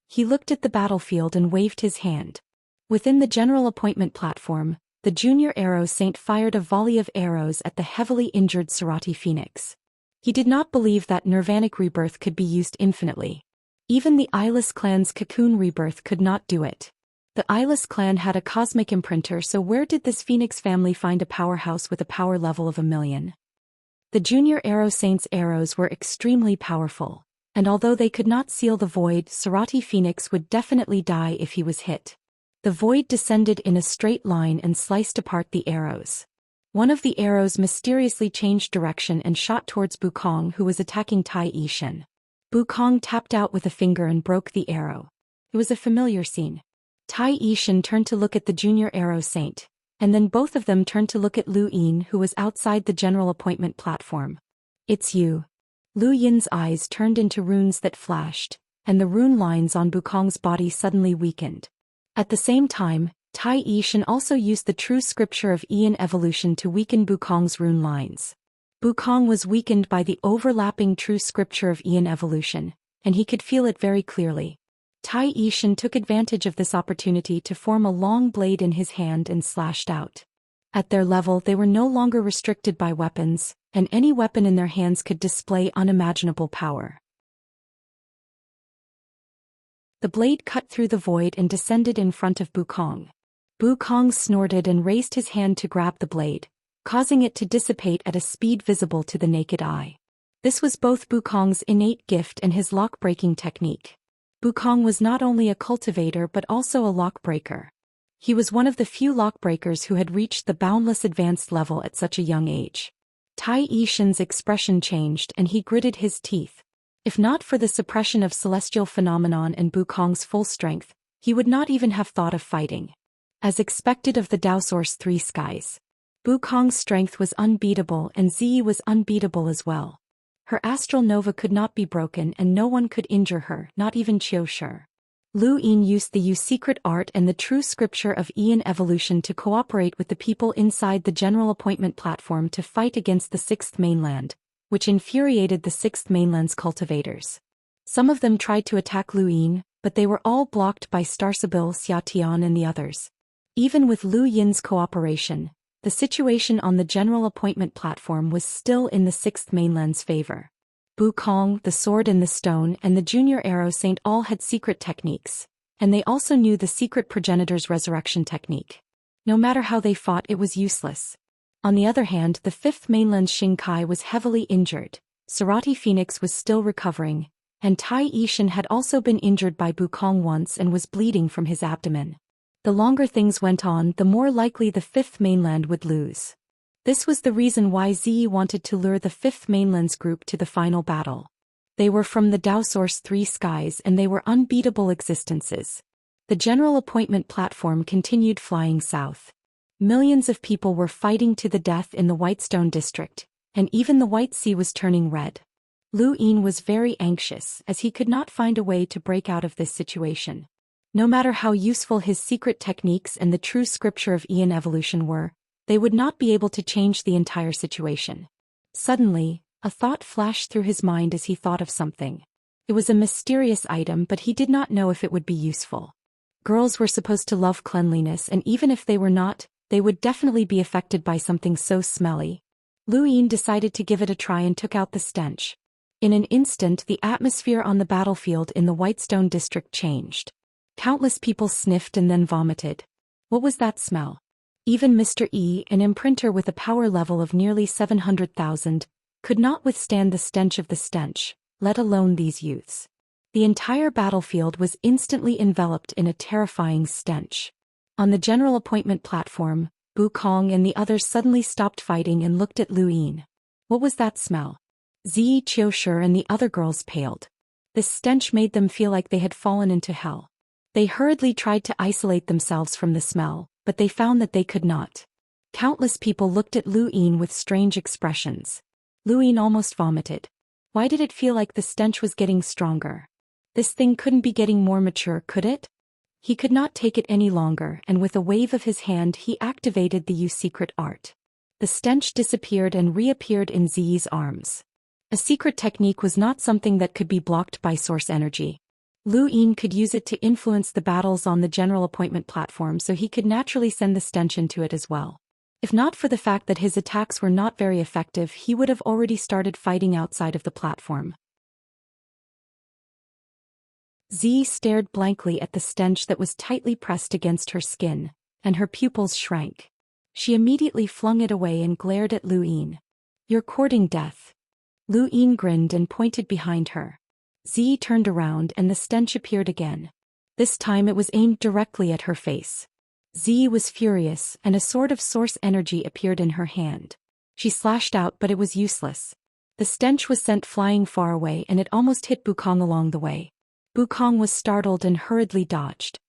S1: He looked at the battlefield and waved his hand. Within the general appointment platform, the junior arrow saint fired a volley of arrows at the heavily injured Sarati Phoenix. He did not believe that nirvanic rebirth could be used infinitely. Even the Eyeless clan's cocoon rebirth could not do it. The Eyeless clan had a cosmic imprinter, so where did this Phoenix family find a powerhouse with a power level of 1,000,000? The junior arrow saint's arrows were extremely powerful, and although they could not seal the void, Sarati Phoenix would definitely die if he was hit. The void descended in a straight line and sliced apart the arrows. One of the arrows mysteriously changed direction and shot towards Bukong, who was attacking Tai Yishan. Bukong tapped out with a finger and broke the arrow. It was a familiar scene. Tai Yishan turned to look at the junior arrow saint, and then both of them turned to look at Lu Yin, who was outside the general appointment platform. "It's you." Lu Yin's eyes turned into runes that flashed, and the rune lines on Bukong's body suddenly weakened. At the same time, Tai Yishan also used the true scripture of Ian evolution to weaken Bukong's rune lines. Bukong was weakened by the overlapping true scripture of Ian evolution, and he could feel it very clearly. Tai Yishan took advantage of this opportunity to form a long blade in his hand and slashed out. At their level, they were no longer restricted by weapons, and any weapon in their hands could display unimaginable power. The blade cut through the void and descended in front of Bukong. Bukong snorted and raised his hand to grab the blade, causing it to dissipate at a speed visible to the naked eye. This was both Bukong's innate gift and his lock-breaking technique. Bukong was not only a cultivator but also a lock-breaker. He was one of the few lock-breakers who had reached the boundless advanced level at such a young age. Tai Yishan's expression changed and he gritted his teeth. If not for the suppression of celestial phenomenon and Bukong's full strength, he would not even have thought of fighting. As expected of the Daoist three skies, Bukong's strength was unbeatable and Zi was unbeatable as well. Her astral nova could not be broken and no one could injure her, not even Qiu Shi. Lu Yin used the secret art and the true scripture of Ian evolution to cooperate with the people inside the general appointment platform to fight against the Sixth Mainland, which infuriated the Sixth Mainland's cultivators. Some of them tried to attack Lu Yin, but they were all blocked by Starsabil, Xiatian and the others. Even with Lu Yin's cooperation, the situation on the general appointment platform was still in the Sixth Mainland's favor. Bukong, the Sword and the Stone, and the Junior Arrow Saint all had secret techniques, and they also knew the secret progenitor's resurrection technique. No matter how they fought, it was useless. On the other hand, the Fifth Mainland's Xingkai was heavily injured, Sarati Phoenix was still recovering, and Tai Yishan had also been injured by Bukong once and was bleeding from his abdomen. The longer things went on, the more likely the Fifth Mainland would lose. This was the reason why Zi wanted to lure the Fifth Mainland's group to the final battle. They were from the Daoist three skies and they were unbeatable existences. The general appointment platform continued flying south. Millions of people were fighting to the death in the Whitestone district, and even the White Sea was turning red. Lu Yin was very anxious as he could not find a way to break out of this situation. No matter how useful his secret techniques and the true scripture of Ian evolution were, they would not be able to change the entire situation. Suddenly, a thought flashed through his mind as he thought of something. It was a mysterious item, but he did not know if it would be useful. Girls were supposed to love cleanliness, and even if they were not, they would definitely be affected by something so smelly. Lu Yin decided to give it a try and took out the stench. In an instant, the atmosphere on the battlefield in the Whitestone district changed. Countless people sniffed and then vomited. What was that smell? Even Mr. E, an imprinter with a power level of nearly 700,000, could not withstand the stench of the stench, let alone these youths. The entire battlefield was instantly enveloped in a terrifying stench. On the general appointment platform, Bukong and the others suddenly stopped fighting and looked at Lu Yin. What was that smell? Zi, Qiu Shi and the other girls paled. This stench made them feel like they had fallen into hell. They hurriedly tried to isolate themselves from the smell, but they found that they could not. Countless people looked at Lu Yin with strange expressions. Lu Yin almost vomited. Why did it feel like the stench was getting stronger? This thing couldn't be getting more mature, could it? He could not take it any longer, and with a wave of his hand he activated the secret art. The stench disappeared and reappeared in Zi's arms. A secret technique was not something that could be blocked by source energy. Lu Yin could use it to influence the battles on the general appointment platform, so he could naturally send the stench into it as well. If not for the fact that his attacks were not very effective, he would have already started fighting outside of the platform. Zi stared blankly at the stench that was tightly pressed against her skin, and her pupils shrank. She immediately flung it away and glared at Lu Yin. "You're courting death." Lu Yin grinned and pointed behind her. Zi turned around and the stench appeared again. This time it was aimed directly at her face. Zi was furious, and a sword of source energy appeared in her hand. She slashed out, but it was useless. The stench was sent flying far away and it almost hit Bukong along the way. Bukong was startled and hurriedly dodged.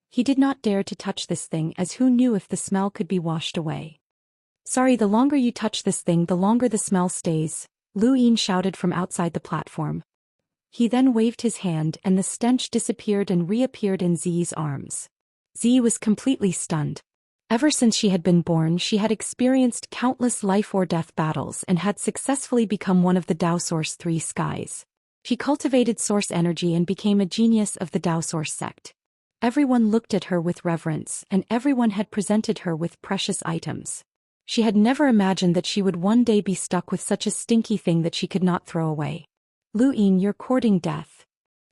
S1: He did not dare to touch this thing, as who knew if the smell could be washed away. "Sorry, the longer you touch this thing, the longer the smell stays," Lu Yin shouted from outside the platform. He then waved his hand and the stench disappeared and reappeared in Zi's arms. Zi was completely stunned. Ever since she had been born, she had experienced countless life-or-death battles and had successfully become one of the Daoist three skies. She cultivated source energy and became a genius of the Daoist sect. Everyone looked at her with reverence, and everyone had presented her with precious items. She had never imagined that she would one day be stuck with such a stinky thing that she could not throw away. "Lu Yin, you're courting death."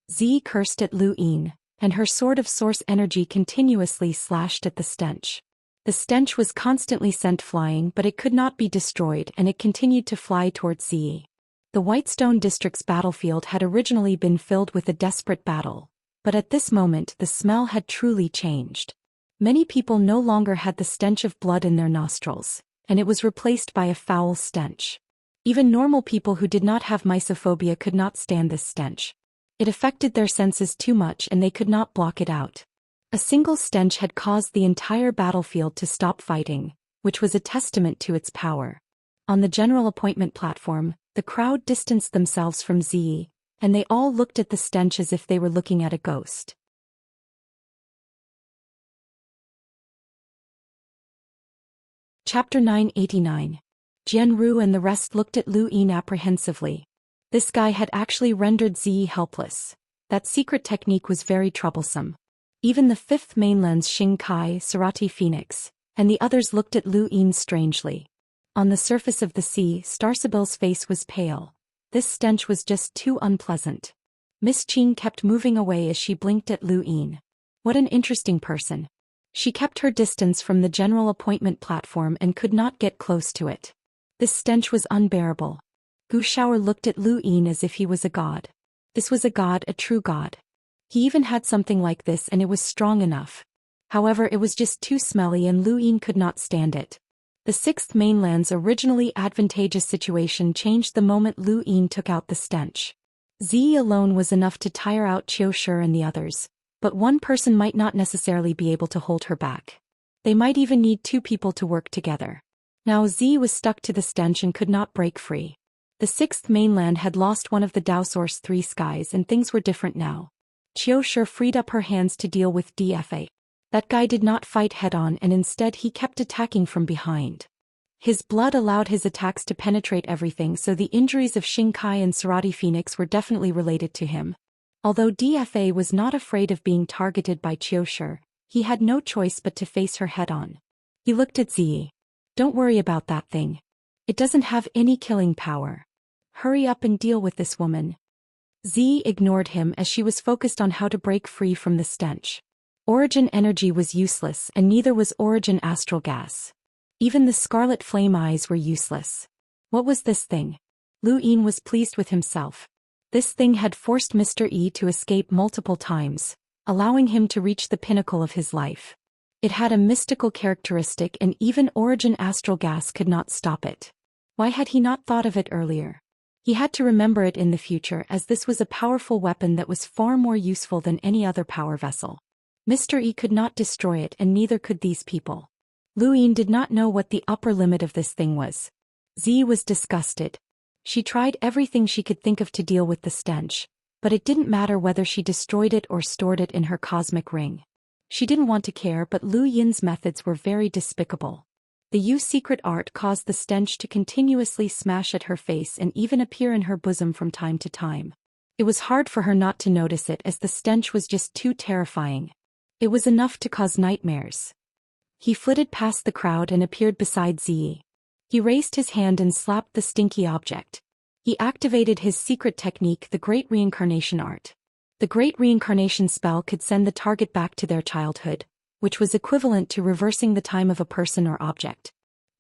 S1: Zi cursed at Lu Yin, and her sword of source energy continuously slashed at the stench. The stench was constantly sent flying, but it could not be destroyed, and it continued to fly towards Ziyi. The Whitestone District's battlefield had originally been filled with a desperate battle, but at this moment the smell had truly changed. Many people no longer had the stench of blood in their nostrils, and it was replaced by a foul stench. Even normal people who did not have mysophobia could not stand this stench. It affected their senses too much and they could not block it out. A single stench had caused the entire battlefield to stop fighting, which was a testament to its power. On the general appointment platform, the crowd distanced themselves from Ziyi, and they all looked at the stench as if they were looking at a ghost. Chapter 989. Jianru and the rest looked at Lu Yin apprehensively. This guy had actually rendered Ziyi helpless. That secret technique was very troublesome. Even the fifth mainland's Xingkai, Sarati Phoenix, and the others looked at Lu Yin strangely. On the surface of the sea, Starsibyl's face was pale. This stench was just too unpleasant. Miss Qing kept moving away as she blinked at Lu Yin. What an interesting person. She kept her distance from the general appointment platform and could not get close to it. This stench was unbearable. Gu Shaoer looked at Lu Yin as if he was a god. This was a god, a true god. He even had something like this and it was strong enough. However, it was just too smelly and Lu Yin could not stand it. The sixth mainland's originally advantageous situation changed the moment Lu Yin took out the stench. Ziyi alone was enough to tire out Qiu Shi and the others, but one person might not necessarily be able to hold her back. They might even need two people to work together. Now Ziyi was stuck to the stench and could not break free. The sixth mainland had lost one of the Daoist's three skies and things were different now. Qiu Shi freed up her hands to deal with DFA. That guy did not fight head-on and instead he kept attacking from behind. His blood allowed his attacks to penetrate everything, so the injuries of Xingkai and Sarati Phoenix were definitely related to him. Although DFA was not afraid of being targeted by Qiu Shi, he had no choice but to face her head-on. He looked at Ziyi. Don't worry about that thing. It doesn't have any killing power. Hurry up and deal with this woman. Ziyi ignored him as she was focused on how to break free from the stench. Origin energy was useless and neither was origin astral gas. Even the scarlet flame eyes were useless. What was this thing? Lu Yin was pleased with himself. This thing had forced Mr. Yi to escape multiple times, allowing him to reach the pinnacle of his life. It had a mystical characteristic and even origin astral gas could not stop it. Why had he not thought of it earlier? He had to remember it in the future as this was a powerful weapon that was far more useful than any other power vessel. Mr. Yi could not destroy it and neither could these people. Lu Yin did not know what the upper limit of this thing was. Ziyi was disgusted. She tried everything she could think of to deal with the stench, but it didn't matter whether she destroyed it or stored it in her cosmic ring. She didn't want to care, but Lu Yin's methods were very despicable. The Yu secret art caused the stench to continuously smash at her face and even appear in her bosom from time to time. It was hard for her not to notice it as the stench was just too terrifying. It was enough to cause nightmares. He flitted past the crowd and appeared beside Ziyi. He raised his hand and slapped the stinky object. He activated his secret technique, the Great Reincarnation Art. The Great Reincarnation spell could send the target back to their childhood, which was equivalent to reversing the time of a person or object.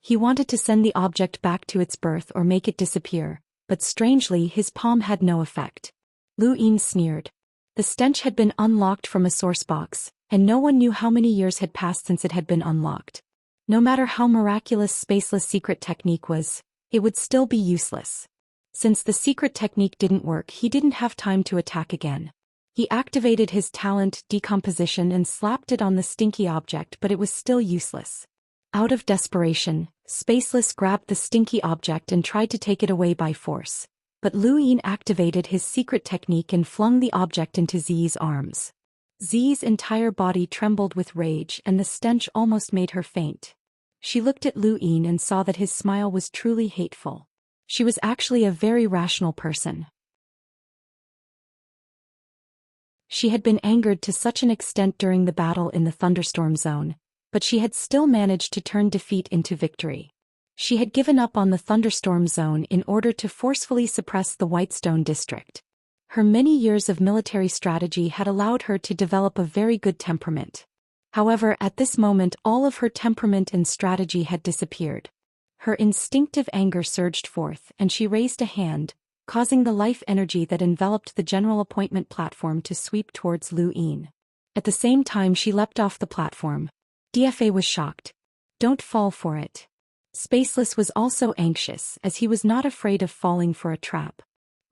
S1: He wanted to send the object back to its birth or make it disappear, but strangely his palm had no effect. Lu Yin sneered. The stench had been unlocked from a source box, and no one knew how many years had passed since it had been unlocked. No matter how miraculous Spaceless' secret technique was, it would still be useless. Since the secret technique didn't work, he didn't have time to attack again. He activated his talent, Decomposition, and slapped it on the stinky object, but it was still useless. Out of desperation, Spaceless grabbed the stinky object and tried to take it away by force. But Lu Yin activated his secret technique and flung the object into Ziyi's arms. Ziyi's entire body trembled with rage and the stench almost made her faint. She looked at Lu Yin and saw that his smile was truly hateful. She was actually a very rational person. She had been angered to such an extent during the battle in the thunderstorm zone, but she had still managed to turn defeat into victory. She had given up on the thunderstorm zone in order to forcefully suppress the Whitestone district. Her many years of military strategy had allowed her to develop a very good temperament. However, at this moment all of her temperament and strategy had disappeared. Her instinctive anger surged forth, and she raised a hand, causing the life energy that enveloped the general appointment platform to sweep towards Lu Yin. At the same time she leapt off the platform. DFA was shocked. Don't fall for it. Spaceless was also anxious, as he was not afraid of falling for a trap.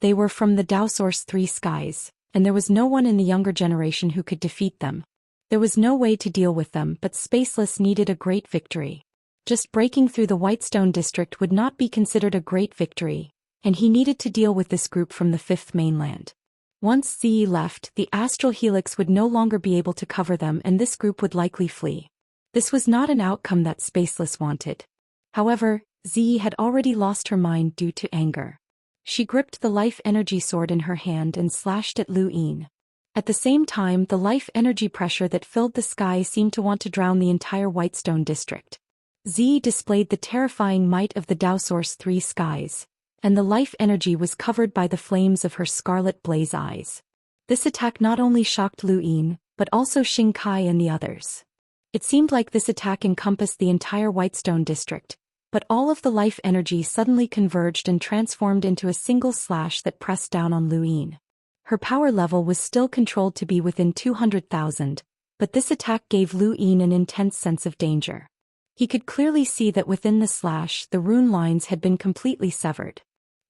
S1: They were from the Daoist three skies, and there was no one in the younger generation who could defeat them. There was no way to deal with them, but Spaceless needed a great victory. Just breaking through the Whitestone district would not be considered a great victory, and he needed to deal with this group from the Fifth Mainland. Once Zi left, the astral helix would no longer be able to cover them and this group would likely flee. This was not an outcome that Spaceless wanted. However, Zi had already lost her mind due to anger. She gripped the life energy sword in her hand and slashed at Lu Yin. At the same time, the life energy pressure that filled the sky seemed to want to drown the entire Whitestone district. Zi displayed the terrifying might of the Daoist three skies, and the life energy was covered by the flames of her scarlet blaze eyes. This attack not only shocked Lu Yin, but also Xingkai and the others. It seemed like this attack encompassed the entire Whitestone district, but all of the life energy suddenly converged and transformed into a single slash that pressed down on Lu Yin. Her power level was still controlled to be within 200,000, but this attack gave Lu Yin an intense sense of danger. He could clearly see that within the slash the rune lines had been completely severed.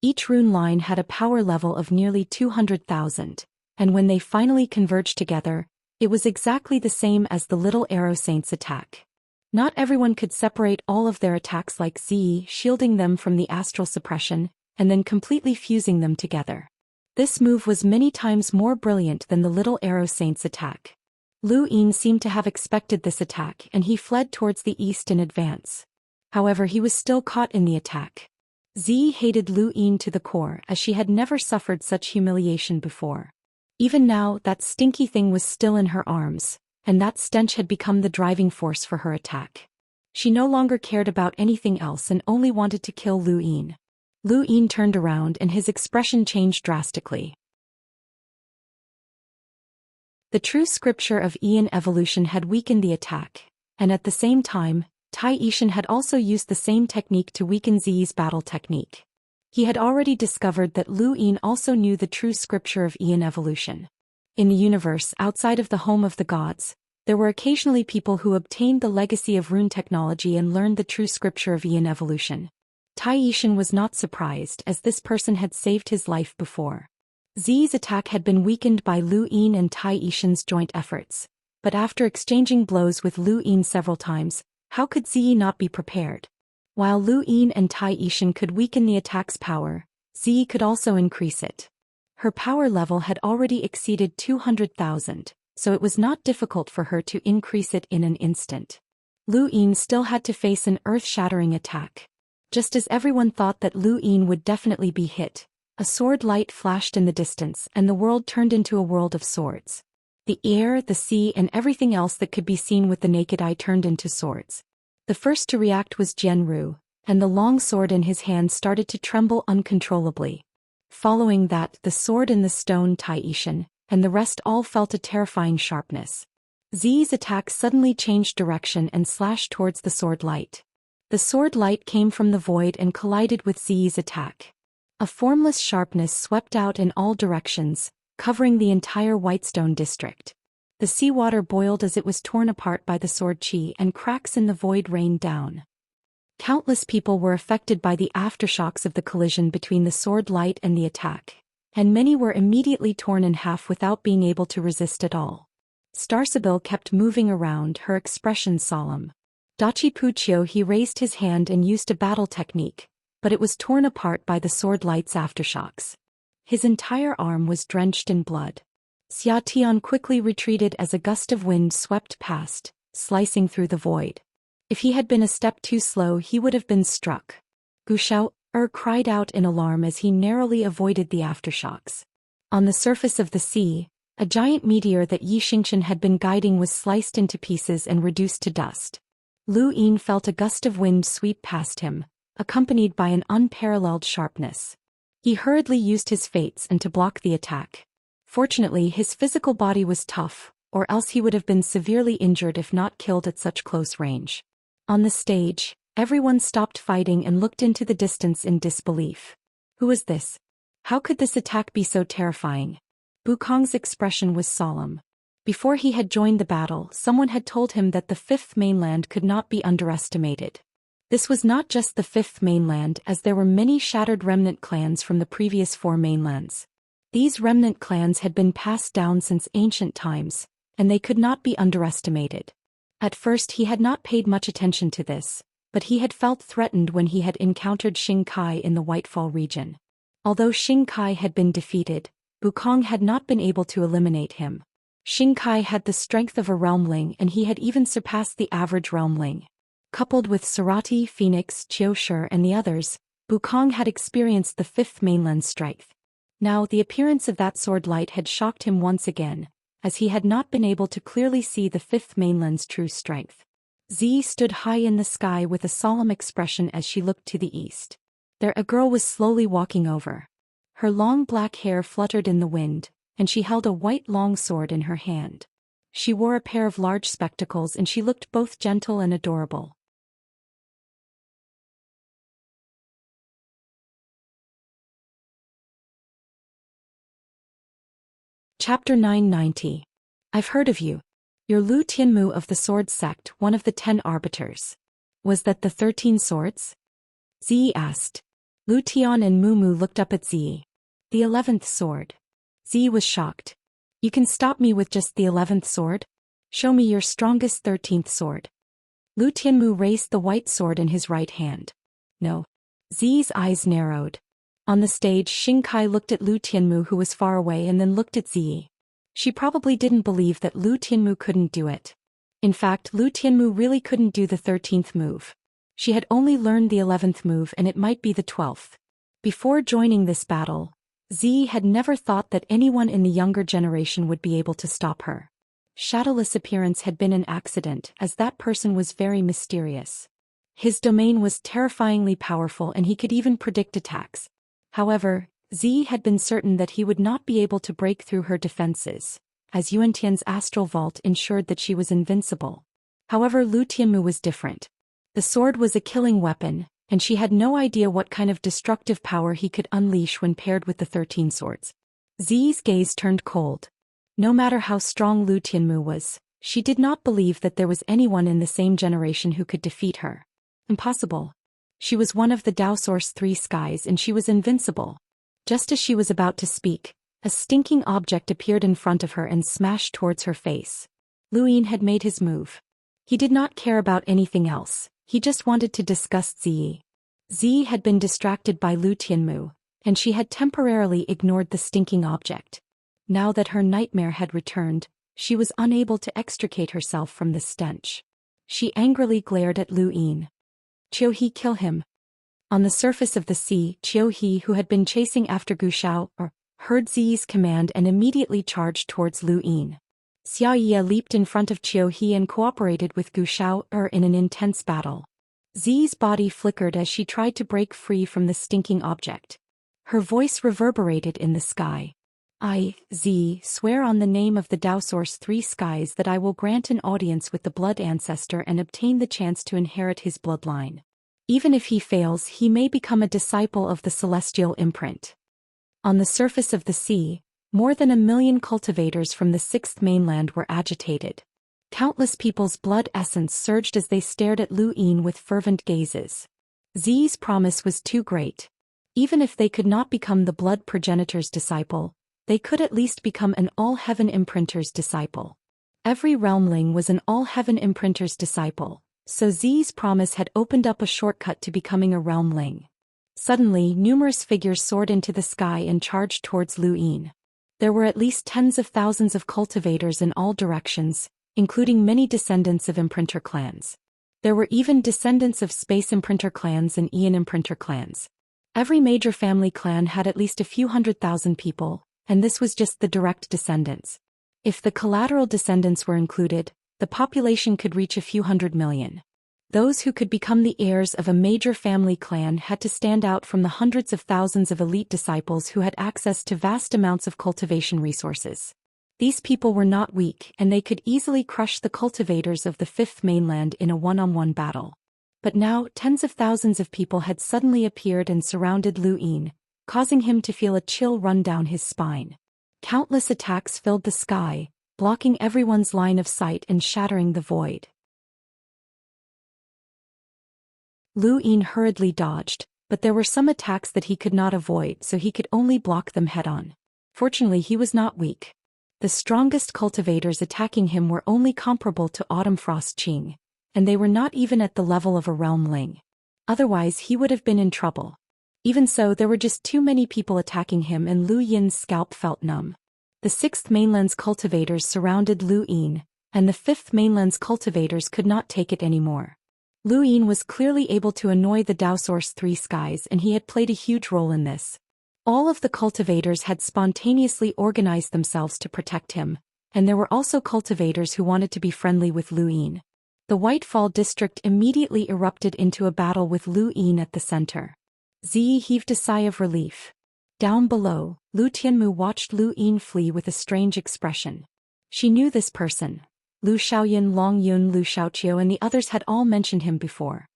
S1: Each rune line had a power level of nearly 200,000, and when they finally converged together, it was exactly the same as the Little Arrow Saint's attack. Not everyone could separate all of their attacks like Zi, shielding them from the astral suppression, and then completely fusing them together. This move was many times more brilliant than the Little Arrow Saint's attack. Lu Yin seemed to have expected this attack and he fled towards the east in advance. However, he was still caught in the attack. Zi hated Lu Yin to the core as she had never suffered such humiliation before. Even now, that stinky thing was still in her arms, and that stench had become the driving force for her attack. She no longer cared about anything else and only wanted to kill Lu Yin. Lu Yin turned around and his expression changed drastically. The true scripture of Yin evolution had weakened the attack, and at the same time, Daoist had also used the same technique to weaken Zi's battle technique. He had already discovered that Lu Yin also knew the true scripture of Yin evolution. In the universe outside of the home of the gods, there were occasionally people who obtained the legacy of rune technology and learned the true scripture of Yin evolution. Daoist was not surprised as this person had saved his life before. Zi's attack had been weakened by Lu Yin and Daoist's joint efforts, but after exchanging blows with Lu Yin several times, how could Zi not be prepared? While Lu Yin and Daoist could weaken the attack's power, Zi could also increase it. Her power level had already exceeded 200,000, so it was not difficult for her to increase it in an instant. Lu Yin still had to face an earth-shattering attack. Just as everyone thought that Lu Yin would definitely be hit, a sword light flashed in the distance and the world turned into a world of swords. The air, the sea, and everything else that could be seen with the naked eye turned into swords. The first to react was Jianru, and the long sword in his hand started to tremble uncontrollably. Following that, the sword in the stone Daoist, and the rest all felt a terrifying sharpness. Zi's attack suddenly changed direction and slashed towards the sword light. The sword light came from the void and collided with Zi's attack. A formless sharpness swept out in all directions, covering the entire Whitestone district. The seawater boiled as it was torn apart by the sword chi and cracks in the void rained down. Countless people were affected by the aftershocks of the collision between the sword light and the attack, and many were immediately torn in half without being able to resist at all. Starsibyl kept moving around, her expression solemn. Dachi Puchio he raised his hand and used a battle technique, but it was torn apart by the sword light's aftershocks. His entire arm was drenched in blood. Xia Tian quickly retreated as a gust of wind swept past, slicing through the void. If he had been a step too slow he would have been struck. Gu Xiao cried out in alarm as he narrowly avoided the aftershocks. On the surface of the sea, a giant meteor that Yi Xingqian had been guiding was sliced into pieces and reduced to dust. Lu Yin felt a gust of wind sweep past him, accompanied by an unparalleled sharpness. He hurriedly used his fates and to block the attack. Fortunately, his physical body was tough, or else he would have been severely injured if not killed at such close range. On the stage, everyone stopped fighting and looked into the distance in disbelief. Who was this? How could this attack be so terrifying? Wukong's expression was solemn. Before he had joined the battle, someone had told him that the Fifth Mainland could not be underestimated. This was not just the Fifth Mainland, as there were many shattered remnant clans from the previous 4 mainlands. These remnant clans had been passed down since ancient times, and they could not be underestimated. At first he had not paid much attention to this, but he had felt threatened when he had encountered Xing Kai in the Whitefall region. Although Xing Kai had been defeated, Wukong had not been able to eliminate him. Xing Kai had the strength of a realmling, and he had even surpassed the average realmling. Coupled with Sarati, Phoenix, Qiushi and the others, Wukong had experienced the Fifth Mainland's strength. Now the appearance of that sword light had shocked him once again, as he had not been able to clearly see the Fifth Mainland's true strength. Zi stood high in the sky with a solemn expression as she looked to the east. There a girl was slowly walking over. Her long black hair fluttered in the wind, and she held a white long sword in her hand. She wore a pair of large spectacles and she looked both gentle and adorable. Chapter 990. I've heard of you. You're Lu Tianmu of the Sword Sect, one of the 10 arbiters. Was that the 13 swords? Zi asked. Lu Tian and Mumu looked up at Zi. The 11th sword. Zi was shocked. You can stop me with just the 11th sword? Show me your strongest 13th sword. Lu Tianmu raised the white sword in his right hand. No. Zi's eyes narrowed. On the stage, Xing Kai looked at Lu Tianmu, who was far away, and then looked at Zi. She probably didn't believe that Lu Tianmu couldn't do it. In fact, Lu Tianmu really couldn't do the 13th move. She had only learned the 11th move, and it might be the 12th. Before joining this battle, Zi had never thought that anyone in the younger generation would be able to stop her. Shadowless appearance had been an accident, as that person was very mysterious. His domain was terrifyingly powerful and he could even predict attacks. However, Zi had been certain that he would not be able to break through her defenses, as Yuantian's astral vault ensured that she was invincible. However, Lu Tianmu was different. The sword was a killing weapon, and she had no idea what kind of destructive power he could unleash when paired with the 13 swords. Zi's gaze turned cold. No matter how strong Lu Tianmu was, she did not believe that there was anyone in the same generation who could defeat her. Impossible. She was one of the Dao Source 3 skies and she was invincible. Just as she was about to speak, a stinking object appeared in front of her and smashed towards her face. Lu Yin had made his move. He did not care about anything else, he just wanted to discuss Zi. Zi had been distracted by Lu Tianmu, and she had temporarily ignored the stinking object. Now that her nightmare had returned, she was unable to extricate herself from the stench. She angrily glared at Lu Yin. Qiu He, kill him. On the surface of the sea, Qiu He, who had been chasing after Gu Shao, heard Zi's command and immediately charged towards Lu Yin. Xiaoye leaped in front of Qiu He and cooperated with Gu Shao in an intense battle. Zi's body flickered as she tried to break free from the stinking object. Her voice reverberated in the sky. I, Zi, swear on the name of the Dao Source 3 skies that I will grant an audience with the blood ancestor and obtain the chance to inherit his bloodline. Even if he fails, he may become a disciple of the celestial imprint. On the surface of the sea, more than 1 million cultivators from the 6th mainland were agitated. Countless people's blood essence surged as they stared at Lu Yin with fervent gazes. Zi's promise was too great. Even if they could not become the blood progenitor's disciple, they could at least become an all-heaven imprinter's disciple. Every realmling was an all-heaven imprinter's disciple, so Zi's promise had opened up a shortcut to becoming a realmling. Suddenly, numerous figures soared into the sky and charged towards Lu Yin. There were at least tens of thousands of cultivators in all directions, including many descendants of imprinter clans. There were even descendants of space imprinter clans and Aeon imprinter clans. Every major family clan had at least a few 100,000 people, and this was just the direct descendants. If the collateral descendants were included, the population could reach a few 100 million. Those who could become the heirs of a major family clan had to stand out from the hundreds of thousands of elite disciples who had access to vast amounts of cultivation resources. These people were not weak and they could easily crush the cultivators of the Fifth Mainland in a one-on-one battle. But now tens of thousands of people had suddenly appeared and surrounded Lu Yin, causing him to feel a chill run down his spine. Countless attacks filled the sky, blocking everyone's line of sight and shattering the void. Lu Yin hurriedly dodged, but there were some attacks that he could not avoid, so he could only block them head-on. Fortunately, he was not weak. The strongest cultivators attacking him were only comparable to Autumn Frost Qing, and they were not even at the level of a Realm Ling. Otherwise he would have been in trouble. Even so, there were just too many people attacking him and Lu Yin's scalp felt numb. The Sixth Mainland's cultivators surrounded Lu Yin, and the Fifth Mainland's cultivators could not take it anymore. Lu Yin was clearly able to annoy the Daoist Three Skies, and he had played a huge role in this. All of the cultivators had spontaneously organized themselves to protect him, and there were also cultivators who wanted to be friendly with Lu Yin. The Whitefall district immediately erupted into a battle with Lu Yin at the center. Ziyi heaved a sigh of relief. Down below, Lu Tianmu watched Lu Yin flee with a strange expression. She knew this person. Lu Xiaoyan, Long Yun, Lu Xiaoqiu and the others had all mentioned him before.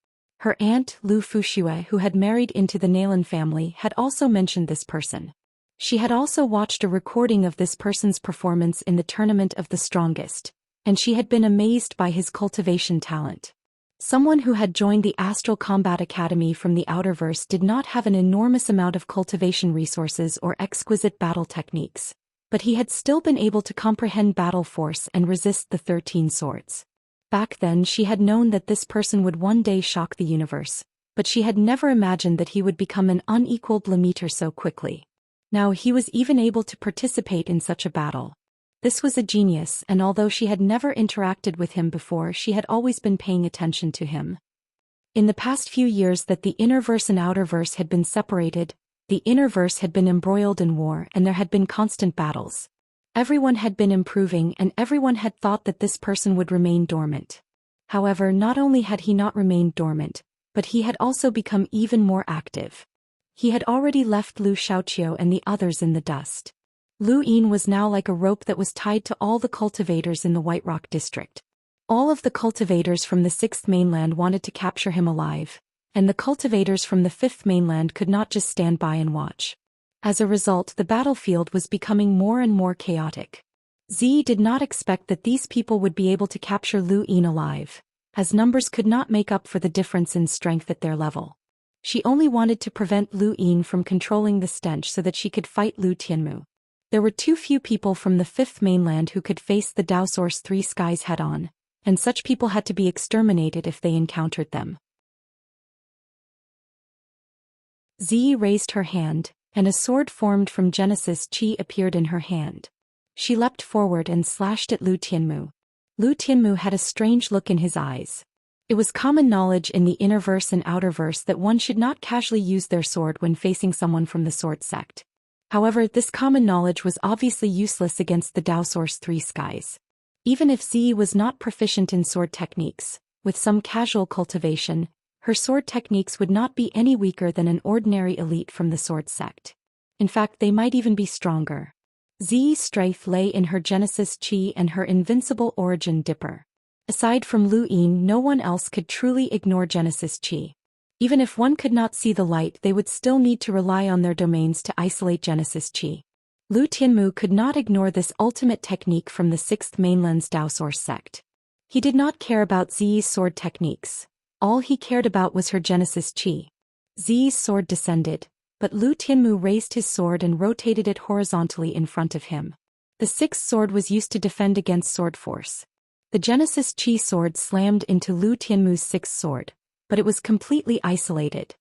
S1: Her aunt, Lu Fuxue, who had married into the Nalan family, had also mentioned this person. She had also watched a recording of this person's performance in the Tournament of the Strongest, and she had been amazed by his cultivation talent. Someone who had joined the Astral Combat Academy from the Outerverse did not have an enormous amount of cultivation resources or exquisite battle techniques, but he had still been able to comprehend battle force and resist the 13 swords. Back then she had known that this person would one day shock the universe, but she had never imagined that he would become an unequaled Lemeter so quickly. Now he was even able to participate in such a battle. This was a genius, and although she had never interacted with him before, she had always been paying attention to him. In the past few years that the Innerverse and Outerverse had been separated, the Innerverse had been embroiled in war and there had been constant battles. Everyone had been improving and everyone had thought that this person would remain dormant. However, not only had he not remained dormant, but he had also become even more active. He had already left Lu Xiaoqiu and the others in the dust. Lu Yin was now like a rope that was tied to all the cultivators in the White Rock district. All of the cultivators from the Sixth Mainland wanted to capture him alive, and the cultivators from the Fifth Mainland could not just stand by and watch. As a result, the battlefield was becoming more and more chaotic. Ziyi did not expect that these people would be able to capture Lu Yin alive, as numbers could not make up for the difference in strength at their level. She only wanted to prevent Lu Yin from controlling the stench so that she could fight Lu Tianmu. There were too few people from the Fifth Mainland who could face the Daoist Three Skies head-on, and such people had to be exterminated if they encountered them. Ziyi raised her hand, and a sword formed from Genesis Qi appeared in her hand. She leapt forward and slashed at Lu Tianmu. Lu Tianmu had a strange look in his eyes. It was common knowledge in the Innerverse and Outerverse that one should not casually use their sword when facing someone from the sword sect. However, this common knowledge was obviously useless against the Daoist Three Skies. Even if Ziyi was not proficient in sword techniques, with some casual cultivation, her sword techniques would not be any weaker than an ordinary elite from the sword sect. In fact, they might even be stronger. Ziyi's strength lay in her Genesis Qi and her invincible origin dipper. Aside from Lu Yin, no one else could truly ignore Genesis Qi. Even if one could not see the light, they would still need to rely on their domains to isolate Genesis Qi. Lu Tianmu could not ignore this ultimate technique from the Sixth Mainland's Daoist sect. He did not care about Ziyi's sword techniques. All he cared about was her Genesis Qi. Ziyi's sword descended, but Lu Tianmu raised his sword and rotated it horizontally in front of him. The sixth sword was used to defend against sword force. The Genesis Qi sword slammed into Lu Tianmu's sixth sword, but it was completely isolated.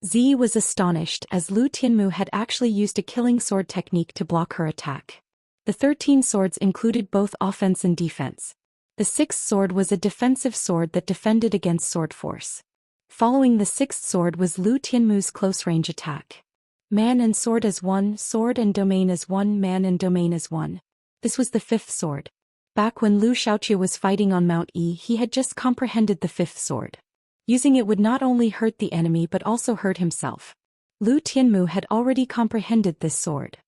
S1: Ziyi was astonished as Lu Tianmu had actually used a killing sword technique to block her attack. The 13 swords included both offense and defense. The sixth sword was a defensive sword that defended against sword force. Following the sixth sword was Lu Tianmu's close-range attack. Man and sword as one, sword and domain as one, man and domain as one. This was the fifth sword. Back when Lu Xiaoqiu was fighting on Mount E, he had just comprehended the fifth sword. Using it would not only hurt the enemy but also hurt himself. Lu Tianmu had already comprehended this sword.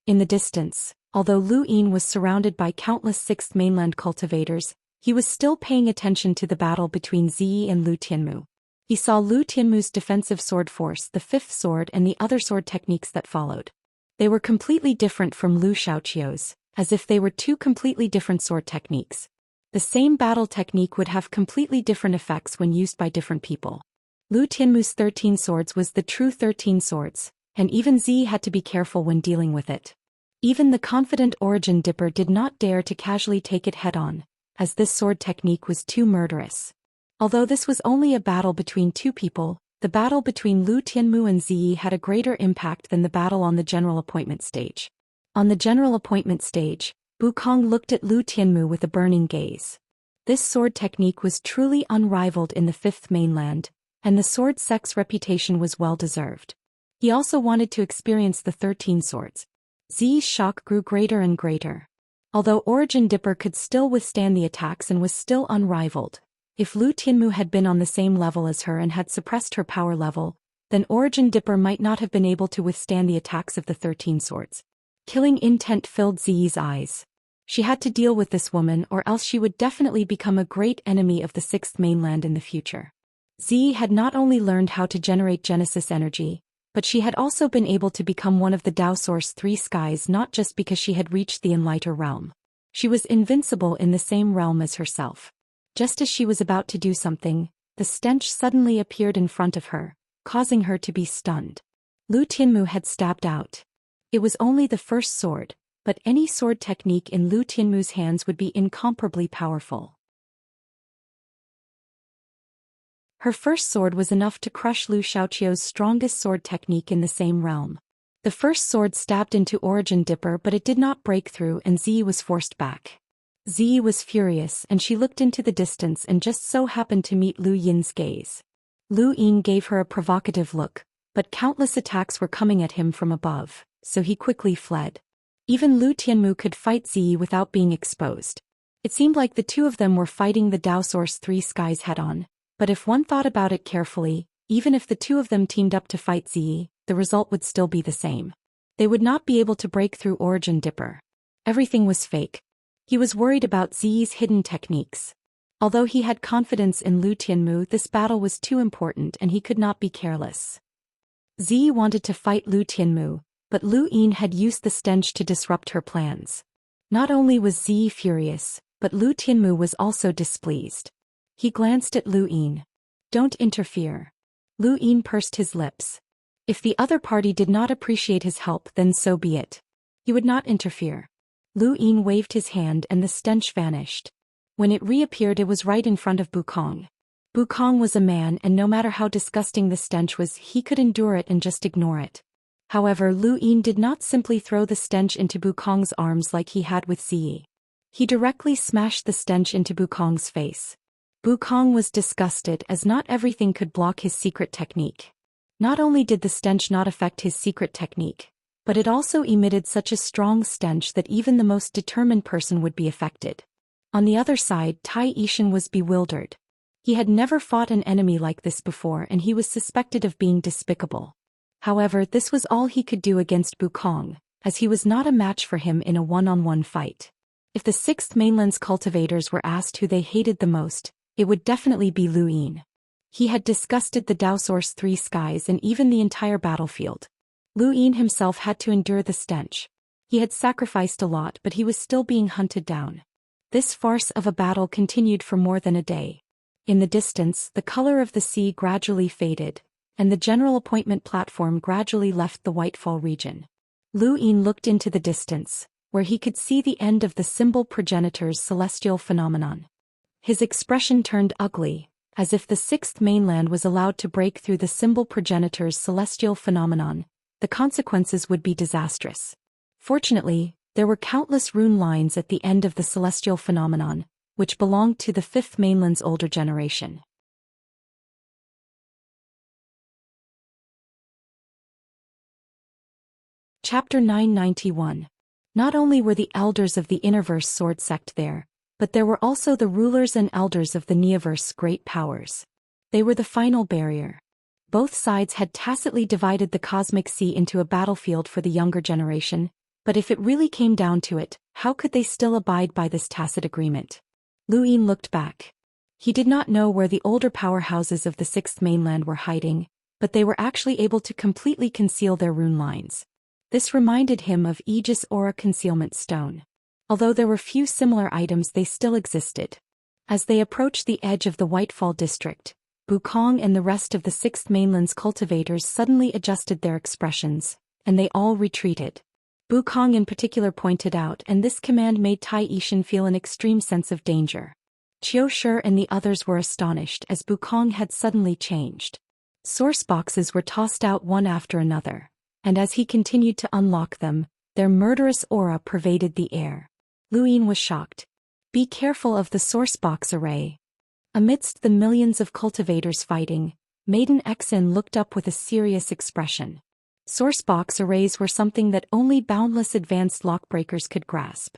S1: In the distance, Although Lu Yin was surrounded by countless Sixth Mainland cultivators, he was still paying attention to the battle between Ziyi and Lu Tianmu. He saw Lu Tianmu's defensive sword force, the fifth sword, and the other sword techniques that followed. They were completely different from Lu Xiaoqiu's, as if they were two completely different sword techniques. The same battle technique would have completely different effects when used by different people. Lu Tianmu's 13 swords was the true 13 swords, and even Ziyi had to be careful when dealing with it. Even the confident Origin Dipper did not dare to casually take it head-on, as this sword technique was too murderous. Although this was only a battle between two people, the battle between Lu Tianmu and Ziyi had a greater impact than the battle on the general appointment stage. On the general appointment stage, Bukong looked at Lu Tianmu with a burning gaze. This sword technique was truly unrivaled in the Fifth Mainland, and the sword sect's reputation was well-deserved. He also wanted to experience the 13 swords. Ziyi's shock grew greater and greater. Although Origin Dipper could still withstand the attacks and was still unrivaled, if Lu Tianmu had been on the same level as her and had suppressed her power level, then Origin Dipper might not have been able to withstand the attacks of the 13 swords. Killing intent filled Ziyi's eyes. She had to deal with this woman, or else she would definitely become a great enemy of the Sixth Mainland in the future. Ziyi had not only learned how to generate Genesis energy, but she had also been able to become one of the Dao Source Three Skies, not just because she had reached the Enlighter realm. She was invincible in the same realm as herself. Just as she was about to do something, the stench suddenly appeared in front of her, causing her to be stunned. Lu Tianmu had stabbed out. It was only the first sword, but any sword technique in Lu Tianmu's hands would be incomparably powerful. Her first sword was enough to crush Lu Xiaoqiu's strongest sword technique in the same realm. The first sword stabbed into Origin Dipper, but it did not break through and Ziyi was forced back. Ziyi was furious and she looked into the distance and just so happened to meet Lu Yin's gaze. Lu Yin gave her a provocative look, but countless attacks were coming at him from above, so he quickly fled. Even Lu Tianmu could fight Ziyi without being exposed. It seemed like the two of them were fighting the Dao Source Three Skies head-on. But if one thought about it carefully, even if the two of them teamed up to fight Ziyi, the result would still be the same. They would not be able to break through Origin Dipper. Everything was fake. He was worried about Ziyi's hidden techniques. Although he had confidence in Lu Tianmu, this battle was too important and he could not be careless. Ziyi wanted to fight Lu Tianmu, but Lu Yin had used the stench to disrupt her plans. Not only was Ziyi furious, but Lu Tianmu was also displeased. He glanced at Lu Yin. "Don't interfere." Lu Yin pursed his lips. If the other party did not appreciate his help, then so be it. He would not interfere. Lu Yin waved his hand and the stench vanished. When it reappeared, it was right in front of Bukong. Bukong was a man, and no matter how disgusting the stench was, he could endure it and just ignore it. However, Lu Yin did not simply throw the stench into Bukong's arms like he had with Ziyi. He directly smashed the stench into Bukong's face. Bukong was disgusted as not everything could block his secret technique. Not only did the stench not affect his secret technique, but it also emitted such a strong stench that even the most determined person would be affected. On the other side, Tai Yishan was bewildered. He had never fought an enemy like this before and he was suspected of being despicable. However, this was all he could do against Bukong, as he was not a match for him in a one-on-one fight. If the Sixth Mainland's cultivators were asked who they hated the most, it would definitely be Lu Yin. He had disgusted the Dao Source Three Skies and even the entire battlefield. Lu Yin himself had to endure the stench. He had sacrificed a lot, but he was still being hunted down. This farce of a battle continued for more than a day. In the distance, the color of the sea gradually faded, and the general appointment platform gradually left the Whitefall region. Lu Yin looked into the distance, where he could see the end of the symbol progenitor's celestial phenomenon. His expression turned ugly, as if the Sixth Mainland was allowed to break through the symbol progenitor's celestial phenomenon. The consequences would be disastrous. Fortunately, there were countless rune lines at the end of the celestial phenomenon, which belonged to the Fifth Mainland's older generation. Chapter 991. Not only were the elders of the Innerverse sword sect there, but there were also the rulers and elders of the Neoverse's great powers. They were the final barrier. Both sides had tacitly divided the cosmic sea into a battlefield for the younger generation, But if it really came down to it, how could they still abide by this tacit agreement? Lu Yin looked back. He did not know where the older powerhouses of the Sixth Mainland were hiding, but they were actually able to completely conceal their rune lines. This reminded him of Aegis Aura Concealment Stone. Although there were few similar items, they still existed. As they approached the edge of the Whitefall district, Bukong and the rest of the Sixth Mainland's cultivators suddenly adjusted their expressions, and they all retreated. Bukong in particular pointed out, and this command made Tai Yishan feel an extreme sense of danger. Qiu Shi and the others were astonished as Bukong had suddenly changed. Source boxes were tossed out one after another, and as he continued to unlock them, their murderous aura pervaded the air. Lu Yin was shocked. Be careful of the source box array. Amidst the millions of cultivators fighting, Maiden Exin looked up with a serious expression. Source box arrays were something that only boundless advanced lockbreakers could grasp.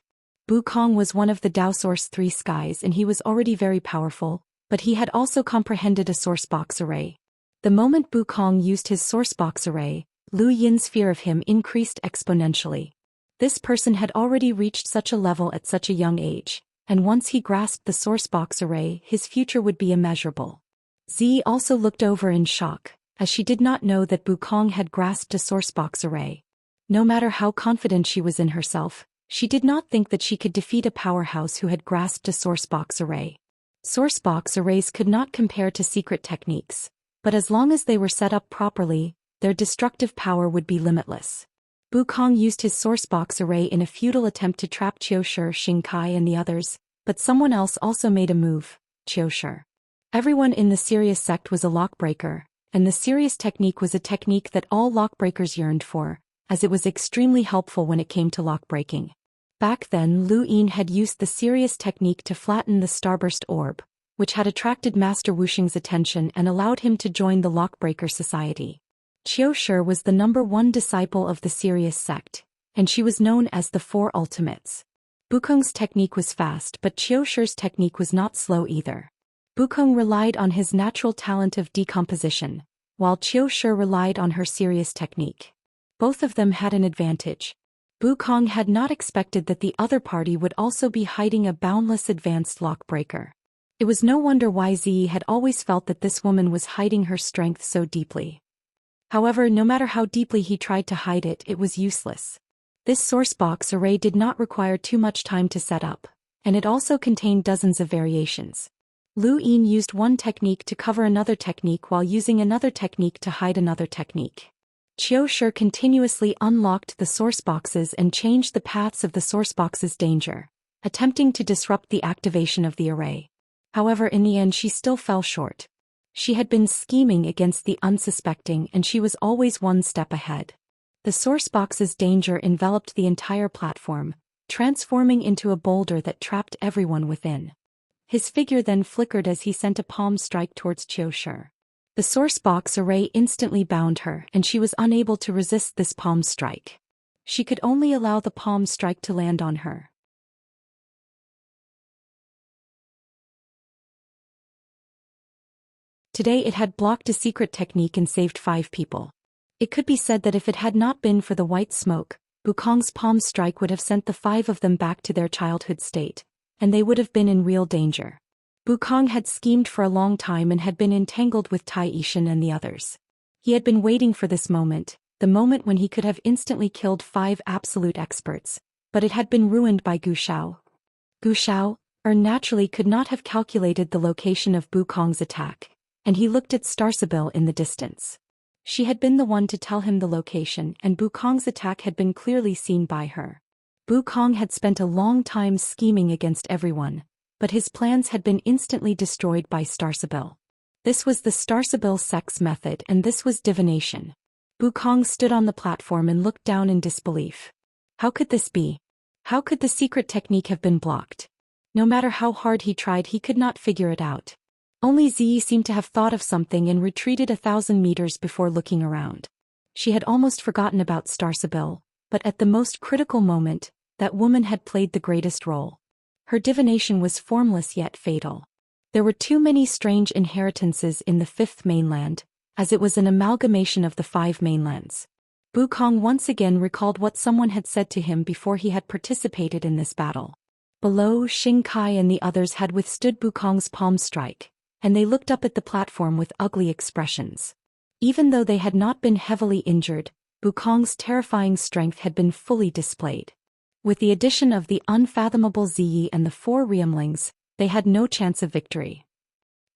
S1: Bukong was one of the Dao Source 3 skies and he was already very powerful, but he had also comprehended a source box array. The moment Bukong used his source box array, Lu Yin's fear of him increased exponentially. This person had already reached such a level at such a young age, and once he grasped the source box array, his future would be immeasurable. Zi also looked over in shock, as she did not know that Bukong had grasped a source box array. No matter how confident she was in herself, she did not think that she could defeat a powerhouse who had grasped a source box array. Source box arrays could not compare to secret techniques, but as long as they were set up properly, their destructive power would be limitless. Bukong used his source box array in a futile attempt to trap Qiu Shi, Xingkai and the others, but someone else also made a move, Qiu Shi. Everyone in the Sirius sect was a lockbreaker, and the Sirius technique was a technique that all lockbreakers yearned for, as it was extremely helpful when it came to lockbreaking. Back then Lu Yin had used the Sirius technique to flatten the Starburst Orb, which had attracted Master Wuxing's attention and allowed him to join the Lockbreaker Society. Qiu Shi was the #1 disciple of the Sirius sect, and she was known as the Four Ultimates. Bukong's technique was fast, but Qiu Shi's technique was not slow either. Bukong relied on his natural talent of decomposition, while Qiu Shi relied on her Sirius technique. Both of them had an advantage. Bukong had not expected that the other party would also be hiding a boundless advanced lockbreaker. It was no wonder why Zi had always felt that this woman was hiding her strength so deeply. However, no matter how deeply he tried to hide it, it was useless. This source box array did not require too much time to set up, and it also contained dozens of variations. Lu Yin used one technique to cover another technique while using another technique to hide another technique. Qiu Shi continuously unlocked the source boxes and changed the paths of the source box's danger, attempting to disrupt the activation of the array. However, in the end she still fell short. She had been scheming against the unsuspecting and she was always one step ahead. The source box's danger enveloped the entire platform, transforming into a boulder that trapped everyone within. His figure then flickered as he sent a palm strike towards Qiu Shi. The source box array instantly bound her and she was unable to resist this palm strike. She could only allow the palm strike to land on her. Today it had blocked a secret technique and saved 5 people. It could be said that if it had not been for the white smoke, Bukong's palm strike would have sent the 5 of them back to their childhood state, and they would have been in real danger. Bukong had schemed for a long time and had been entangled with Tai Yishan and the others. He had been waiting for this moment, the moment when he could have instantly killed 5 absolute experts, but it had been ruined by Gu Shao. Gu Shao, naturally could not have calculated the location of Bukong's attack, and he looked at Starsibyl in the distance. She had been the one to tell him the location and Bukong's attack had been clearly seen by her. Bukong had spent a long time scheming against everyone, but his plans had been instantly destroyed by Starsibyl. This was the Starsibyl sex method and this was divination. Bukong stood on the platform and looked down in disbelief. How could this be? How could the secret technique have been blocked? No matter how hard he tried, he could not figure it out. Only Zi seemed to have thought of something and retreated 1,000 meters before looking around. She had almost forgotten about Starsibyl, but at the most critical moment, that woman had played the greatest role. Her divination was formless yet fatal. There were too many strange inheritances in the 5th mainland, as it was an amalgamation of the 5 mainlands. Wukong once again recalled what someone had said to him before he had participated in this battle. Below, Xingkai and the others had withstood Wukong's palm strike, and they looked up at the platform with ugly expressions. Even though they had not been heavily injured, Wukong's terrifying strength had been fully displayed. With the addition of the unfathomable Ziyi and the 4 Realmlings, they had no chance of victory.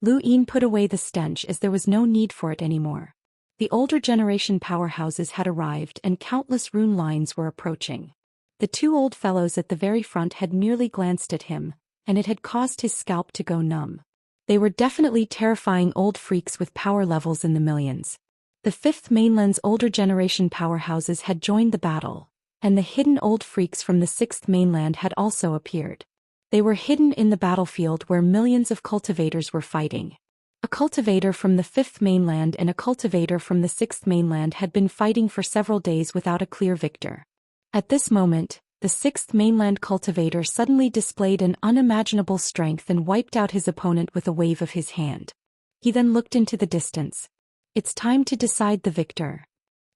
S1: Lu Yin put away the stench as there was no need for it anymore. The older generation powerhouses had arrived and countless rune lines were approaching. The 2 old fellows at the very front had merely glanced at him, and it had caused his scalp to go numb. They were definitely terrifying old freaks with power levels in the millions. The 5th mainland's older generation powerhouses had joined the battle, and the hidden old freaks from the 6th mainland had also appeared. They were hidden in the battlefield where millions of cultivators were fighting. A cultivator from the 5th mainland and a cultivator from the 6th mainland had been fighting for several days without a clear victor. At this moment, the 6th mainland cultivator suddenly displayed an unimaginable strength and wiped out his opponent with a wave of his hand. He then looked into the distance. It's time to decide the victor.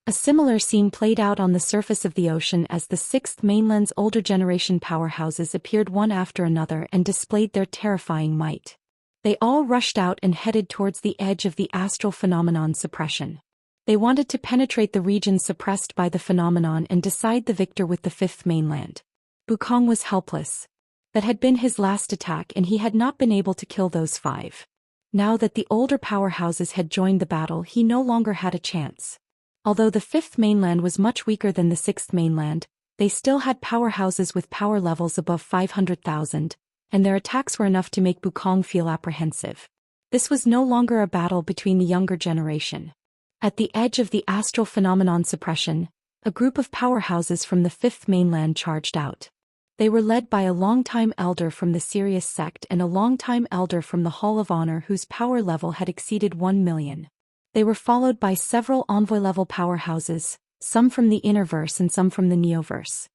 S1: A similar scene played out on the surface of the ocean as the 6th mainland's older generation powerhouses appeared one after another and displayed their terrifying might. They all rushed out and headed towards the edge of the astral phenomenon suppression. They wanted to penetrate the region suppressed by the phenomenon and decide the victor with the 5th mainland. Wukong was helpless. That had been his last attack and he had not been able to kill those 5. Now that the older powerhouses had joined the battle, he no longer had a chance. Although the 5th mainland was much weaker than the 6th mainland, they still had powerhouses with power levels above 500,000, and their attacks were enough to make Wukong feel apprehensive. This was no longer a battle between the younger generation. At the edge of the astral phenomenon suppression, a group of powerhouses from the 5th mainland charged out. They were led by a longtime elder from the Sirius sect and a longtime elder from the Hall of Honor whose power level had exceeded 1 million. They were followed by several envoy-level powerhouses, some from the Innerverse and some from the Neoverse.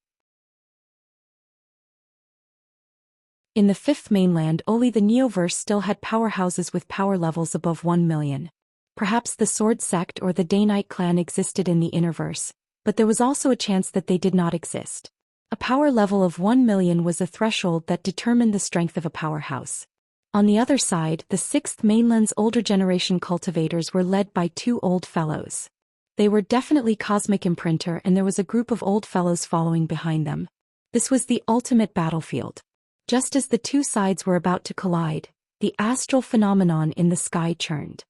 S1: In the 5th mainland, only the Neoverse still had powerhouses with power levels above 1 million. Perhaps the Sword Sect or the Daoist clan existed in the Innerverse, but there was also a chance that they did not exist. A power level of 1 million was a threshold that determined the strength of a powerhouse. On the other side, the 6th mainland's older generation cultivators were led by 2 old fellows. They were definitely Cosmic Imprinter and there was a group of old fellows following behind them. This was the ultimate battlefield. Just as the 2 sides were about to collide, the astral phenomenon in the sky churned.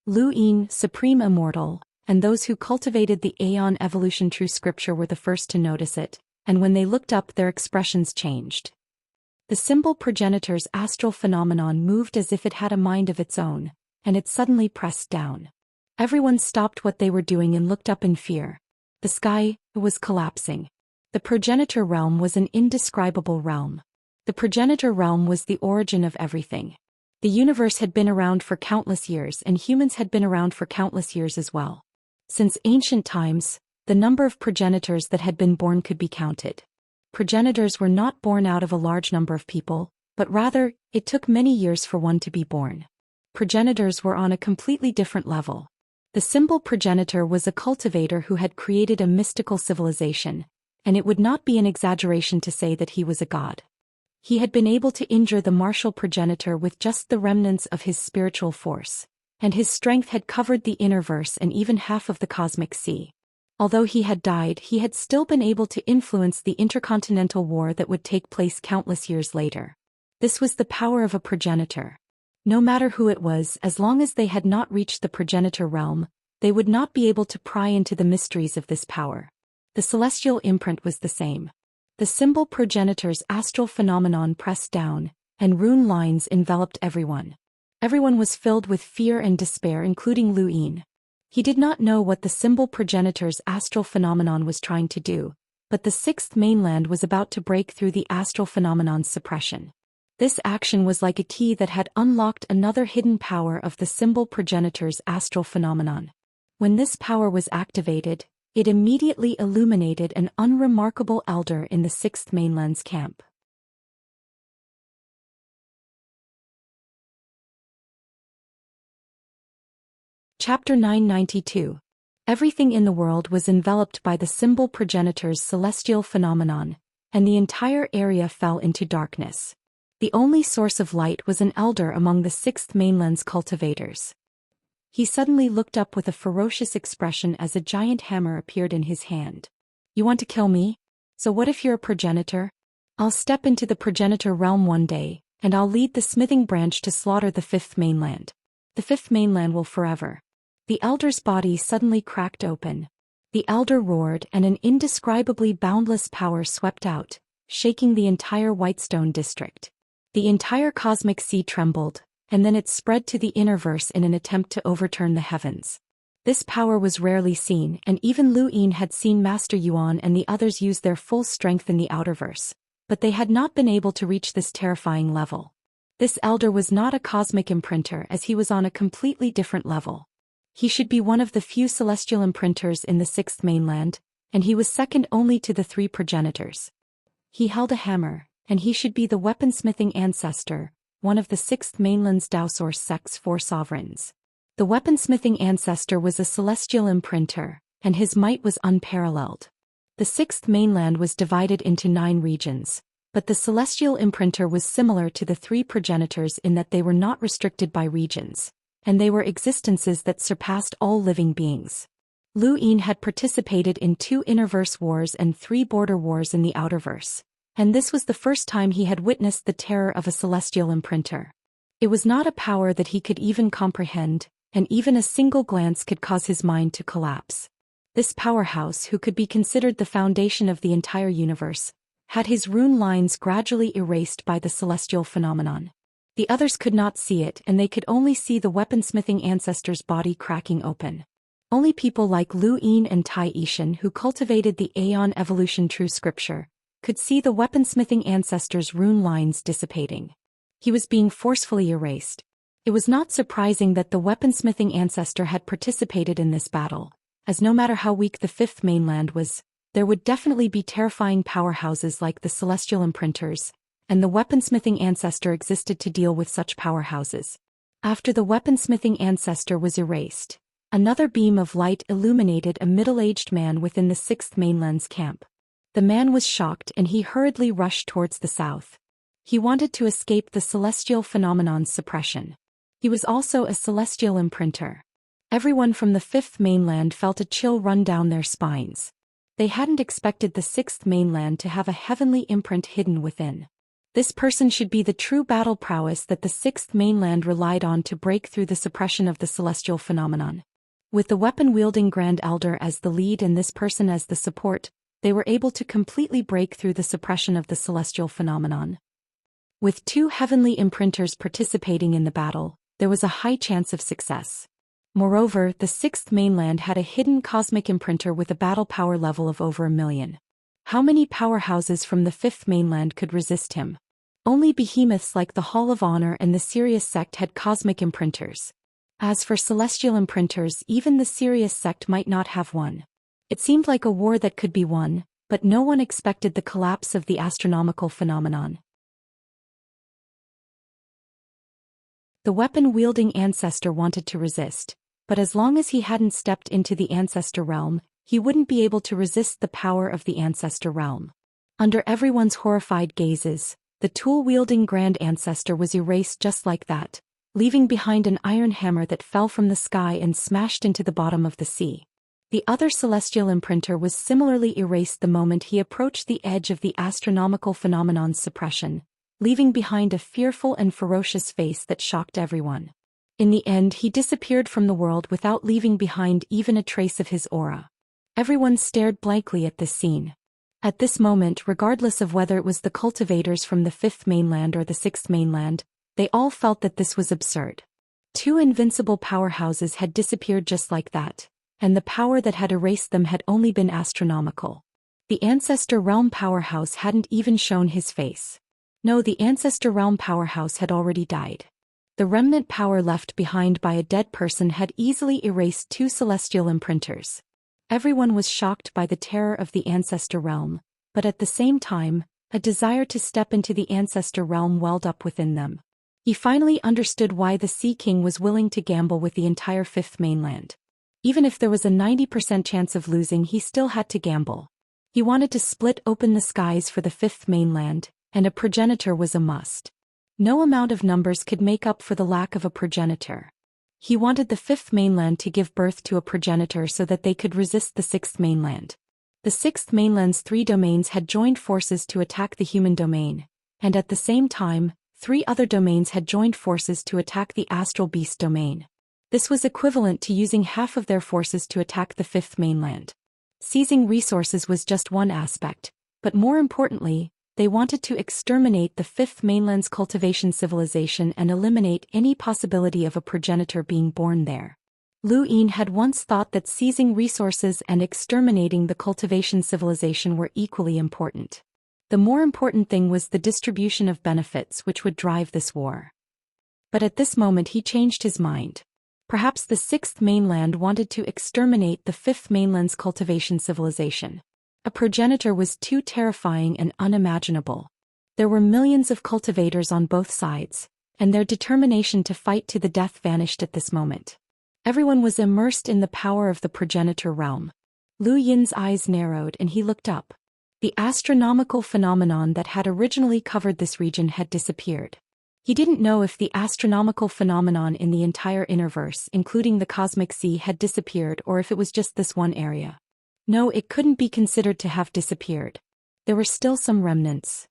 S1: Lu Yin, Supreme Immortal, and those who cultivated the Aeon Evolution True Scripture were the first to notice it, and when they looked up their expressions changed. The symbol progenitor's astral phenomenon moved as if it had a mind of its own, and it suddenly pressed down. Everyone stopped what they were doing and looked up in fear. The sky was collapsing. The progenitor realm was an indescribable realm. The progenitor realm was the origin of everything. The universe had been around for countless years and humans had been around for countless years as well. Since ancient times, the number of progenitors that had been born could be counted. Progenitors were not born out of a large number of people, but rather, it took many years for one to be born. Progenitors were on a completely different level. The symbol progenitor was a cultivator who had created a mystical civilization, and it would not be an exaggeration to say that he was a god. He had been able to injure the martial progenitor with just the remnants of his spiritual force, and his strength had covered the Innerverse and even half of the cosmic sea. Although he had died, he had still been able to influence the intercontinental war that would take place countless years later. This was the power of a progenitor. No matter who it was, as long as they had not reached the progenitor realm, they would not be able to pry into the mysteries of this power. The celestial imprint was the same. The symbol progenitor's astral phenomenon pressed down, and rune lines enveloped everyone. Everyone was filled with fear and despair, including Lu Yin. He did not know what the symbol progenitor's astral phenomenon was trying to do, but the 6th mainland was about to break through the astral phenomenon's suppression. This action was like a key that had unlocked another hidden power of the symbol progenitor's astral phenomenon. When this power was activated, it immediately illuminated an unremarkable elder in the 6th mainland's camp. Chapter 992. Everything in the world was enveloped by the symbol progenitor's celestial phenomenon, and the entire area fell into darkness. The only source of light was an elder among the Sixth Mainland's cultivators. He suddenly looked up with a ferocious expression as a giant hammer appeared in his hand. "You want to kill me? So what if you're a progenitor? I'll step into the progenitor realm one day, and I'll lead the smithing branch to slaughter the Fifth Mainland. The Fifth Mainland will forever." The elder's body suddenly cracked open. The elder roared and an indescribably boundless power swept out, shaking the entire Whitestone district. The entire cosmic sea trembled, and then it spread to the innerverse in an attempt to overturn the heavens. This power was rarely seen, and even Lu Yin had seen Master Yuan and the others use their full strength in the outerverse, but they had not been able to reach this terrifying level. This elder was not a cosmic imprinter, as he was on a completely different level. He should be one of the few celestial imprinters in the Sixth Mainland, and he was second only to the three progenitors. He held a hammer, and he should be the weaponsmithing ancestor, one of the Sixth Mainland's Daoist sect's four sovereigns. The weaponsmithing ancestor was a celestial imprinter, and his might was unparalleled. The Sixth Mainland was divided into 9 regions, but the celestial imprinter was similar to the three progenitors in that they were not restricted by regions, and they were existences that surpassed all living beings. Lu Yin had participated in 2 innerverse wars and 3 border wars in the outerverse, and this was the first time he had witnessed the terror of a celestial imprinter. It was not a power that he could even comprehend, and even a single glance could cause his mind to collapse. This powerhouse, who could be considered the foundation of the entire universe, had his rune lines gradually erased by the celestial phenomenon. The others could not see it, and they could only see the weaponsmithing ancestor's body cracking open. Only people like Lu Yin and Tai Yishan, who cultivated the Aeon Evolution True Scripture, could see the weaponsmithing ancestor's rune lines dissipating. He was being forcefully erased. It was not surprising that the weaponsmithing ancestor had participated in this battle, as no matter how weak the Fifth Mainland was, there would definitely be terrifying powerhouses like the celestial imprinters, and the weaponsmithing ancestor existed to deal with such powerhouses. After the weaponsmithing ancestor was erased, another beam of light illuminated a middle-aged man within the Sixth Mainland's camp. The man was shocked and he hurriedly rushed towards the south. He wanted to escape the celestial phenomenon's suppression. He was also a celestial imprinter. Everyone from the Fifth Mainland felt a chill run down their spines. They hadn't expected the Sixth Mainland to have a heavenly imprint hidden within. This person should be the true battle prowess that the Sixth Mainland relied on to break through the suppression of the celestial phenomenon. With the weapon-wielding Grand Elder as the lead and this person as the support, they were able to completely break through the suppression of the celestial phenomenon. With 2 heavenly imprinters participating in the battle, there was a high chance of success. Moreover, the Sixth Mainland had a hidden cosmic imprinter with a battle power level of over 1 million. How many powerhouses from the Fifth Mainland could resist him? Only behemoths like the Hall of Honor and the Sirius sect had cosmic imprinters. As for celestial imprinters, even the Sirius sect might not have one. It seemed like a war that could be won, but no one expected the collapse of the astronomical phenomenon. The weapon-wielding ancestor wanted to resist, but as long as he hadn't stepped into the ancestor realm, he wouldn't be able to resist the power of the ancestor realm. Under everyone's horrified gazes, the tool-wielding Grand Ancestor was erased just like that, leaving behind an iron hammer that fell from the sky and smashed into the bottom of the sea. The other celestial imprinter was similarly erased the moment he approached the edge of the astronomical phenomenon's suppression, leaving behind a fearful and ferocious face that shocked everyone. In the end, he disappeared from the world without leaving behind even a trace of his aura. Everyone stared blankly at this scene. At this moment, regardless of whether it was the cultivators from the Fifth Mainland or the Sixth Mainland, they all felt that this was absurd. 2 invincible powerhouses had disappeared just like that, and the power that had erased them had only been astronomical. The Ancestor Realm powerhouse hadn't even shown his face. No, the Ancestor Realm powerhouse had already died. The remnant power left behind by a dead person had easily erased 2 celestial imprinters. Everyone was shocked by the terror of the Ancestor Realm, but at the same time, a desire to step into the Ancestor Realm welled up within them. He finally understood why the Sea King was willing to gamble with the entire Fifth Mainland. Even if there was a 90% chance of losing, he still had to gamble. He wanted to split open the skies for the fifth mainland, and a progenitor was a must. No amount of numbers could make up for the lack of a progenitor. He wanted the fifth mainland to give birth to a progenitor so that they could resist the sixth mainland. The sixth mainland's 3 domains had joined forces to attack the human domain, and at the same time, 3 other domains had joined forces to attack the astral beast domain. This was equivalent to using half of their forces to attack the fifth mainland. Seizing resources was just one aspect, but more importantly, they wanted to exterminate the fifth mainland's cultivation civilization and eliminate any possibility of a progenitor being born there. Lu Yin had once thought that seizing resources and exterminating the cultivation civilization were equally important. The more important thing was the distribution of benefits which would drive this war. But at this moment he changed his mind. Perhaps the sixth mainland wanted to exterminate the fifth mainland's cultivation civilization. A progenitor was too terrifying and unimaginable. There were millions of cultivators on both sides, and their determination to fight to the death vanished at this moment. Everyone was immersed in the power of the progenitor realm. Lu Yin's eyes narrowed and he looked up. The astronomical phenomenon that had originally covered this region had disappeared. He didn't know if the astronomical phenomenon in the entire Innerverse, including the cosmic sea, had disappeared or if it was just this one area. No, it couldn't be considered to have disappeared. There were still some remnants.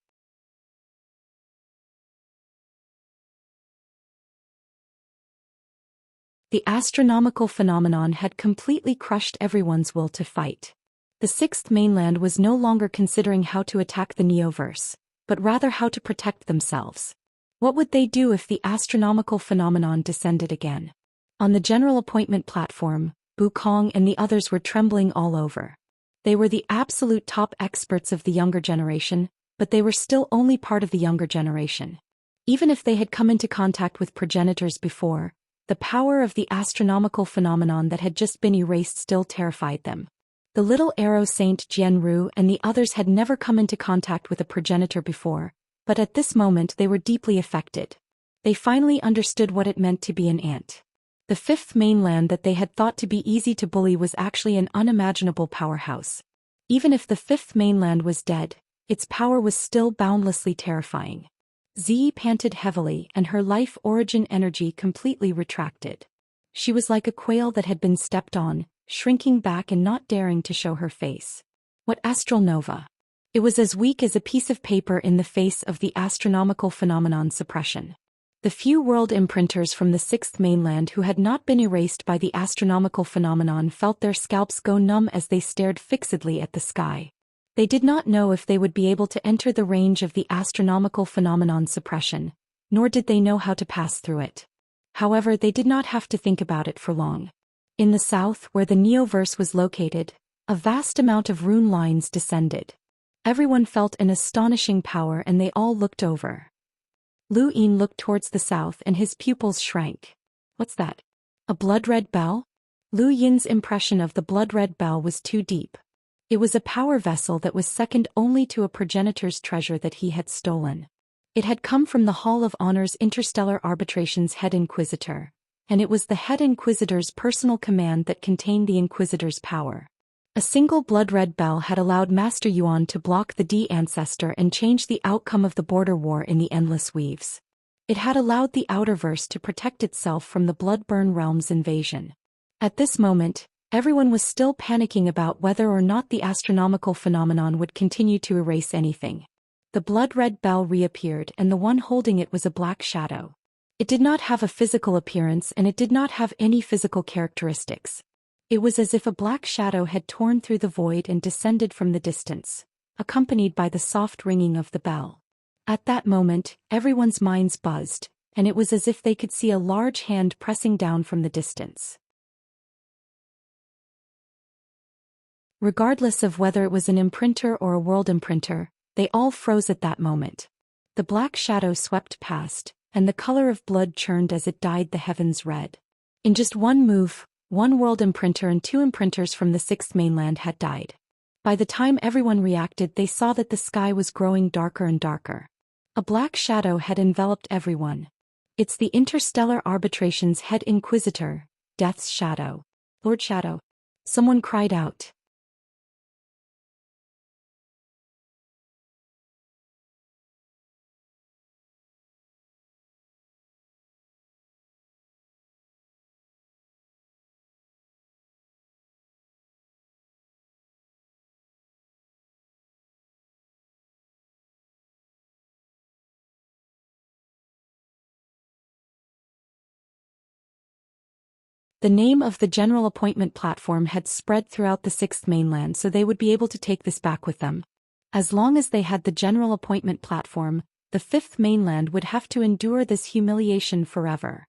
S1: The astronomical phenomenon had completely crushed everyone's will to fight. The sixth mainland was no longer considering how to attack the Neoverse, but rather how to protect themselves. What would they do if the astronomical phenomenon descended again? On the general appointment platform, Bu Kong and the others were trembling all over. They were the absolute top experts of the younger generation, but they were still only part of the younger generation. Even if they had come into contact with progenitors before, the power of the astronomical phenomenon that had just been erased still terrified them. The little arrow Saint Jianru and the others had never come into contact with a progenitor before, but at this moment they were deeply affected. They finally understood what it meant to be an ant. The fifth mainland that they had thought to be easy to bully was actually an unimaginable powerhouse. Even if the fifth mainland was dead, its power was still boundlessly terrifying. Zi panted heavily and her life origin energy completely retracted. She was like a quail that had been stepped on, shrinking back and not daring to show her face. What astral nova? It was as weak as a piece of paper in the face of the astronomical phenomenon suppression. The few world imprinters from the sixth mainland who had not been erased by the astronomical phenomenon felt their scalps go numb as they stared fixedly at the sky. They did not know if they would be able to enter the range of the astronomical phenomenon suppression, nor did they know how to pass through it. However, they did not have to think about it for long. In the south, where the Neoverse was located, a vast amount of rune lines descended. Everyone felt an astonishing power and they all looked over. Lu Yin looked towards the south and his pupils shrank. What's that? A blood-red bell? Lu Yin's impression of the blood-red bell was too deep. It was a power vessel that was second only to a progenitor's treasure that he had stolen. It had come from the Hall of Honor's Interstellar Arbitration's head inquisitor, and it was the head inquisitor's personal command that contained the inquisitor's power. A single blood-red bell had allowed Master Yuan to block the D-Ancestor and change the outcome of the border war in the Endless Weaves. It had allowed the Outerverse to protect itself from the Bloodburn Realm's invasion. At this moment, everyone was still panicking about whether or not the astronomical phenomenon would continue to erase anything. The blood-red bell reappeared and the one holding it was a black shadow. It did not have a physical appearance and it did not have any physical characteristics. It was as if a black shadow had torn through the void and descended from the distance, accompanied by the soft ringing of the bell. At that moment, everyone's minds buzzed, and it was as if they could see a large hand pressing down from the distance. Regardless of whether it was an imprinter or a world imprinter, they all froze at that moment. The black shadow swept past, and the color of blood churned as it dyed the heavens red. In just one move, one world imprinter and 2 imprinters from the sixth mainland had died. By the time everyone reacted, they saw that the sky was growing darker and darker. A black shadow had enveloped everyone. It's the Interstellar Arbitration's head inquisitor, Death's Shadow. Lord Shadow. Someone cried out. The name of the general appointment platform had spread throughout the Sixth Mainland, so they would be able to take this back with them. As long as they had the general appointment platform, the Fifth Mainland would have to endure this humiliation forever.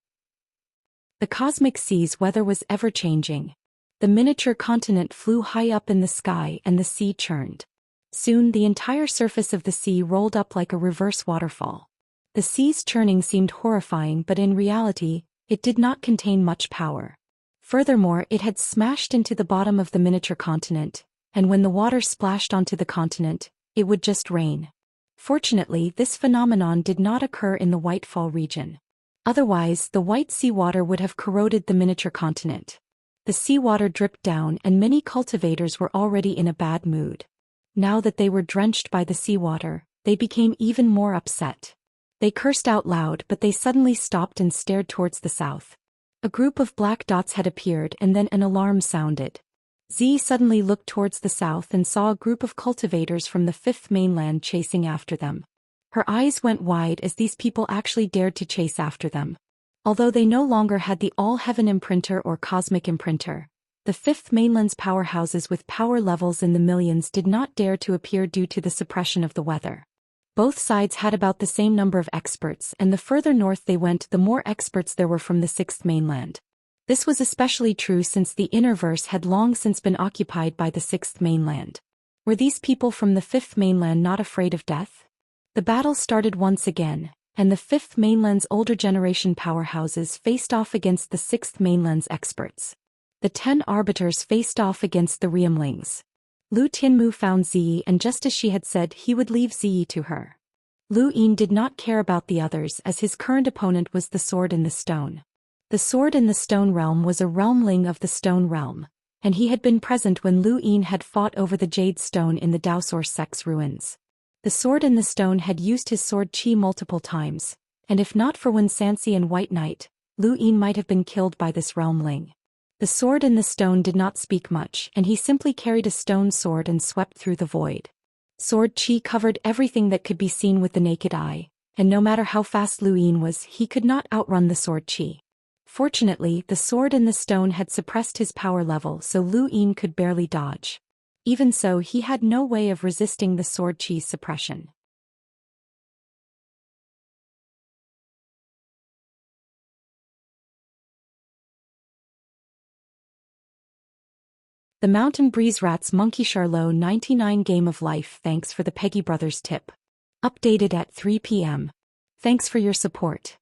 S1: The cosmic sea's weather was ever-changing. The miniature continent flew high up in the sky and the sea churned. Soon the entire surface of the sea rolled up like a reverse waterfall. The sea's churning seemed horrifying, but in reality, it did not contain much power. Furthermore, it had smashed into the bottom of the miniature continent, and when the water splashed onto the continent, it would just rain. Fortunately, this phenomenon did not occur in the Whitefall region. Otherwise, the white seawater would have corroded the miniature continent. The seawater dripped down and many cultivators were already in a bad mood. Now that they were drenched by the seawater, they became even more upset. They cursed out loud, but they suddenly stopped and stared towards the south. A group of black dots had appeared and then an alarm sounded. Z suddenly looked towards the south and saw a group of cultivators from the Fifth Mainland chasing after them. Her eyes went wide as these people actually dared to chase after them. Although they no longer had the All-Heaven Imprinter or Cosmic Imprinter, the Fifth Mainland's powerhouses with power levels in the millions did not dare to appear due to the suppression of the weather. Both sides had about the same number of experts, and the further north they went, the more experts there were from the Sixth Mainland. This was especially true since the Innerverse had long since been occupied by the Sixth Mainland. Were these people from the Fifth Mainland not afraid of death? The battle started once again, and the Fifth Mainland's older generation powerhouses faced off against the Sixth Mainland's experts. The 10 arbiters faced off against the Realmlings. Lu Tinmu found Ziyi, and just as she had said, he would leave Ziyi to her. Lu Yin did not care about the others, as his current opponent was the Sword in the Stone. The Sword in the Stone realm was a realmling of the Stone realm, and he had been present when Lu Yin had fought over the Jade Stone in the Daoist sect's ruins. The Sword in the Stone had used his sword chi multiple times, and if not for Xianxia and White Knight, Lu Yin might have been killed by this realmling. The Sword in the Stone did not speak much, and he simply carried a stone sword and swept through the void. Sword chi covered everything that could be seen with the naked eye, and no matter how fast Lu Yin was, he could not outrun the sword chi. Fortunately, the Sword in the Stone had suppressed his power level, so Lu Yin could barely dodge. Even so, he had no way of resisting the sword chi's suppression. The Mountain Breeze Rat's Monkey Charlot 99 Game of Life. Thanks for the Peggy Brothers tip. Updated at 3 p.m. Thanks for your support.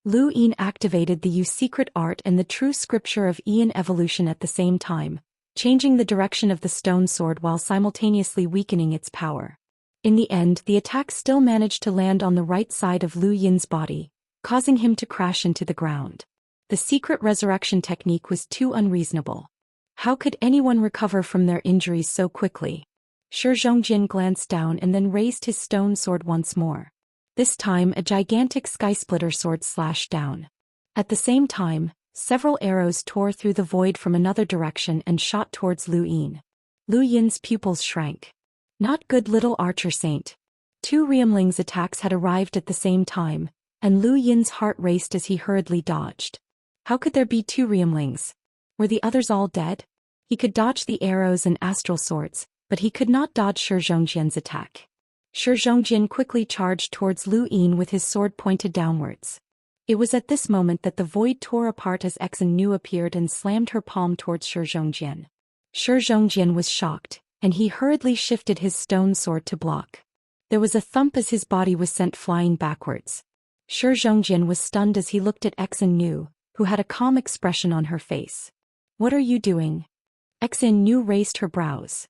S1: Lu Yin activated the secret art and the true scripture of Ian evolution at the same time, changing the direction of the stone sword while simultaneously weakening its power. In the end, the attack still managed to land on the right side of Lu Yin's body, causing him to crash into the ground. The secret resurrection technique was too unreasonable. How could anyone recover from their injuries so quickly? Shi Zhongjin glanced down and then raised his stone sword once more. This time a gigantic skysplitter sword slashed down. At the same time, several arrows tore through the void from another direction and shot towards Lu Yin. Lu Yin's pupils shrank. Not good little archer saint. 2 Realmlings' attacks had arrived at the same time, and Lu Yin's heart raced as he hurriedly dodged. How could there be 2 Realmlings? Were the others all dead? He could dodge the arrows and astral swords, but he could not dodge Shi Zhongjian's attack. Shi Zhongjin quickly charged towards Lu Yin with his sword pointed downwards. It was at this moment that the void tore apart as Xen Nu appeared and slammed her palm towards Shi Zhongjian. Shi Zhongjian was shocked, and he hurriedly shifted his stone sword to block. There was a thump as his body was sent flying backwards. Shi Zhongjian was stunned as he looked at Xen Nu, who had a calm expression on her face. "What are you doing?" Xen Nu raised her brows.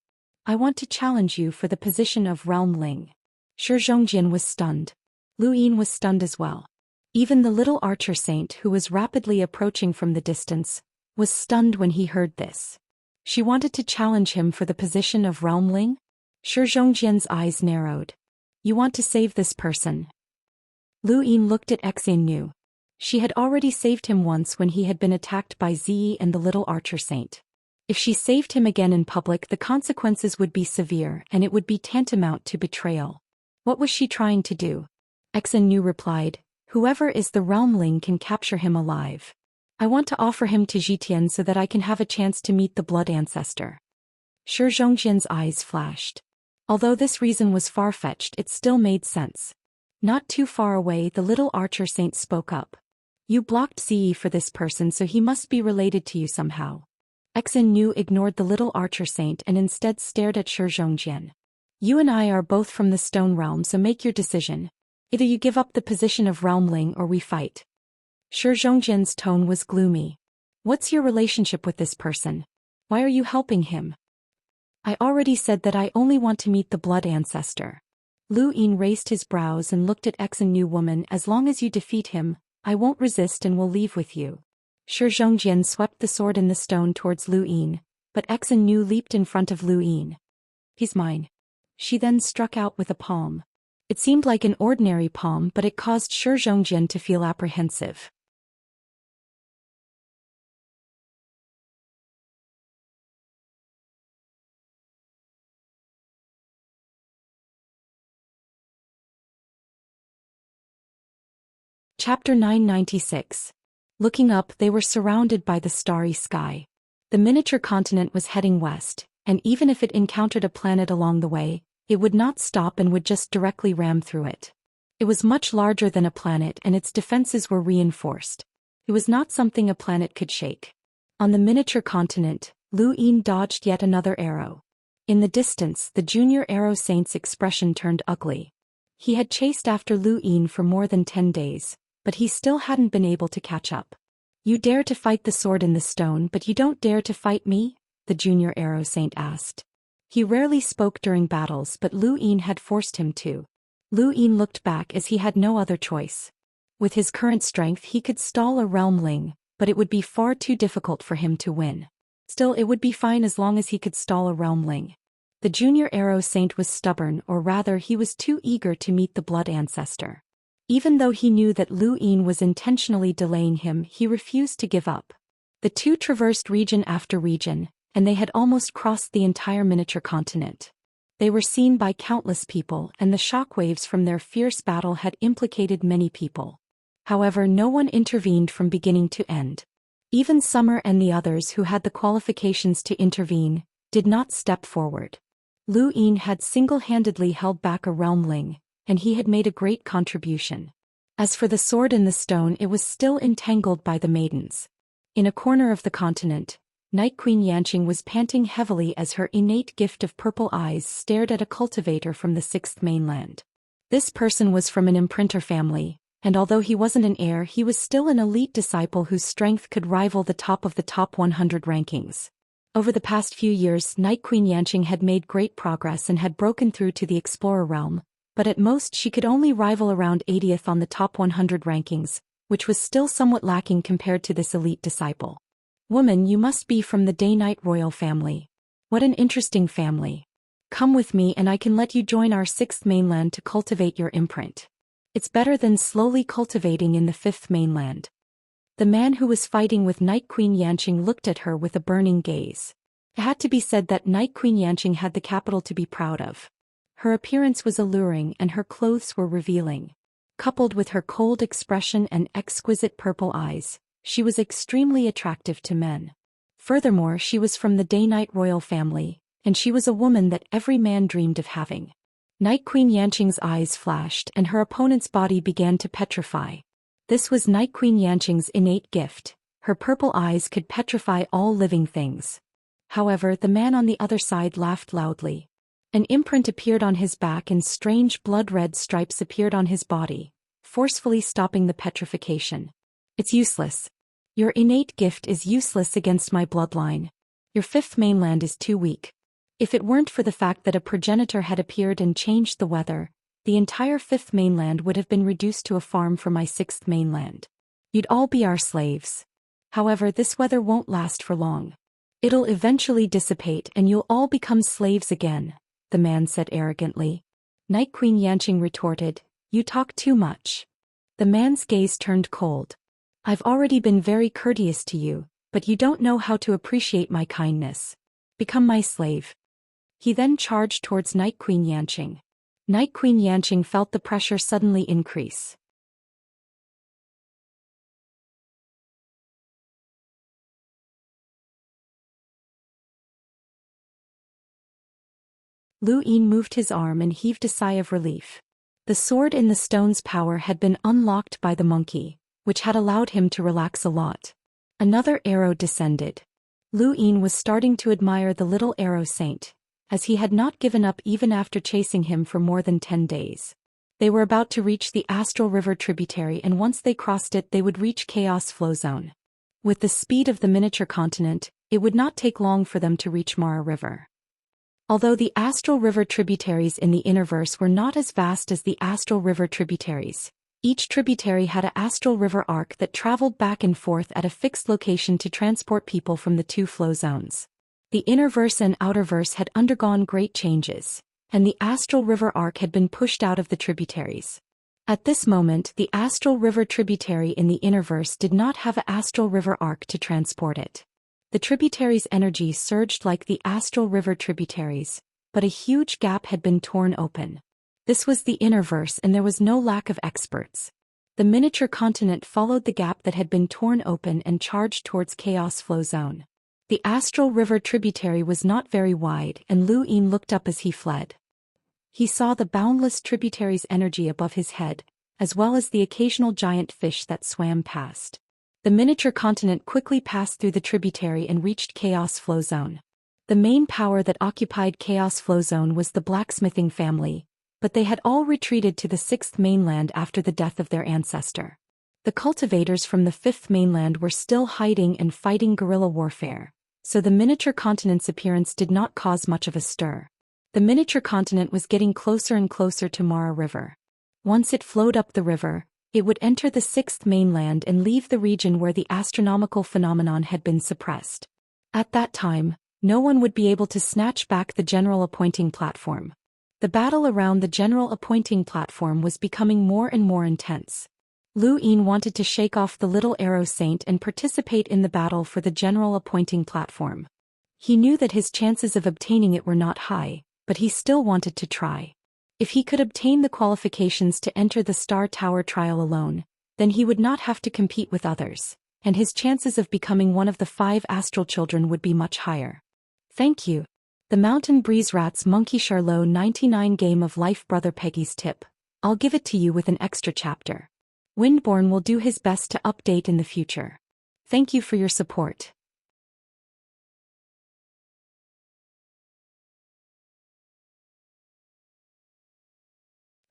S1: I want to challenge you for the position of Realm Ling. Shi Zhongjian was stunned. Lu Yin was stunned as well. Even the little archer saint who was rapidly approaching from the distance was stunned when he heard this. She wanted to challenge him for the position of Realm Ling? Shi Zhongjian's eyes narrowed. You want to save this person? Lu Yin looked at Xianxia. She had already saved him once when he had been attacked by Ziyi and the little archer saint. If she saved him again in public, the consequences would be severe and it would be tantamount to betrayal. What was she trying to do? Xianxia replied, whoever is the Realm Ling can capture him alive. I want to offer him to Zhitian so that I can have a chance to meet the blood ancestor. Shi Zhongjian's eyes flashed. Although this reason was far-fetched, it still made sense. Not too far away, the little archer saint spoke up. You blocked Ziyi for this person, so he must be related to you somehow. Xianxia ignored the little archer saint and instead stared at Shi Zhongjian. You and I are both from the stone realm, so make your decision. Either you give up the position of Realm Ling or we fight. Shi Zhongjian's tone was gloomy. What's your relationship with this person? Why are you helping him? I already said that I only want to meet the blood ancestor. Lu Yin raised his brows and looked at Xianxia. Woman, as long as you defeat him, I won't resist and will leave with you. Shi Zhongjian swept the sword in the stone towards Lu Yin, but Xianxia leaped in front of Lu Yin. He's mine. She then struck out with a palm. It seemed like an ordinary palm, but it caused Shi Zhongjian to feel apprehensive. Chapter 996. Looking up, they were surrounded by the starry sky. The miniature continent was heading west, and even if it encountered a planet along the way, it would not stop and would just directly ram through it. It was much larger than a planet and its defenses were reinforced. It was not something a planet could shake. On the miniature continent, Lu Yin dodged yet another arrow. In the distance, the junior arrow saint's expression turned ugly. He had chased after Lu Yin for more than 10 days, but he still hadn't been able to catch up. You dare to fight the sword in the stone, but you don't dare to fight me? The junior arrow saint asked. He rarely spoke during battles, but Lu Yin had forced him to. Lu Yin looked back as he had no other choice. With his current strength he could stall a Realm Ling, but it would be far too difficult for him to win. Still, it would be fine as long as he could stall a Realm Ling. The junior arrow saint was stubborn, or rather he was too eager to meet the blood ancestor. Even though he knew that Lu Yin was intentionally delaying him, he refused to give up. The two traversed region after region, and they had almost crossed the entire miniature continent. They were seen by countless people, and the shockwaves from their fierce battle had implicated many people. However, no one intervened from beginning to end. Even Summer and the others who had the qualifications to intervene did not step forward. Lu Yin had single-handedly held back a Realm Ling, and he had made a great contribution. As for the sword in the stone, it was still entangled by the maidens. In a corner of the continent, Night Queen Yanqing was panting heavily as her innate gift of purple eyes stared at a cultivator from the 6th mainland. This person was from an imprinter family, and although he wasn't an heir, he was still an elite disciple whose strength could rival the top 100 rankings. Over the past few years, Night Queen Yanqing had made great progress and had broken through to the Explorer realm, but at most she could only rival around 80th on the top 100 rankings, which was still somewhat lacking compared to this elite disciple. Woman, you must be from the Day-Night royal family. What an interesting family. Come with me and I can let you join our 6th mainland to cultivate your imprint. It's better than slowly cultivating in the 5th mainland. The man who was fighting with Night Queen Yanqing looked at her with a burning gaze. It had to be said that Night Queen Yanqing had the capital to be proud of. Her appearance was alluring and her clothes were revealing. Coupled with her cold expression and exquisite purple eyes, she was extremely attractive to men. Furthermore, she was from the Day-Night royal family, and she was a woman that every man dreamed of having. Night Queen Yanqing's eyes flashed and her opponent's body began to petrify. This was Night Queen Yanqing's innate gift. Her purple eyes could petrify all living things. However, the man on the other side laughed loudly. An imprint appeared on his back and strange blood-red stripes appeared on his body, forcefully stopping the petrification. It's useless. Your innate gift is useless against my bloodline. Your 5th mainland is too weak. If it weren't for the fact that a progenitor had appeared and changed the weather, the entire fifth mainland would have been reduced to a farm for my sixth mainland. You'd all be our slaves. However, this weather won't last for long. It'll eventually dissipate and you'll all become slaves again, the man said arrogantly. Night Queen Yanqing retorted, "You talk too much." The man's gaze turned cold. "I've already been very courteous to you, but you don't know how to appreciate my kindness. Become my slave." He then charged towards Night Queen Yanqing. Night Queen Yanqing felt the pressure suddenly increase. Lu Yin moved his arm and heaved a sigh of relief. The sword in the stone's power had been unlocked by the monkey, which had allowed him to relax a lot. Another arrow descended. Lu Yin was starting to admire the little arrow saint, as he had not given up even after chasing him for more than 10 days. They were about to reach the Astral River tributary, and once they crossed it they would reach Chaos Flow Zone. With the speed of the miniature continent, it would not take long for them to reach Mara River. Although the Astral River tributaries in the Innerverse were not as vast as the Astral River tributaries, each tributary had an Astral River arc that traveled back and forth at a fixed location to transport people from the two flow zones. The Innerverse and Outerverse had undergone great changes, and the Astral River arc had been pushed out of the tributaries. At this moment, the Astral River tributary in the Innerverse did not have an Astral River arc to transport it. The tributary's energy surged like the Astral River tributaries, but a huge gap had been torn open. This was the Innerverse and there was no lack of experts. The miniature continent followed the gap that had been torn open and charged towards Chaos Flow Zone. The Astral River tributary was not very wide and Lu Yin looked up as he fled. He saw the boundless tributary's energy above his head, as well as the occasional giant fish that swam past. The miniature continent quickly passed through the tributary and reached Chaos Flow Zone. The main power that occupied Chaos Flow Zone was the blacksmithing family, but they had all retreated to the sixth mainland after the death of their ancestor. The cultivators from the fifth mainland were still hiding and fighting guerrilla warfare, so the miniature continent's appearance did not cause much of a stir. The miniature continent was getting closer and closer to Mara River. Once it flowed up the river, it would enter the sixth mainland and leave the region where the astronomical phenomenon had been suppressed. At that time, no one would be able to snatch back the general appointing platform. The battle around the general appointing platform was becoming more and more intense. Lu Yin wanted to shake off the little arrow saint and participate in the battle for the general appointing platform. He knew that his chances of obtaining it were not high, but he still wanted to try. If he could obtain the qualifications to enter the Star Tower trial alone, then he would not have to compete with others, and his chances of becoming one of the 5 astral children would be much higher. Thank you. The Mountain Breeze Rat's Monkey Charlot 99 Game of Life Brother Peggy's tip. I'll give it to you with an extra chapter. Windborn will do his best to update in the future. Thank you for your support.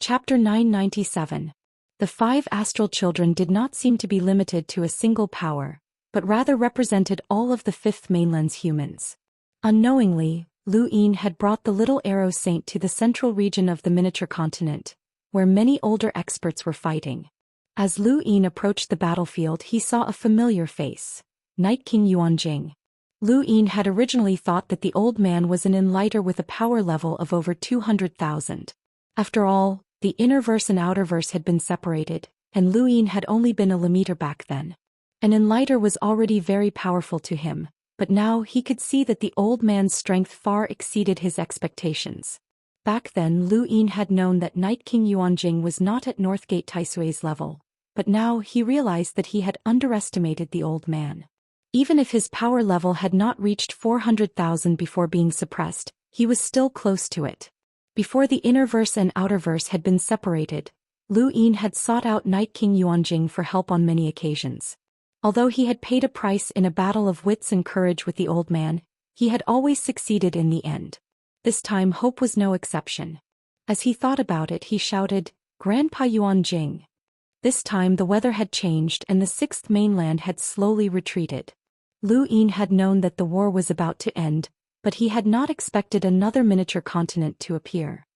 S1: Chapter 997. The 5 astral children did not seem to be limited to a single power, but rather represented all of the fifth mainland's humans. Unknowingly, Lu Yin had brought the little arrow saint to the central region of the miniature continent, where many older experts were fighting. As Lu Yin approached the battlefield, he saw a familiar face, Night King Yuanjing. Lu Yin had originally thought that the old man was an enlighter with a power level of over 200,000. After all, the Innerverse and Outerverse had been separated, and Lu Yin had only been a Lemmeter back then. An enlighter was already very powerful to him, but now he could see that the old man's strength far exceeded his expectations. Back then Lu Yin had known that Night King Yuanjing was not at Northgate Taisui's level, but now he realized that he had underestimated the old man. Even if his power level had not reached 400,000 before being suppressed, he was still close to it. Before the Innerverse and Outerverse had been separated, Lu Yin had sought out Night King Yuanjing for help on many occasions. Although he had paid a price in a battle of wits and courage with the old man, he had always succeeded in the end. This time hope was no exception. As he thought about it, he shouted, "Grandpa Yuanjing." This time the weather had changed and the sixth mainland had slowly retreated. Lu Yin had known that the war was about to end, But he had not expected another miniature continent to appear.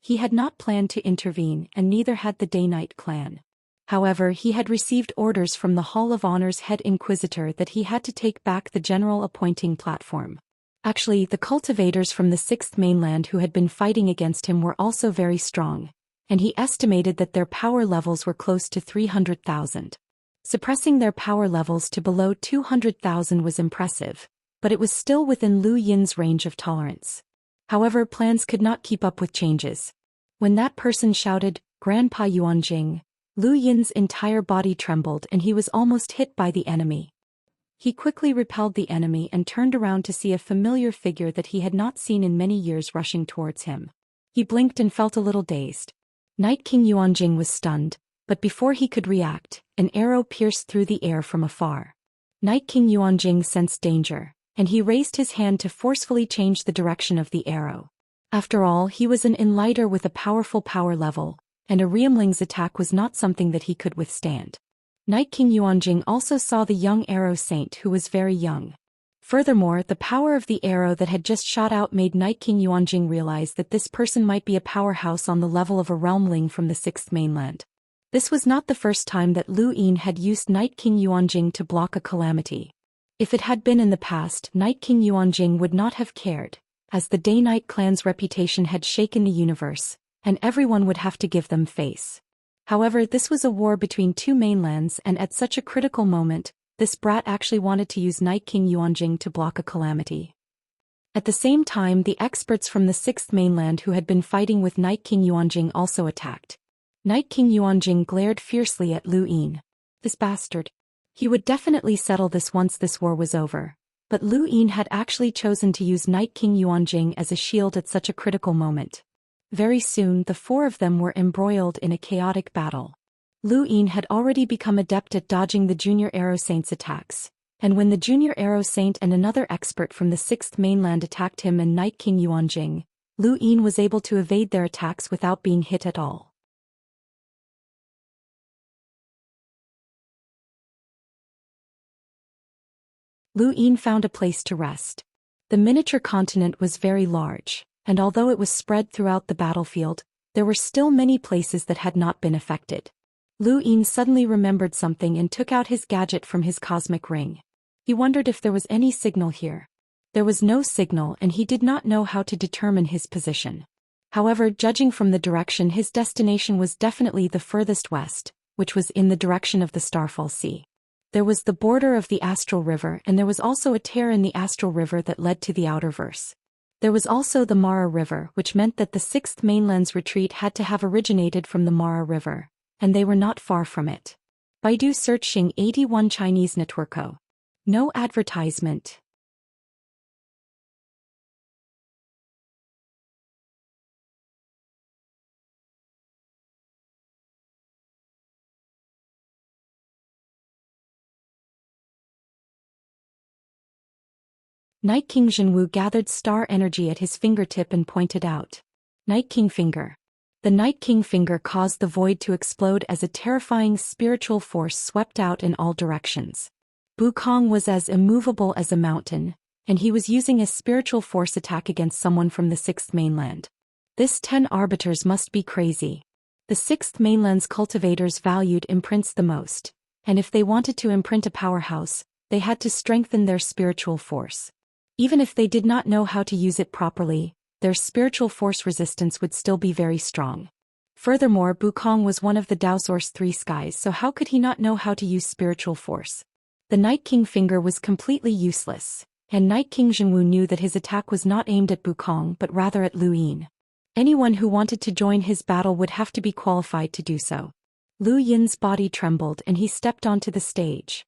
S1: He had not planned to intervene, and neither had the Day-Night clan. However, he had received orders from the Hall of Honor's head inquisitor that he had to take back the general appointing platform. Actually, the cultivators from the 6th mainland who had been fighting against him were also very strong, and he estimated that their power levels were close to 300,000. Suppressing their power levels to below 200,000 was impressive, but it was still within Lu Yin's range of tolerance. However, plans could not keep up with changes. When that person shouted, "Grandpa Yuanjing," Lu Yin's entire body trembled and he was almost hit by the enemy. He quickly repelled the enemy and turned around to see a familiar figure that he had not seen in many years rushing towards him. He blinked and felt a little dazed. Night King Yuanjing was stunned, but before he could react, an arrow pierced through the air from afar. Night King Yuanjing sensed danger, and he raised his hand to forcefully change the direction of the arrow. After all, he was an enlighter with a powerful power level, and a Riemling's attack was not something that he could withstand. Night King Yuanjing also saw the young arrow saint who was very young. Furthermore, the power of the arrow that had just shot out made Night King Yuanjing realize that this person might be a powerhouse on the level of a realmling from the 6th mainland. This was not the first time that Lu Yin had used Night King Yuanjing to block a calamity. If it had been in the past, Night King Yuanjing would not have cared, as the Day-Night clan's reputation had shaken the universe, and everyone would have to give them face. However, this was a war between two mainlands, and at such a critical moment, this brat actually wanted to use Night King Yuanjing to block a calamity. At the same time, the experts from the 6th mainland who had been fighting with Night King Yuanjing also attacked. Night King Yuanjing glared fiercely at Lu Yin. This bastard. He would definitely settle this once this war was over. But Lu Yin had actually chosen to use Night King Yuanjing as a shield at such a critical moment. Very soon, the four of them were embroiled in a chaotic battle. Lu Yin had already become adept at dodging the Junior Arrow Saint's attacks, and when the Junior Arrow Saint and another expert from the 6th mainland attacked him and Night King Yuanjing, Lu Yin was able to evade their attacks without being hit at all. Lu Yin found a place to rest. The miniature continent was very large, and although it was spread throughout the battlefield, there were still many places that had not been affected. Lu Yin suddenly remembered something and took out his gadget from his cosmic ring. He wondered if there was any signal here. There was no signal and he did not know how to determine his position. However, judging from the direction, his destination was definitely the furthest west, which was in the direction of the Starfall Sea. There was the border of the Astral River, and there was also a tear in the Astral River that led to the Outerverse. There was also the Mara River, which meant that the 6th mainland's retreat had to have originated from the Mara River, and they were not far from it. Baidu searching 81 Chinese Networko. No advertisement. Night King Zhenwu gathered star energy at his fingertip and pointed out. Night King Finger. The Night King Finger caused the void to explode as a terrifying spiritual force swept out in all directions. Bukong was as immovable as a mountain, and he was using a spiritual force attack against someone from the 6th mainland. This 10 arbiters must be crazy. The 6th mainland's cultivators valued imprints the most, and if they wanted to imprint a powerhouse, they had to strengthen their spiritual force. Even if they did not know how to use it properly, their spiritual force resistance would still be very strong. Furthermore, Bukong was one of the Daoist's 3 skies, so how could he not know how to use spiritual force? The Night King Finger was completely useless, and Night King Zhenwu knew that his attack was not aimed at Bukong but rather at Lu Yin. Anyone who wanted to join his battle would have to be qualified to do so. Lu Yin's body trembled and he stepped onto the stage.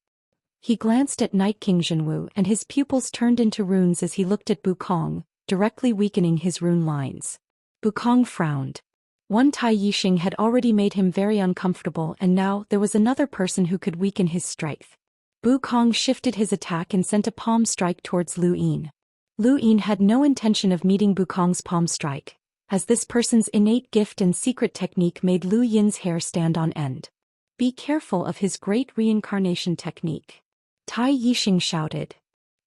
S1: He glanced at Night King Zhenwu and his pupils turned into runes as he looked at Bukong, directly weakening his rune lines. Bukong frowned. One Tai Yixing had already made him very uncomfortable, and now there was another person who could weaken his strength. Bukong shifted his attack and sent a palm strike towards Lu Yin. Lu Yin had no intention of meeting Bukong's palm strike, as this person's innate gift and secret technique made Lu Yin's hair stand on end. Be careful of his great reincarnation technique. Tai Yixing shouted.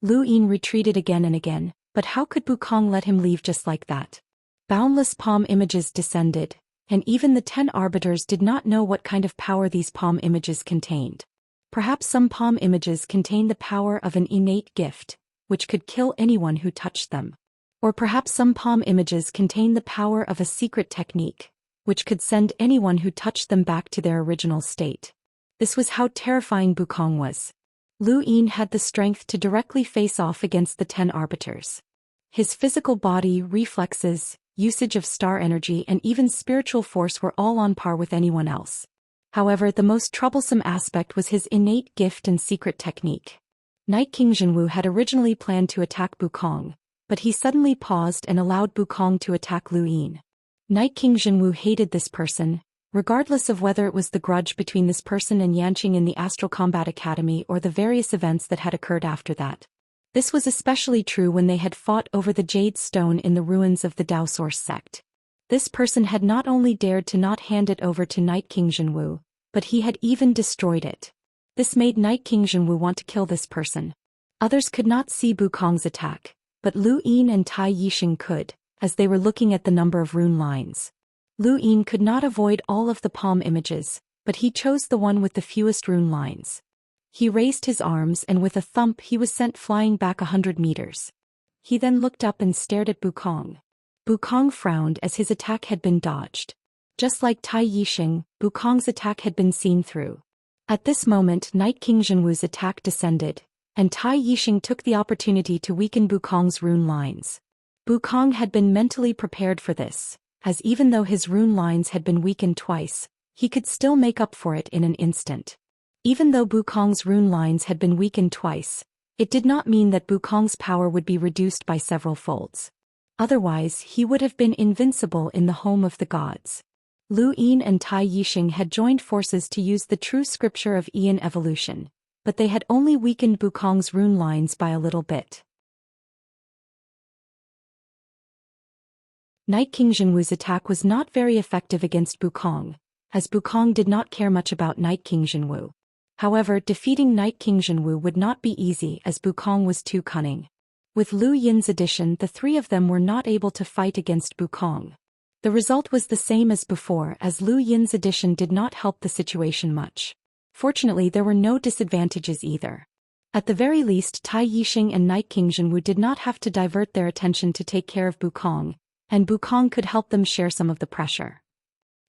S1: Lu Yin retreated again and again, But how could Bukong let him leave just like that? Boundless palm images descended, and even the 10 arbiters did not know what kind of power these palm images contained. Perhaps some palm images contained the power of an innate gift, which could kill anyone who touched them. Or perhaps some palm images contained the power of a secret technique, which could send anyone who touched them back to their original state. This was how terrifying Bukong was. Lu Yin had the strength to directly face off against the 10 arbiters. His physical body, reflexes, usage of star energy and even spiritual force were all on par with anyone else. However, the most troublesome aspect was his innate gift and secret technique. Night King Zhenwu had originally planned to attack Bukong, but he suddenly paused and allowed Bukong to attack Lu Yin. Night King Zhenwu hated this person, regardless of whether it was the grudge between this person and Yanqing in the Astral Combat Academy or the various events that had occurred after that. This was especially true when they had fought over the Jade Stone in the ruins of the Dao Source sect. This person had not only dared to not hand it over to Night King Zhenwu, but he had even destroyed it. This made Night King Zhenwu want to kill this person. Others could not see Bukong's attack, but Lu Yin and Tai Yixing could, as they were looking at the number of rune lines. Lu Yin could not avoid all of the palm images, but he chose the one with the fewest rune lines. He raised his arms and with a thump he was sent flying back 100 meters. He then looked up and stared at Bukong. Bukong frowned as his attack had been dodged. Just like Tai Yixing, Bukong's attack had been seen through. At this moment Night King Zhenwu's attack descended, and Tai Yixing took the opportunity to weaken Bukong's rune lines. Bukong had been mentally prepared for this, as even though his rune lines had been weakened twice, he could still make up for it in an instant. Even though Bukong's rune lines had been weakened twice, it did not mean that Bukong's power would be reduced by several folds. Otherwise, he would have been invincible in the home of the gods. Lu Yin and Tai Yixing had joined forces to use the true scripture of Eon evolution, but they had only weakened Bukong's rune lines by a little bit. Night King Zhenwu's attack was not very effective against Bukong, as Bukong did not care much about Night King Zhenwu. However, defeating Night King Zhenwu would not be easy as Bukong was too cunning. With Lu Yin's addition, the three of them were not able to fight against Bukong. The result was the same as before, as Lu Yin's addition did not help the situation much. Fortunately, there were no disadvantages either. At the very least, Tai Yixing and Night King Zhenwu did not have to divert their attention to take care of Bukong, and Bukong could help them share some of the pressure.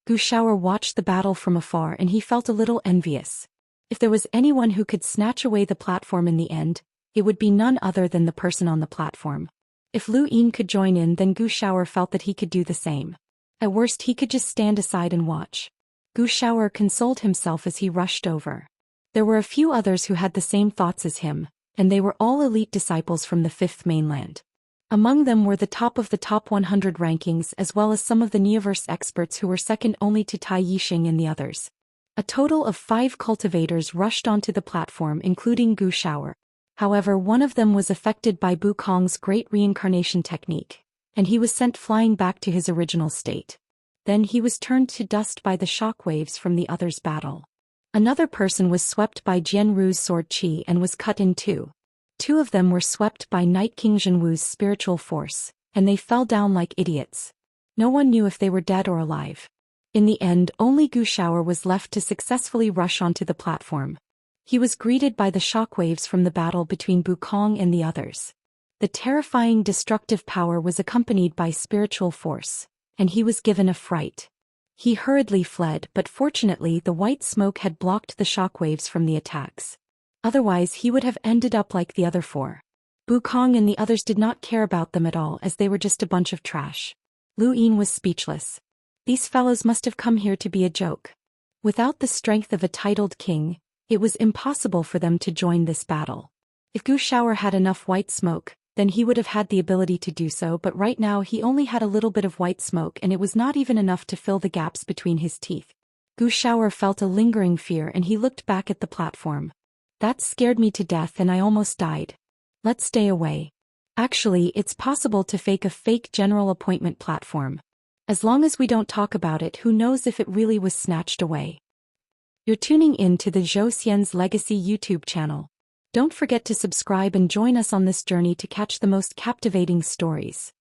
S1: Gu Shaoer watched the battle from afar and he felt a little envious. If there was anyone who could snatch away the platform in the end, it would be none other than the person on the platform. If Lu Yin could join in, then Gu Shaoer felt that he could do the same. At worst, he could just stand aside and watch. Gu Shaoer consoled himself as he rushed over. There were a few others who had the same thoughts as him, and they were all elite disciples from the Fifth Mainland. Among them were the top of the top 100 rankings as well as some of the Neoverse experts who were second only to Tai Yixing and the others. A total of 5 cultivators rushed onto the platform, including Gu Shaoer. However, one of them was affected by Bukong's great reincarnation technique, and he was sent flying back to his original state. Then he was turned to dust by the shockwaves from the other's battle. Another person was swept by Jian Ru's sword qi and was cut in two. 2 of them were swept by Night King Zhenwu's spiritual force, and they fell down like idiots. No one knew if they were dead or alive. In the end, only Gu Shaoer was left to successfully rush onto the platform. He was greeted by the shockwaves from the battle between Bukong and the others. The terrifying destructive power was accompanied by spiritual force, and he was given a fright. He hurriedly fled, but fortunately the white smoke had blocked the shockwaves from the attacks. Otherwise he would have ended up like the other 4. Bukong and the others did not care about them at all, as they were just a bunch of trash. Lu Yin was speechless. These fellows must have come here to be a joke. Without the strength of a titled king, it was impossible for them to join this battle. If Gu Shaoer had enough white smoke, then he would have had the ability to do so, but right now he only had a little bit of white smoke and it was not even enough to fill the gaps between his teeth. Gu Shaoer felt a lingering fear and he looked back at the platform. That scared me to death and I almost died. Let's stay away. Actually, it's possible to fake a fake general appointment platform. As long as we don't talk about it, who knows if it really was snatched away. You're tuning in to the Zhou Xian's Legacy YouTube channel. Don't forget to subscribe and join us on this journey to catch the most captivating stories.